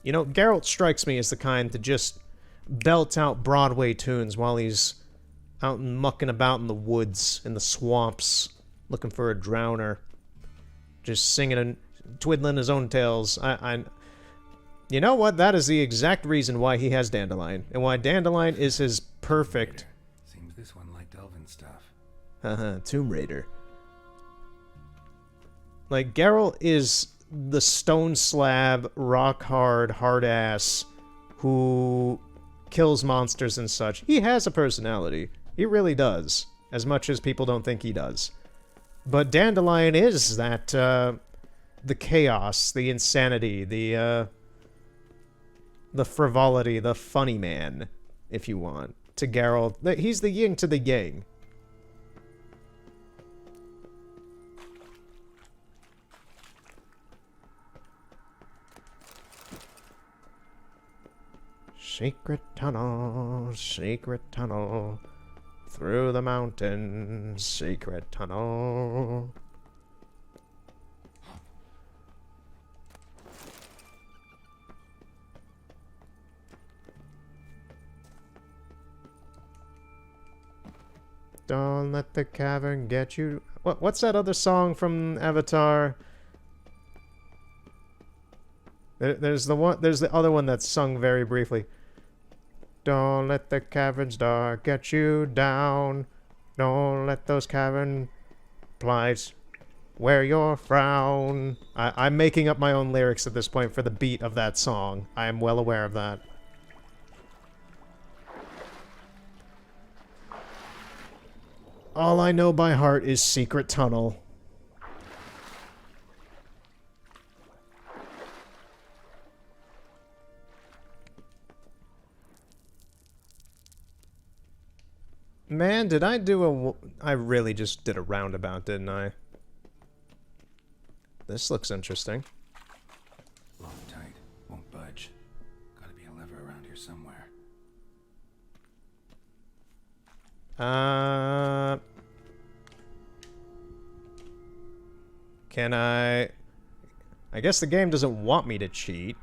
You know, Geralt strikes me as the kind to just belt out Broadway tunes while he's out mucking about in the woods, in the swamps, looking for a drowner. Just singing and twiddling his own tails. You know what? That is the exact reason why he has Dandelion, and why Dandelion is his perfect... Seems this one liked elven stuff. Tomb Raider. Like, Geralt is the stone slab, rock hard, hard ass who kills monsters and such. He has a personality. He really does. As much as people don't think he does. But Dandelion is that, the chaos, the insanity, the frivolity, the funny man, if you want, to Geralt. He's the yin to the yang. Secret tunnel, through the mountains, secret tunnel. Don't let the cavern get you. What's that other song from Avatar? There's the other one that's sung very briefly. Don't let the cavern's dark get you down. Don't let those cavern plights wear your frown. I'm making up my own lyrics at this point for the beat of that song. I am well aware of that. All I know by heart is Secret Tunnel. Man, did I do I really just did a roundabout, didn't I? This looks interesting. Locked tight. Won't budge. Gotta be a lever around here somewhere. Can I guess the game doesn't want me to cheat.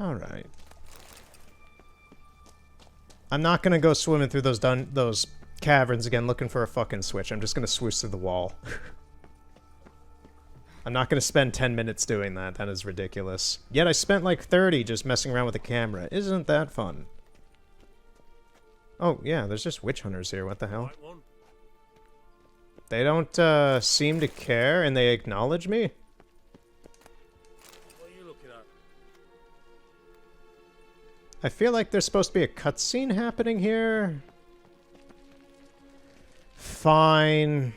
Alright. I'm not gonna go swimming through those caverns again looking for a fucking switch. I'm just gonna swoosh through the wall. I'm not gonna spend 10 minutes doing that. That is ridiculous. Yet I spent like 30 just messing around with the camera. Isn't that fun? Oh, yeah, there's just witch hunters here. What the hell? They don't, seem to care, and they acknowledge me? What are you looking at? I feel like there's supposed to be a cutscene happening here. Fine.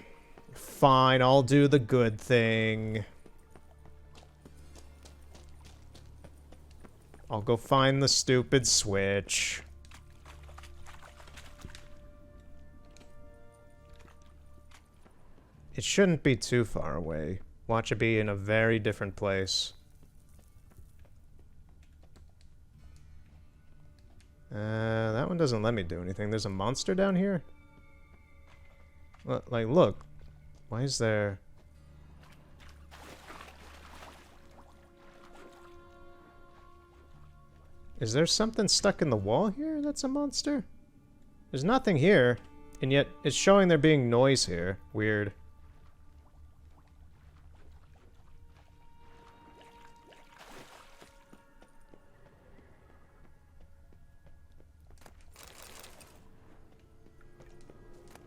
Fine, I'll do the good thing. I'll go find the stupid switch. It shouldn't be too far away. Watch it be in a very different place. That one doesn't let me do anything. There's a monster down here? Like, look. Why is there... Is there something stuck in the wall here that's a monster? There's nothing here, and yet it's showing there being noise here. Weird.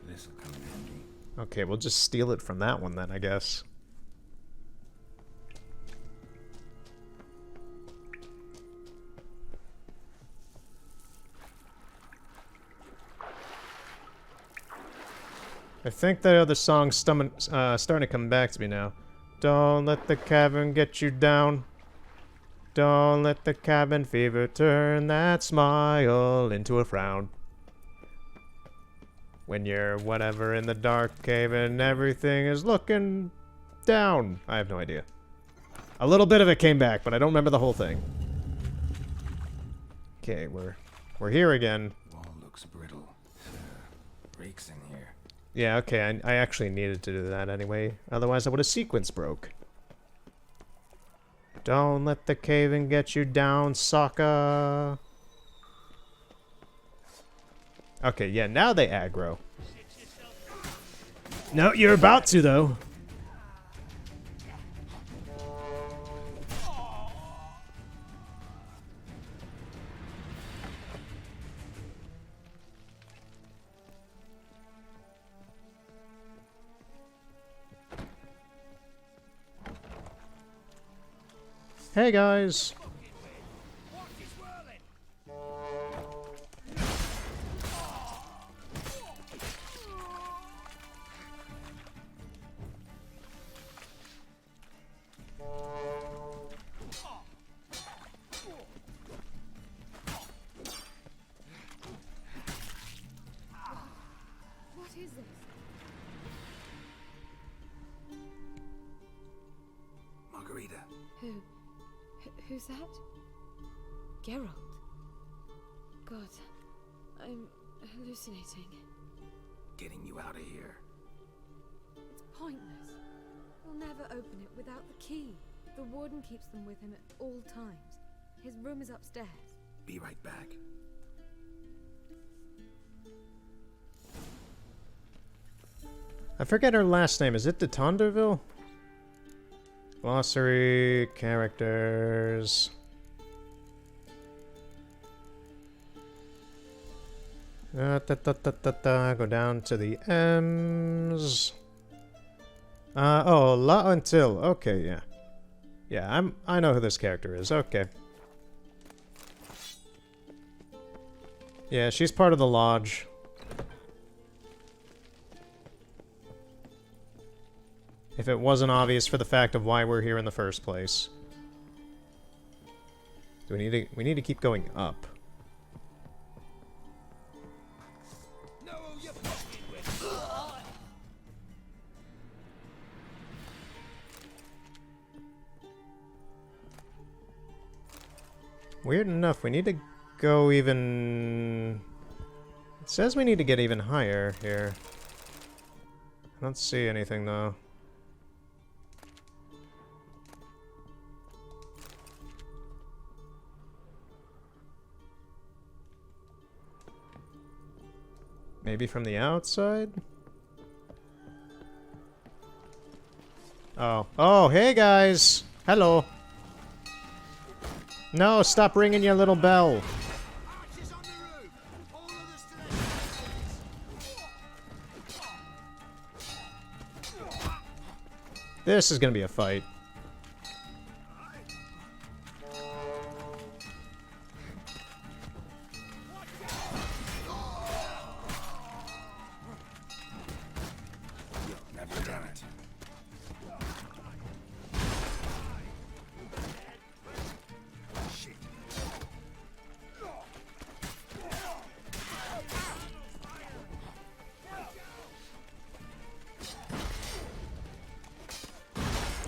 This'll come in handy. Okay, we'll just steal it from that one then, I guess. I think the other song's starting to come back to me now. Don't let the cavern get you down. Don't let the cabin fever turn that smile into a frown. When you're whatever in the dark cave and everything is looking down. I have no idea. A little bit of it came back, but I don't remember the whole thing. Okay, we're here again. Wall looks brittle. Reeks in here. Yeah, okay, I actually needed to do that anyway. Otherwise I would have sequence broke. Don't let the cave-in get you down, Sokka. Okay, yeah, now they aggro. No, you're about to, though. Hey, guys. What is this? Margarita. Who's that? Geralt. God, I'm hallucinating. Getting you out of here. It's pointless. We'll never open it without the key. The warden keeps them with him at all times. His room is upstairs. Be right back. I forget her last name. Is it de Tonderville? Glossary, characters. Go down to the M's. Oh, La Until. Okay, yeah. Yeah, I know who this character is. Okay. Yeah, she's part of the lodge. If it wasn't obvious for the fact of why we're here in the first place. Do we need to keep going up. No, you fucking witch. Weird enough, we need to go even... It says we need to get even higher here. I don't see anything though. Maybe from the outside? Oh. Oh, hey guys! Hello! No, stop ringing your little bell! This is gonna be a fight. Never done it.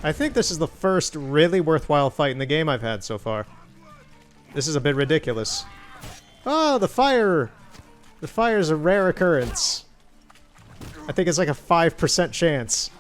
I think this is the first really worthwhile fight in the game I've had so far. This is a bit ridiculous. Oh, the fire! The fire's a rare occurrence. I think it's like a 5% chance.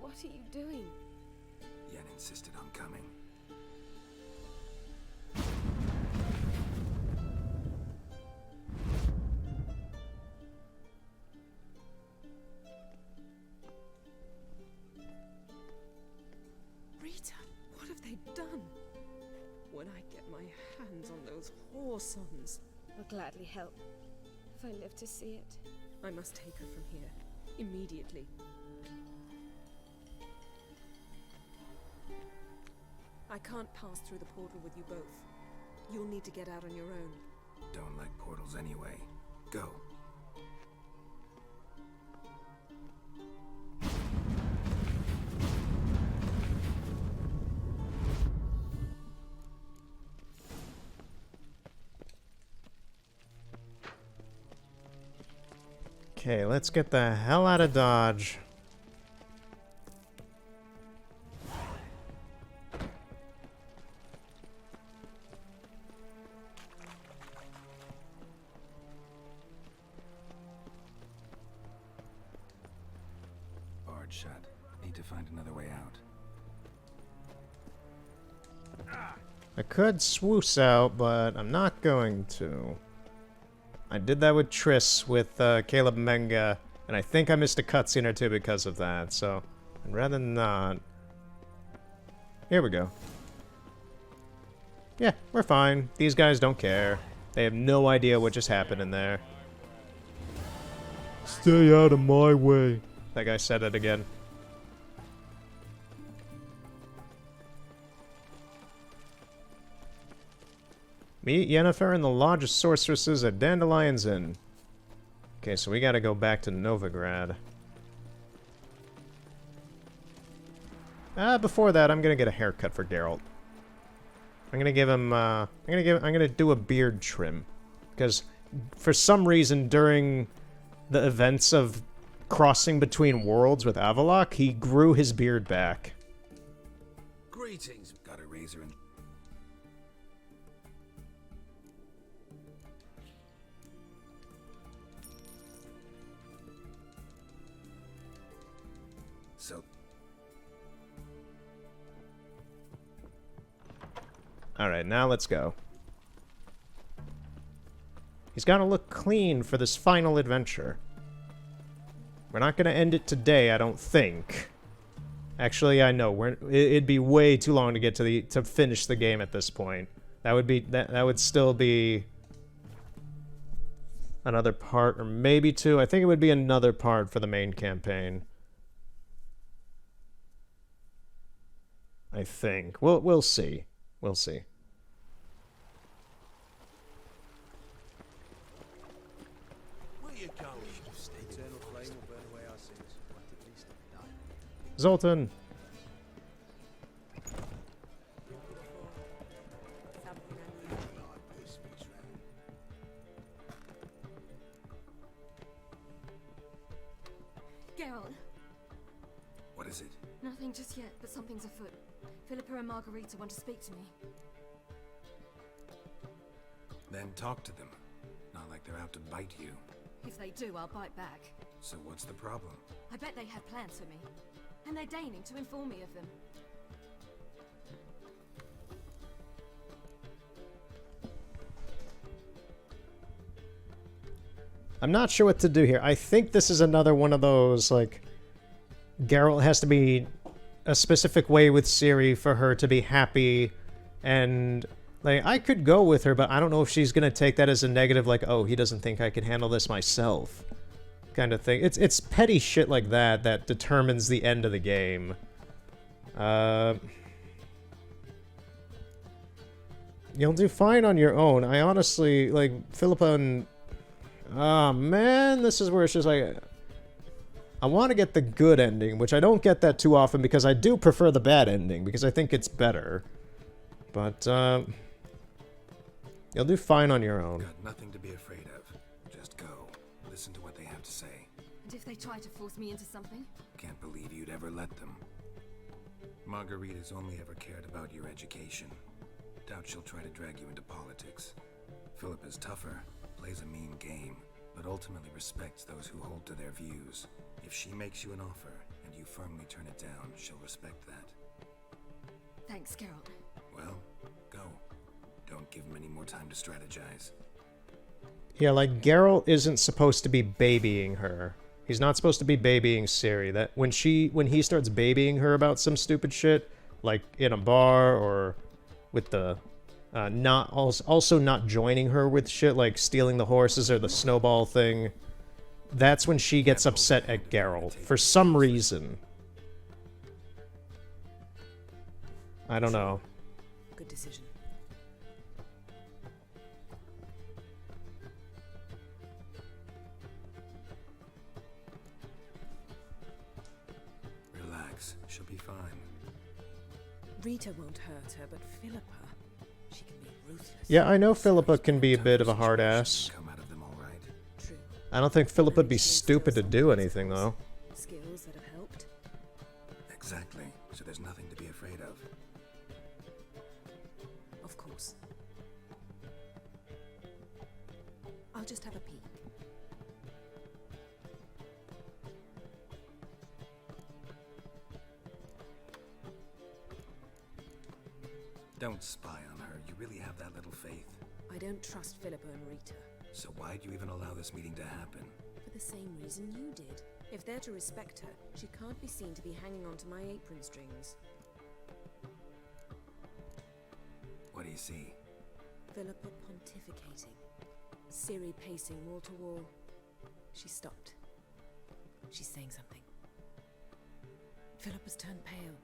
What are you doing? Yen insisted on coming. Rita, what have they done? When I get my hands on those whoresons, I'll gladly help, if I live to see it. I must take her from here, immediately. I can't pass through the portal with you both. You'll need to get out on your own. Don't like portals anyway. Go. Okay, let's get the hell out of Dodge. Barred shut. Need to find another way out. I could swoosh out, but I'm not going to. I did that with Triss, with Caleb Menga, and I think I missed a cutscene or two because of that, so I'd rather not. Here we go. Yeah, we're fine. These guys don't care. They have no idea what just happened in there. Stay out of my way. That guy said it again. Meet Yennefer and the Lodge of Sorceresses at Dandelion's Inn. Okay, so we gotta go back to Novigrad. Before that, I'm gonna get a haircut for Geralt. I'm gonna give him, I'm gonna do a beard trim. Because, for some reason, during the events of crossing between worlds with Avallac'h, he grew his beard back. Greetings. Got a razor and... So... Alright, now let's go. He's got to look clean for this final adventure. We're not going to end it today, I don't think. Actually, I know it'd be way too long to get to finish the game at this point. That would still be another part, or maybe two. I think it would be another part for the main campaign. I think. We'll see. We'll see. Zoltan! Geralt. What is it? Nothing just yet, but something's afoot. Philippa and Margarita want to speak to me. Then talk to them. Not like they're out to bite you. If they do, I'll bite back. So what's the problem? I bet they have plans for me. And they're deigning to inform me of them. I'm not sure what to do here. I think this is another one of those, like, Geralt has to be a specific way with Ciri for her to be happy, and, like, I could go with her, but I don't know if she's gonna take that as a negative, like, oh, he doesn't think I can handle this myself, kind of thing. It's petty shit like that that determines the end of the game. You'll do fine on your own. I honestly, like, Philippa and... Oh, man, this is where it's just like... I want to get the good ending, which I don't get that too often because I do prefer the bad ending, because I think it's better. But, you'll do fine on your own. Got nothing to be afraid of. Just go. Listen to what they have to say. And if they try to force me into something? Can't believe you'd ever let them. Margarita's only ever cared about your education. Doubt she'll try to drag you into politics. Philippa's tougher, plays a mean game, but ultimately respects those who hold to their views. If she makes you an offer, and you firmly turn it down, she'll respect that. Thanks, Geralt. Well, go. Don't give him any more time to strategize. Yeah, like, Geralt isn't supposed to be babying her. He's not supposed to be babying Ciri. That when he starts babying her about some stupid shit, like in a bar or with the also not joining her with shit like stealing the horses or the snowball thing, that's when she gets upset at Geralt for some reason. I don't know. Good decision. Relax, she'll be fine. Rita won't hurt her, but Philippa, she can be ruthless. Yeah, I know Philippa can be a bit of a hard ass. True. I don't think Philippa would be stupid to do anything, though. Skills that have helped. Exactly. So there's nothing to be afraid of. Of course. I'll just have a peek. Don't spy on her. You really have that little faith. I don't trust Philippa and Rita. So why'd you even allow this meeting to happen? For the same reason you did. If they're to respect her, she can't be seen to be hanging onto my apron strings. What do you see? Philippa pontificating. Ciri pacing wall to wall. She stopped. She's saying something. Philippa's turned pale.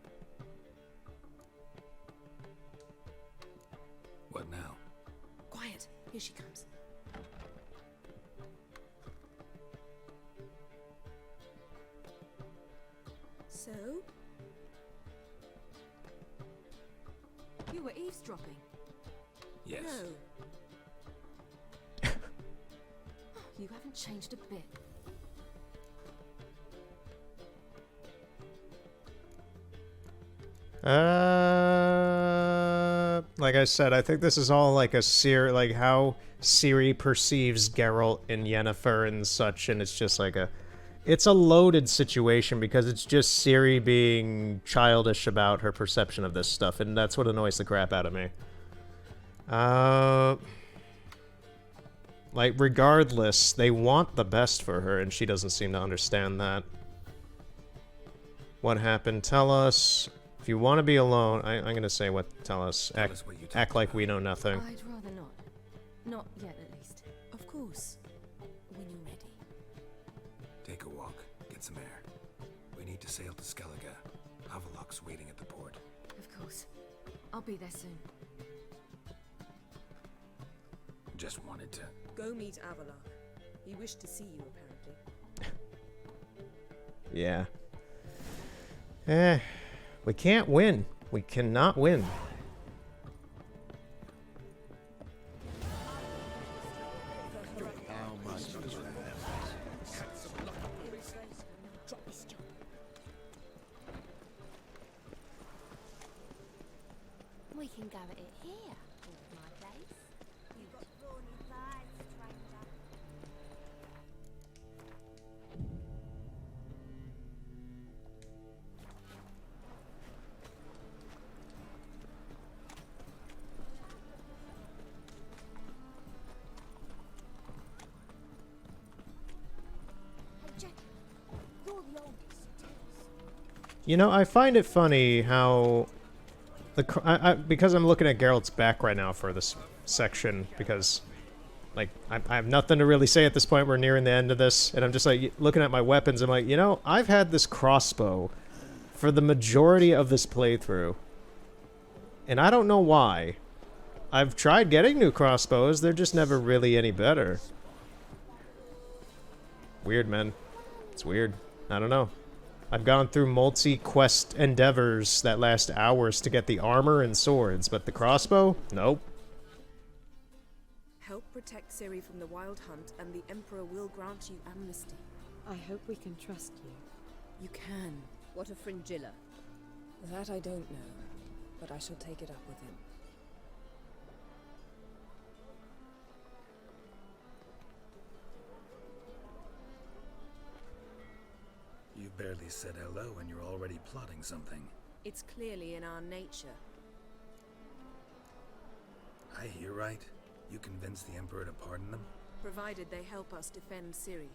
What now? Quiet. Here she comes. So? You were eavesdropping. Yes. No. You haven't changed a bit. Like I said, I think this is all like a like how Ciri perceives Geralt and Yennefer and such, and it's just like it's a loaded situation because it's just Ciri being childish about her perception of this stuff, and that's what annoys the crap out of me. Like, regardless, they want the best for her, and she doesn't seem to understand that. What happened? Tell us. If you want to be alone, I'm gonna say what. Tell us. Act like we know nothing. I'd rather not. Not yet, at least. Of course. When you're ready. Take a walk. Get some air. We need to sail to Skellige. Havelok's waiting at the port. Of course. I'll be there soon. Just wanted to... Go meet Avalok. He wished to see you, apparently. Yeah. We can't win. We cannot win. We can go at it here, my place. You've got thorny thighs, stranger. Hey, Jack, you're the oldest. You know, I find it funny how because I'm looking at Geralt's back right now for this section, because like I have nothing to really say at this point. We're nearing the end of this, and I'm just like looking at my weapons. I'm like, you know, I've had this crossbow for the majority of this playthrough, and I don't know why. I've tried getting new crossbows, they're just never really any better. Weird, man. It's weird. I don't know. I've gone through multi-quest endeavors that last hours to get the armor and swords, but the crossbow? Nope. Help protect Ciri from the Wild Hunt, and the Emperor will grant you amnesty. I hope we can trust you. You can. What of Fringilla? That I don't know, but I shall take it up with him. You barely said hello and you're already plotting something. It's clearly in our nature. I hear right. You convinced the Emperor to pardon them? Provided they help us defend Ciri.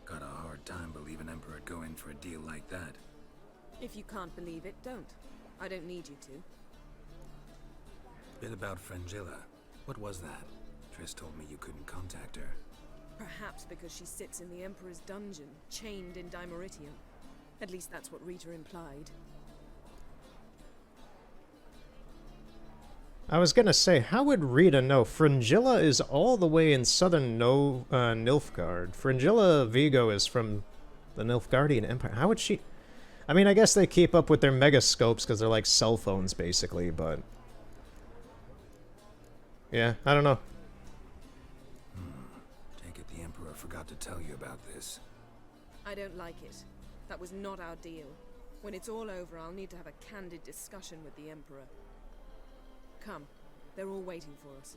Got a hard time believing Emperor'd go in for a deal like that. If you can't believe it, don't. I don't need you to. Bit about Fringilla. What was that? Triss told me you couldn't contact her. Perhaps because she sits in the Emperor's dungeon, chained in Dimeritium. At least that's what Rita implied. I was gonna say, how would Rita know? Fringilla is all the way in southern Nilfgaard. Fringilla Vigo is from the Nilfgaardian Empire. How would she... I mean, I guess they keep up with their megascopes because they're like cell phones, basically, but... yeah, I don't know. Take it the Emperor forgot to tell you about this. I don't like it. That was not our deal. When it's all over, I'll need to have a candid discussion with the Emperor. Come. They're all waiting for us.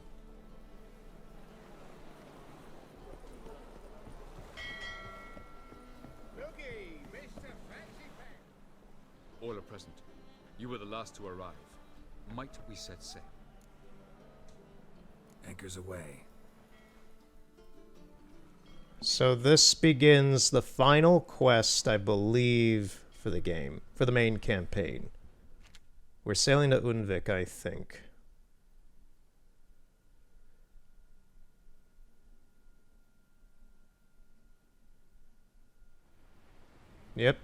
Looky, Mr. Fancy Pants. All are present. You were the last to arrive. Might we set sail? Anchors away. So this begins the final quest, I believe, for the game. For the main campaign. We're sailing to Undvik, I think. Yep.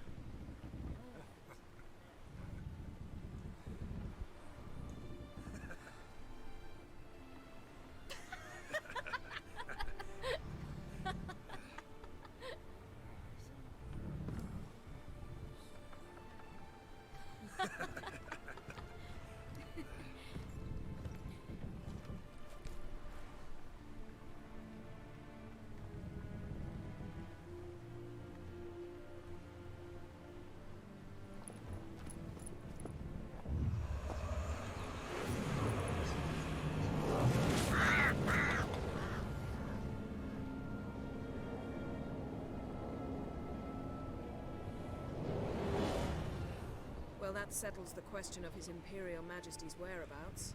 Well, that settles the question of His Imperial Majesty's whereabouts.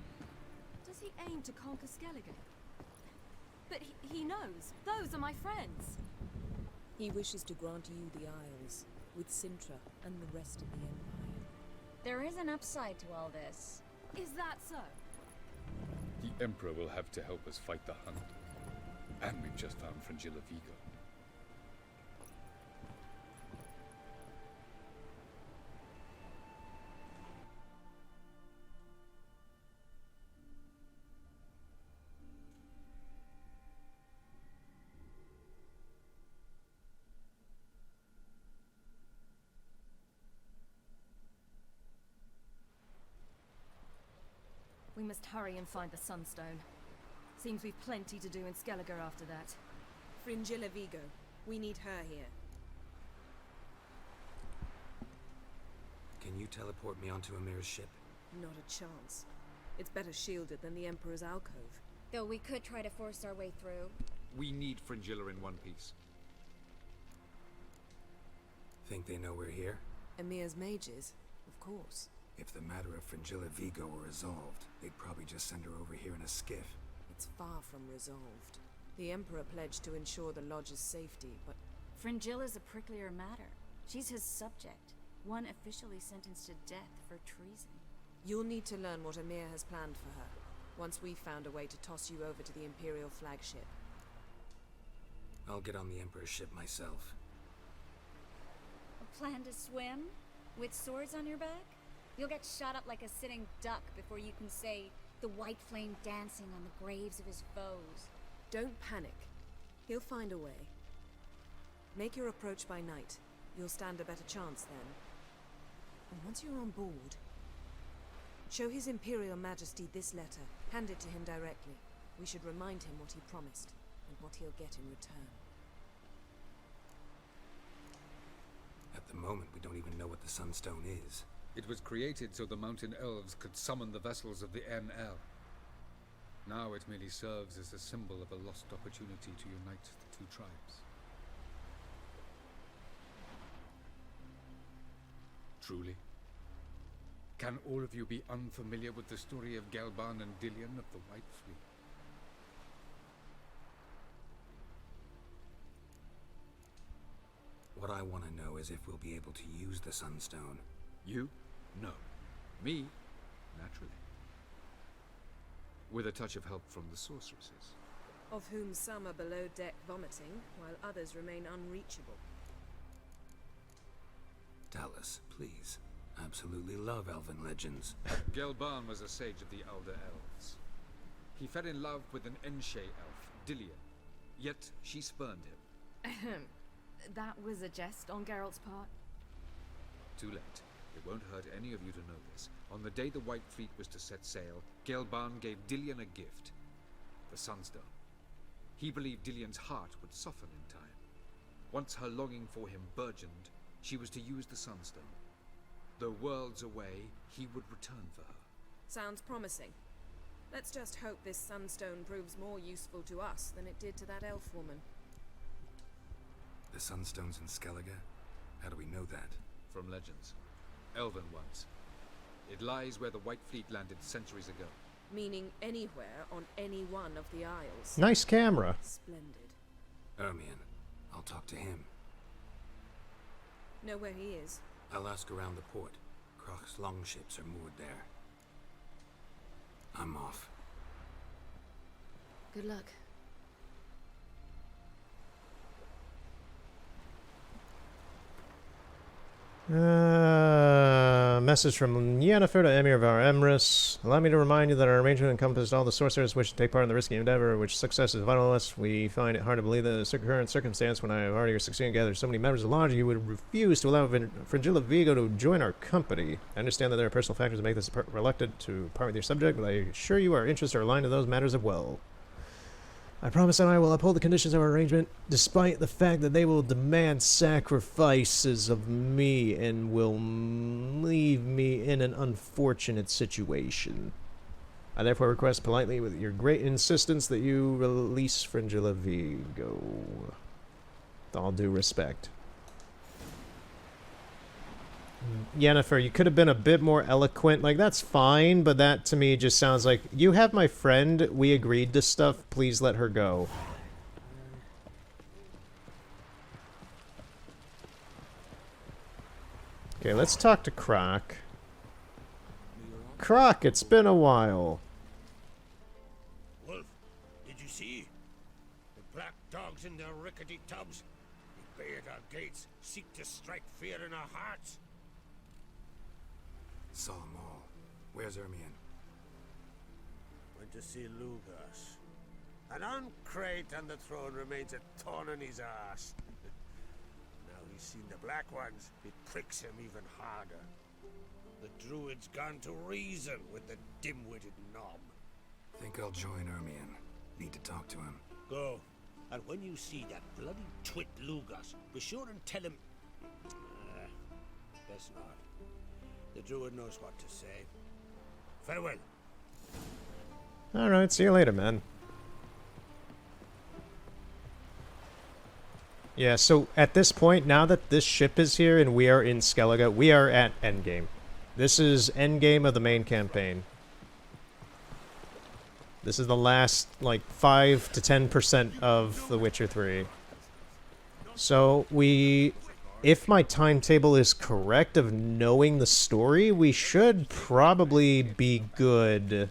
Does he aim to conquer Skellige? But he knows. Those are my friends. He wishes to grant you the Isles, with Sintra and the rest of the Empire. There is an upside to all this. Is that so? The Emperor will have to help us fight the Hunt. And we've just found Fringilla Vigo. We must hurry and find the Sunstone. Seems we've plenty to do in Skellige after that. Fringilla Vigo. We need her here. Can you teleport me onto Amir's ship? Not a chance. It's better shielded than the Emperor's alcove. Though we could try to force our way through. We need Fringilla in one piece. Think they know we're here? Emir's mages? Of course. If the matter of Fringilla Vigo were resolved, they'd probably just send her over here in a skiff. It's far from resolved. The Emperor pledged to ensure the Lodge's safety, but... Fringilla's a pricklier matter. She's his subject, one officially sentenced to death for treason. You'll need to learn what Emir has planned for her, once we've found a way to toss you over to the Imperial flagship. I'll get on the Emperor's ship myself. A plan to swim? With swords on your back? You'll get shot up like a sitting duck before you can say the white flame dancing on the graves of his foes. Don't panic. He'll find a way. Make your approach by night. You'll stand a better chance then. And once you're on board, show His Imperial Majesty this letter. Hand it to him directly. We should remind him what he promised, and what he'll get in return. At the moment, we don't even know what the Sunstone is. It was created so the Mountain Elves could summon the vessels of the NL. Now it merely serves as a symbol of a lost opportunity to unite the two tribes. Truly? Can all of you be unfamiliar with the story of Gelban and Dillion of the White Fleet? What I want to know is if we'll be able to use the Sunstone. You? No. Me? Naturally. With a touch of help from the sorceresses. Of whom some are below deck vomiting, while others remain unreachable. Dallas, please. Absolutely love elven legends. Gelban was a sage of the Elder Elves. He fell in love with an Enshe elf, Dillion. Yet she spurned him. That was a jest on Geralt's part. Too late. It won't hurt any of you to know this. On the day the White Fleet was to set sail, Gelban gave Dillion a gift. The Sunstone. He believed Dillion's heart would soften in time. Once her longing for him burgeoned, she was to use the Sunstone. Though worlds away, he would return for her. Sounds promising. Let's just hope this Sunstone proves more useful to us than it did to that elf woman. The Sunstone's in Skellige? How do we know that? From legends. Elven ones. It lies where the White Fleet landed centuries ago. Meaning anywhere on any one of the Isles. Nice camera. Splendid. Ermion. I'll talk to him. Know where he is? I'll ask around the port. Croc's longships are moored there. I'm off. Good luck. Message from Yennefer to Emir Var Emrys. Allow me to remind you that our arrangement encompassed all the sorcerers which take part in the risky endeavor, which success is vital to us. We find it hard to believe that the current circumstance, when I have already succeeded in gathering so many members of the Lodge, you would refuse to allow Fringilla Vigo to join our company. I understand that there are personal factors that make this reluctant to part with your subject, but I assure you our interests are aligned to those matters as well. I promise that I will uphold the conditions of our arrangement, despite the fact that they will demand sacrifices of me and will leave me in an unfortunate situation. I therefore request politely, with your great insistence, that you release Fringilla Vigo. With all due respect. Yennefer, you could have been a bit more eloquent. Like, that's fine, but that to me just sounds like, you have my friend, we agreed to stuff, please let her go. Okay, let's talk to Croc. Croc, it's been a while. Wolf, did you see? The black dogs in their rickety tubs. They bay at our gates, seek to strike fear in our hearts. Saw 'em all. Where's Ermion? Went to see Lugas. An uncrate on the throne remains a thorn in his ass. Now he's seen the Black Ones, it pricks him even harder. The druid's gone to reason with the dim-witted knob. Think I'll join Ermion. Need to talk to him. Go. And when you see that bloody twit Lugas, be sure and tell him... best not. The druid knows what to say. Farewell. Alright, see you later, man. Yeah, so at this point, now that this ship is here and we are in Skellige, we are at endgame. This is endgame of the main campaign. This is the last, like, 5 to 10% of The Witcher 3. So, if my timetable is correct of knowing the story, we should probably be good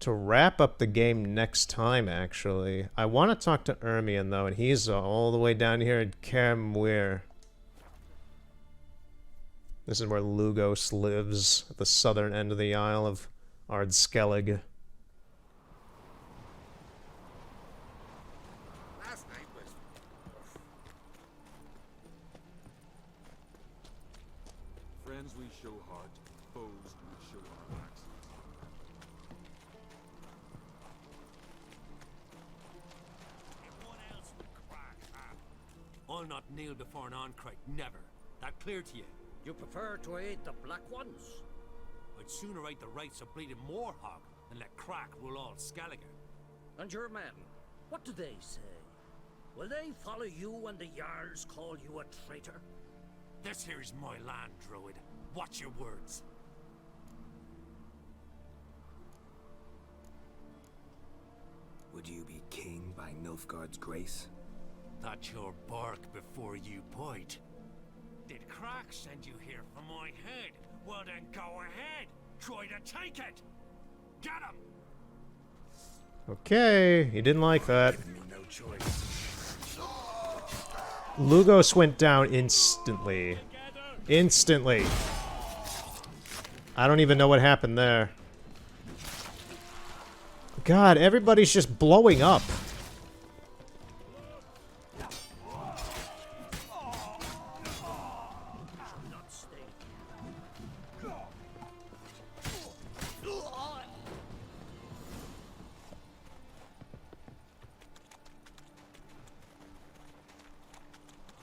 to wrap up the game next time, actually. I want to talk to Ermion, though, and he's all the way down here in Kaer Muir. This is where Lugos lives, at the southern end of the Isle of Ardskellig. Last night was... Friends we show heart, foes we show our backs. I'll not kneel before an Oncrite, never. That clear to you? You prefer to aid the Black Ones? I'd sooner aid the rights of bleeding Moorhog than let Crack rule all Skellige. And your men, what do they say? Will they follow you when the Jarls call you a traitor? This here is my land, Druid. Watch your words. Would you be king by Nilfgaard's grace? That's your bark before you bite. Did Crack send you here for my head? Well then go ahead. Try to take it. Get him. Okay, he didn't like that. No choice. Lugos went down instantly. Instantly. I don't even know what happened there. God, everybody's just blowing up.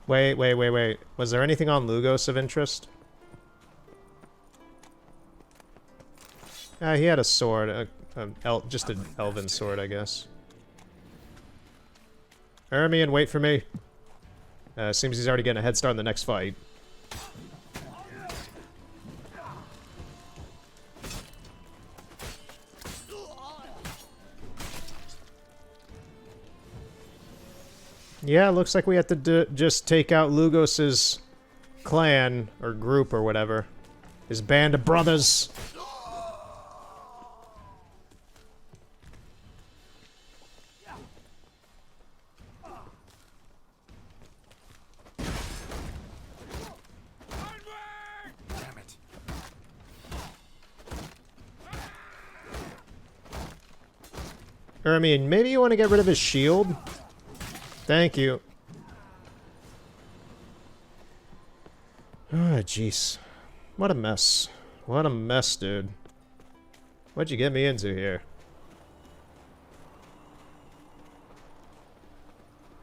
Wait. Was there anything on Lugos of interest? He had a sword. Just an elven sword, I guess. Ermion, wait for me. Seems he's already getting a head start in the next fight. Yeah, looks like we have to just take out Lugos's clan, or group, or whatever. His band of brothers. Damn it. Ermion, maybe you want to get rid of his shield? Thank you. Ah, jeez. What a mess. What a mess, dude. What'd you get me into here?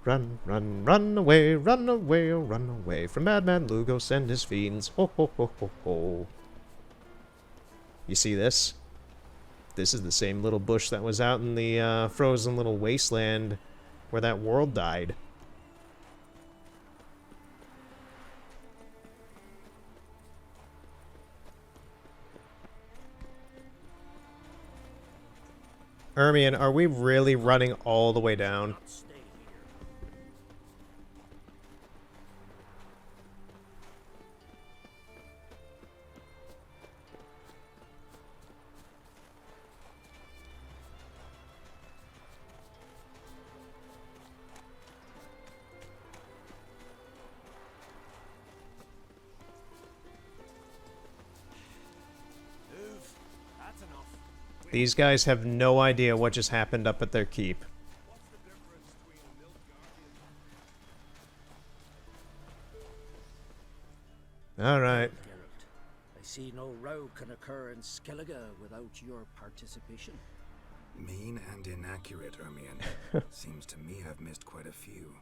Run, run, run away, run away, oh, run away from Madman Lugos and his fiends. Ho, ho, ho, ho, ho. You see this? This is the same little bush that was out in the frozen little wasteland where that world died. Ermion, are we really running all the way down? These guys have no idea what just happened up at their keep. Alright. I see no row can occur in Skellige without your participation. Mean and inaccurate, Ermion. Seems to me I've missed quite a few.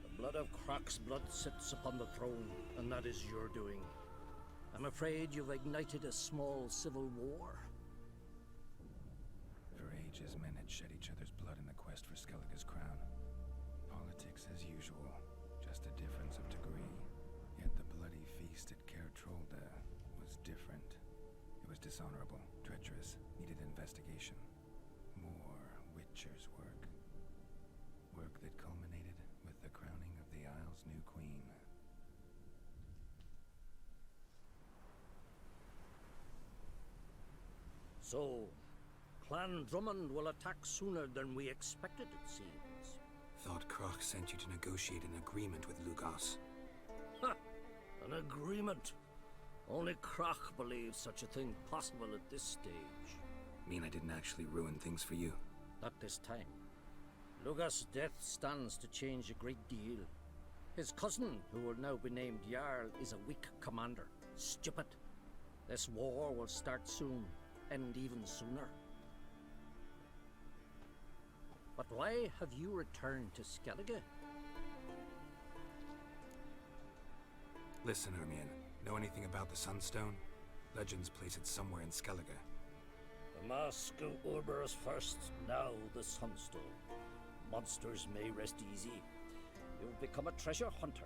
The blood of Croc's blood sits upon the throne, and that is your doing. I'm afraid you've ignited a small civil war. For ages, men had shed each other's blood in the quest for Skellige's crown. Politics as usual, just a difference of degree. Yet the bloody feast at Caer Trolde was different. It was dishonorable, treacherous, needed investigation. More Witcher's work. Work that culminated with the crowning of the Isle's new queen. So, Clan Drummond will attack sooner than we expected, it seems. Thought Croc sent you to negotiate an agreement with Lugos. Ha! An agreement? Only Croc believes such a thing possible at this stage. Mean I didn't actually ruin things for you? Not this time. Lugos' death stands to change a great deal. His cousin, who will now be named Jarl, is a weak commander. Stupid. This war will start soon, end even sooner. But why have you returned to Skellige? Listen, Ermion. Know anything about the Sunstone? Legends place it somewhere in Skellige. The Mask of Urberus first, now the Sunstone. Monsters may rest easy. You've become a treasure hunter.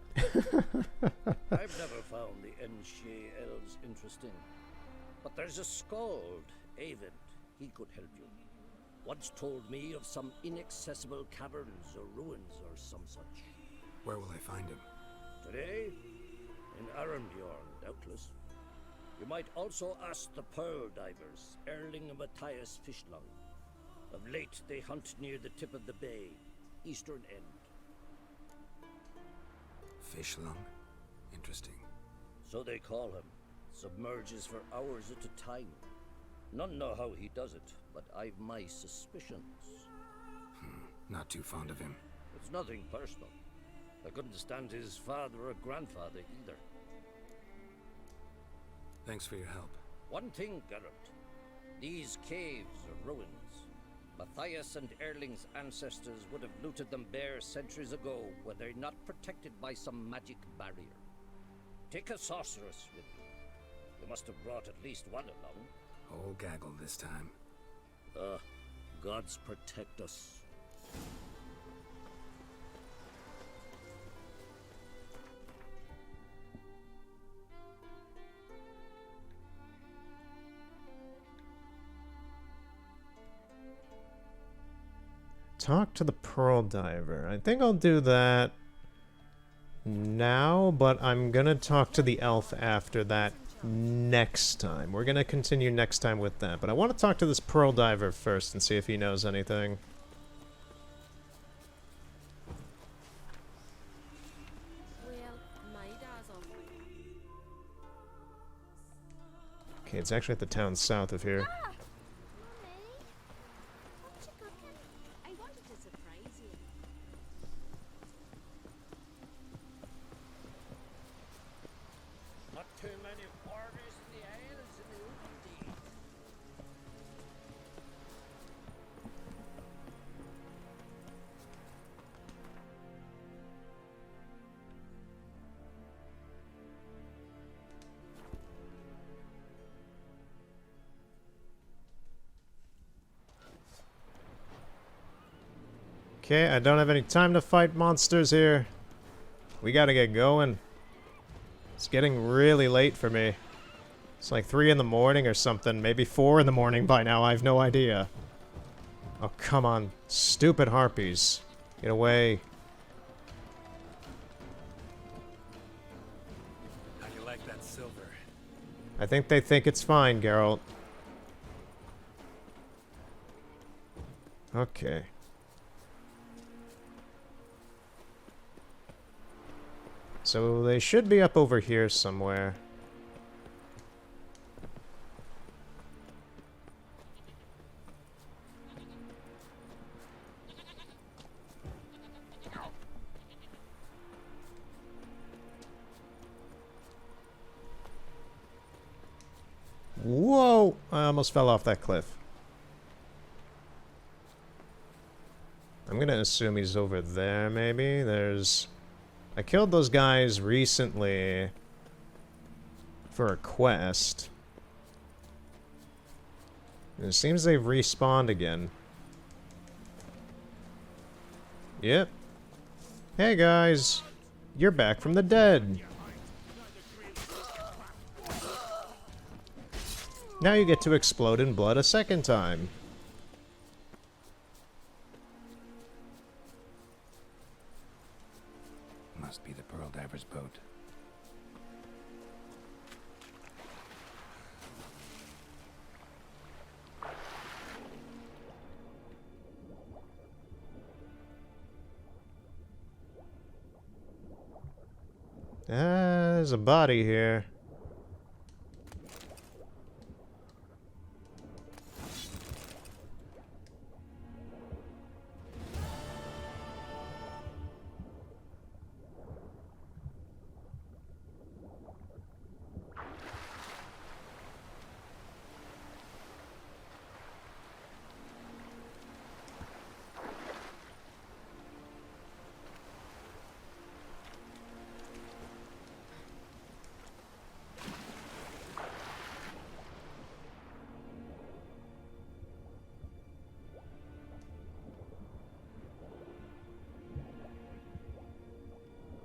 I've never found the Enshe elves interesting. But there's a skald, Avid. He could help you. Once told me of some inaccessible caverns or ruins or some such. Where will I find him? Today? In Arenbjorn, doubtless. You might also ask the Pearl Divers, Erling and Matthias Fishlung. Of late, they hunt near the tip of the bay, eastern end. Fishlung? Interesting. So they call him. Submerges for hours at a time. None know how he does it, but I've my suspicions. Not too fond of him. It's nothing personal. I couldn't stand his father or grandfather either. Thanks for your help. One thing, Geralt. These caves are ruins. Matthias and Erling's ancestors would have looted them bare centuries ago were they not protected by some magic barrier. Take a sorceress with you. You must have brought at least one along. Whole gaggle this time. Gods protect us. Talk to the Pearl Diver. I think I'll do that now, but I'm gonna talk to the elf after that next time. We're gonna continue next time with that, but I want to talk to this Pearl Diver first and see if he knows anything. Okay, it's actually at the town south of here. Not too many foreigners in the Isles in the olden days. Okay, I don't have any time to fight monsters here. We gotta get going. It's getting really late for me. It's like 3 in the morning or something. Maybe 4 in the morning by now. I have no idea. Oh, come on. Stupid harpies. Get away. How you like that silver? I think they think it's fine, Geralt. Okay. So they should be up over here somewhere. Whoa! I almost fell off that cliff. I'm gonna assume he's over there, maybe? I killed those guys recently for a quest. And it seems they've respawned again. Yep. Hey guys! You're back from the dead! Now you get to explode in blood a second time. Must be the Pearl Diver's boat. There's a body here.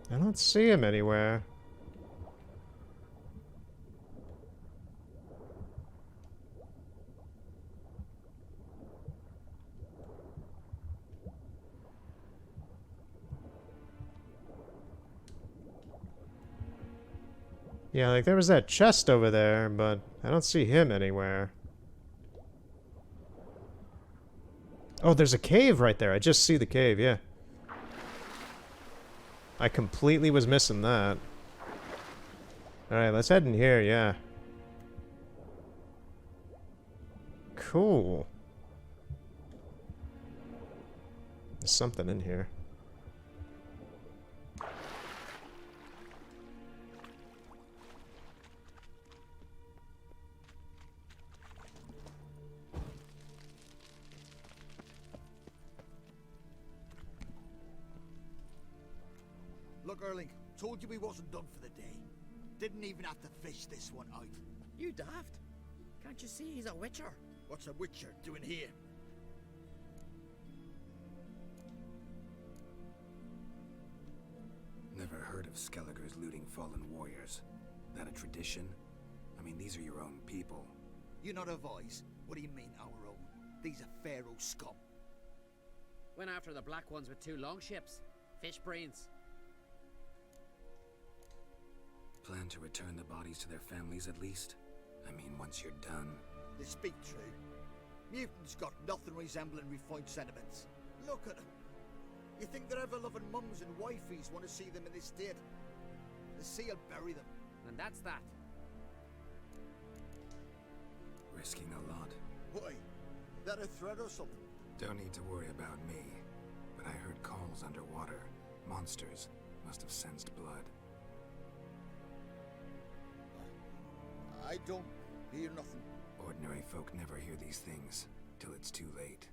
I don't see him anywhere. Yeah, like there was that chest over there, but I don't see him anywhere. Oh, there's a cave right there. I just see the cave, yeah. I completely was missing that. Alright, let's head in here, yeah. Cool. There's something in here. Look, Erling, told you we wasn't done for the day. Didn't even have to fish this one out. You daft? Can't you see he's a witcher? What's a witcher doing here? Never heard of Skelliger's looting fallen warriors. That a tradition? I mean, these are your own people. You're not a voice. What do you mean, our own? These are Pharaoh scum. Went after the black ones with 2 longships. Fish brains. Plan to return the bodies to their families at least? I mean, once you're done. They speak true. Newton's got nothing resembling refined sentiments. Look at them. You think their ever-loving mums and wifeys want to see them in this state? The sea will bury them. And that's that. Risking a lot. Why? That a threat or something? Don't need to worry about me. But I heard calls underwater. Monsters must have sensed blood. I don't hear nothing. Ordinary folk never hear these things till it's too late.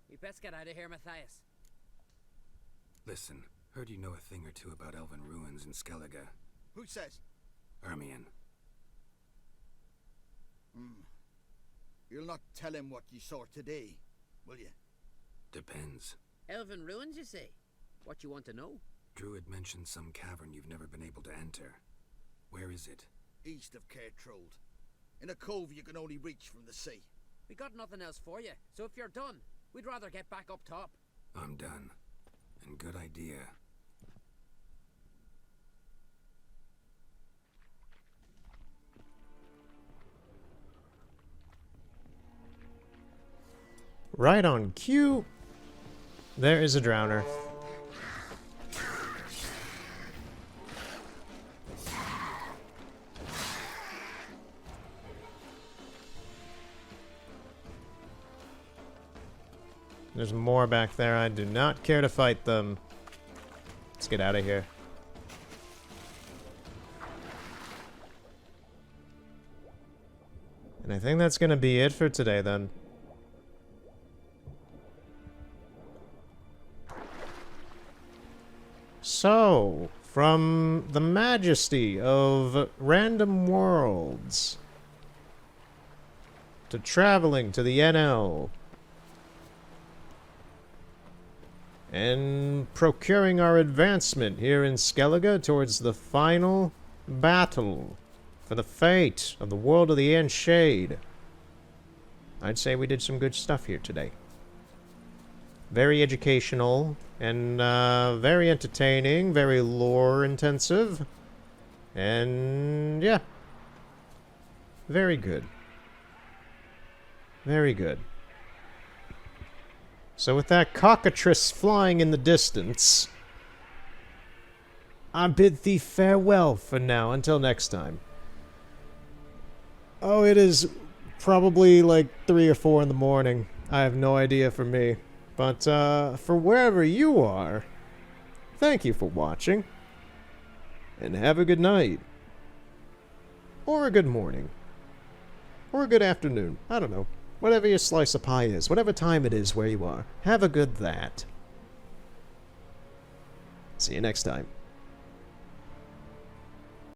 We best get out of here, Matthias. Listen, heard you know a thing or two about elven ruins in Skellige. Who says? Ermion. You'll not tell him what you saw today, will you? Depends. Elven ruins, you say? What you want to know? Druid mentioned some cavern you've never been able to enter. Where is it? East of Caer Trode. In a cove you can only reach from the sea. We got nothing else for you, so if you're done, we'd rather get back up top. I'm done. And good idea. Right on cue. There is a drowner. There's more back there. I do not care to fight them. Let's get out of here. And I think that's going to be it for today, then. So, from the majesty of random worlds to traveling to the NL and procuring our advancement here in Skellige towards the final battle for the fate of the world of the Anshade, I'd say we did some good stuff here today. Very educational and very entertaining, very lore intensive, and yeah, very good. Very good. So with that cockatrice flying in the distance, I bid thee farewell for now until next time. Oh, it is probably like 3 or 4 in the morning. I have no idea for me. But for wherever you are, thank you for watching. And have a good night. Or a good morning. Or a good afternoon. I don't know. Whatever your slice of pie is. Whatever time it is where you are. Have a good that. See you next time.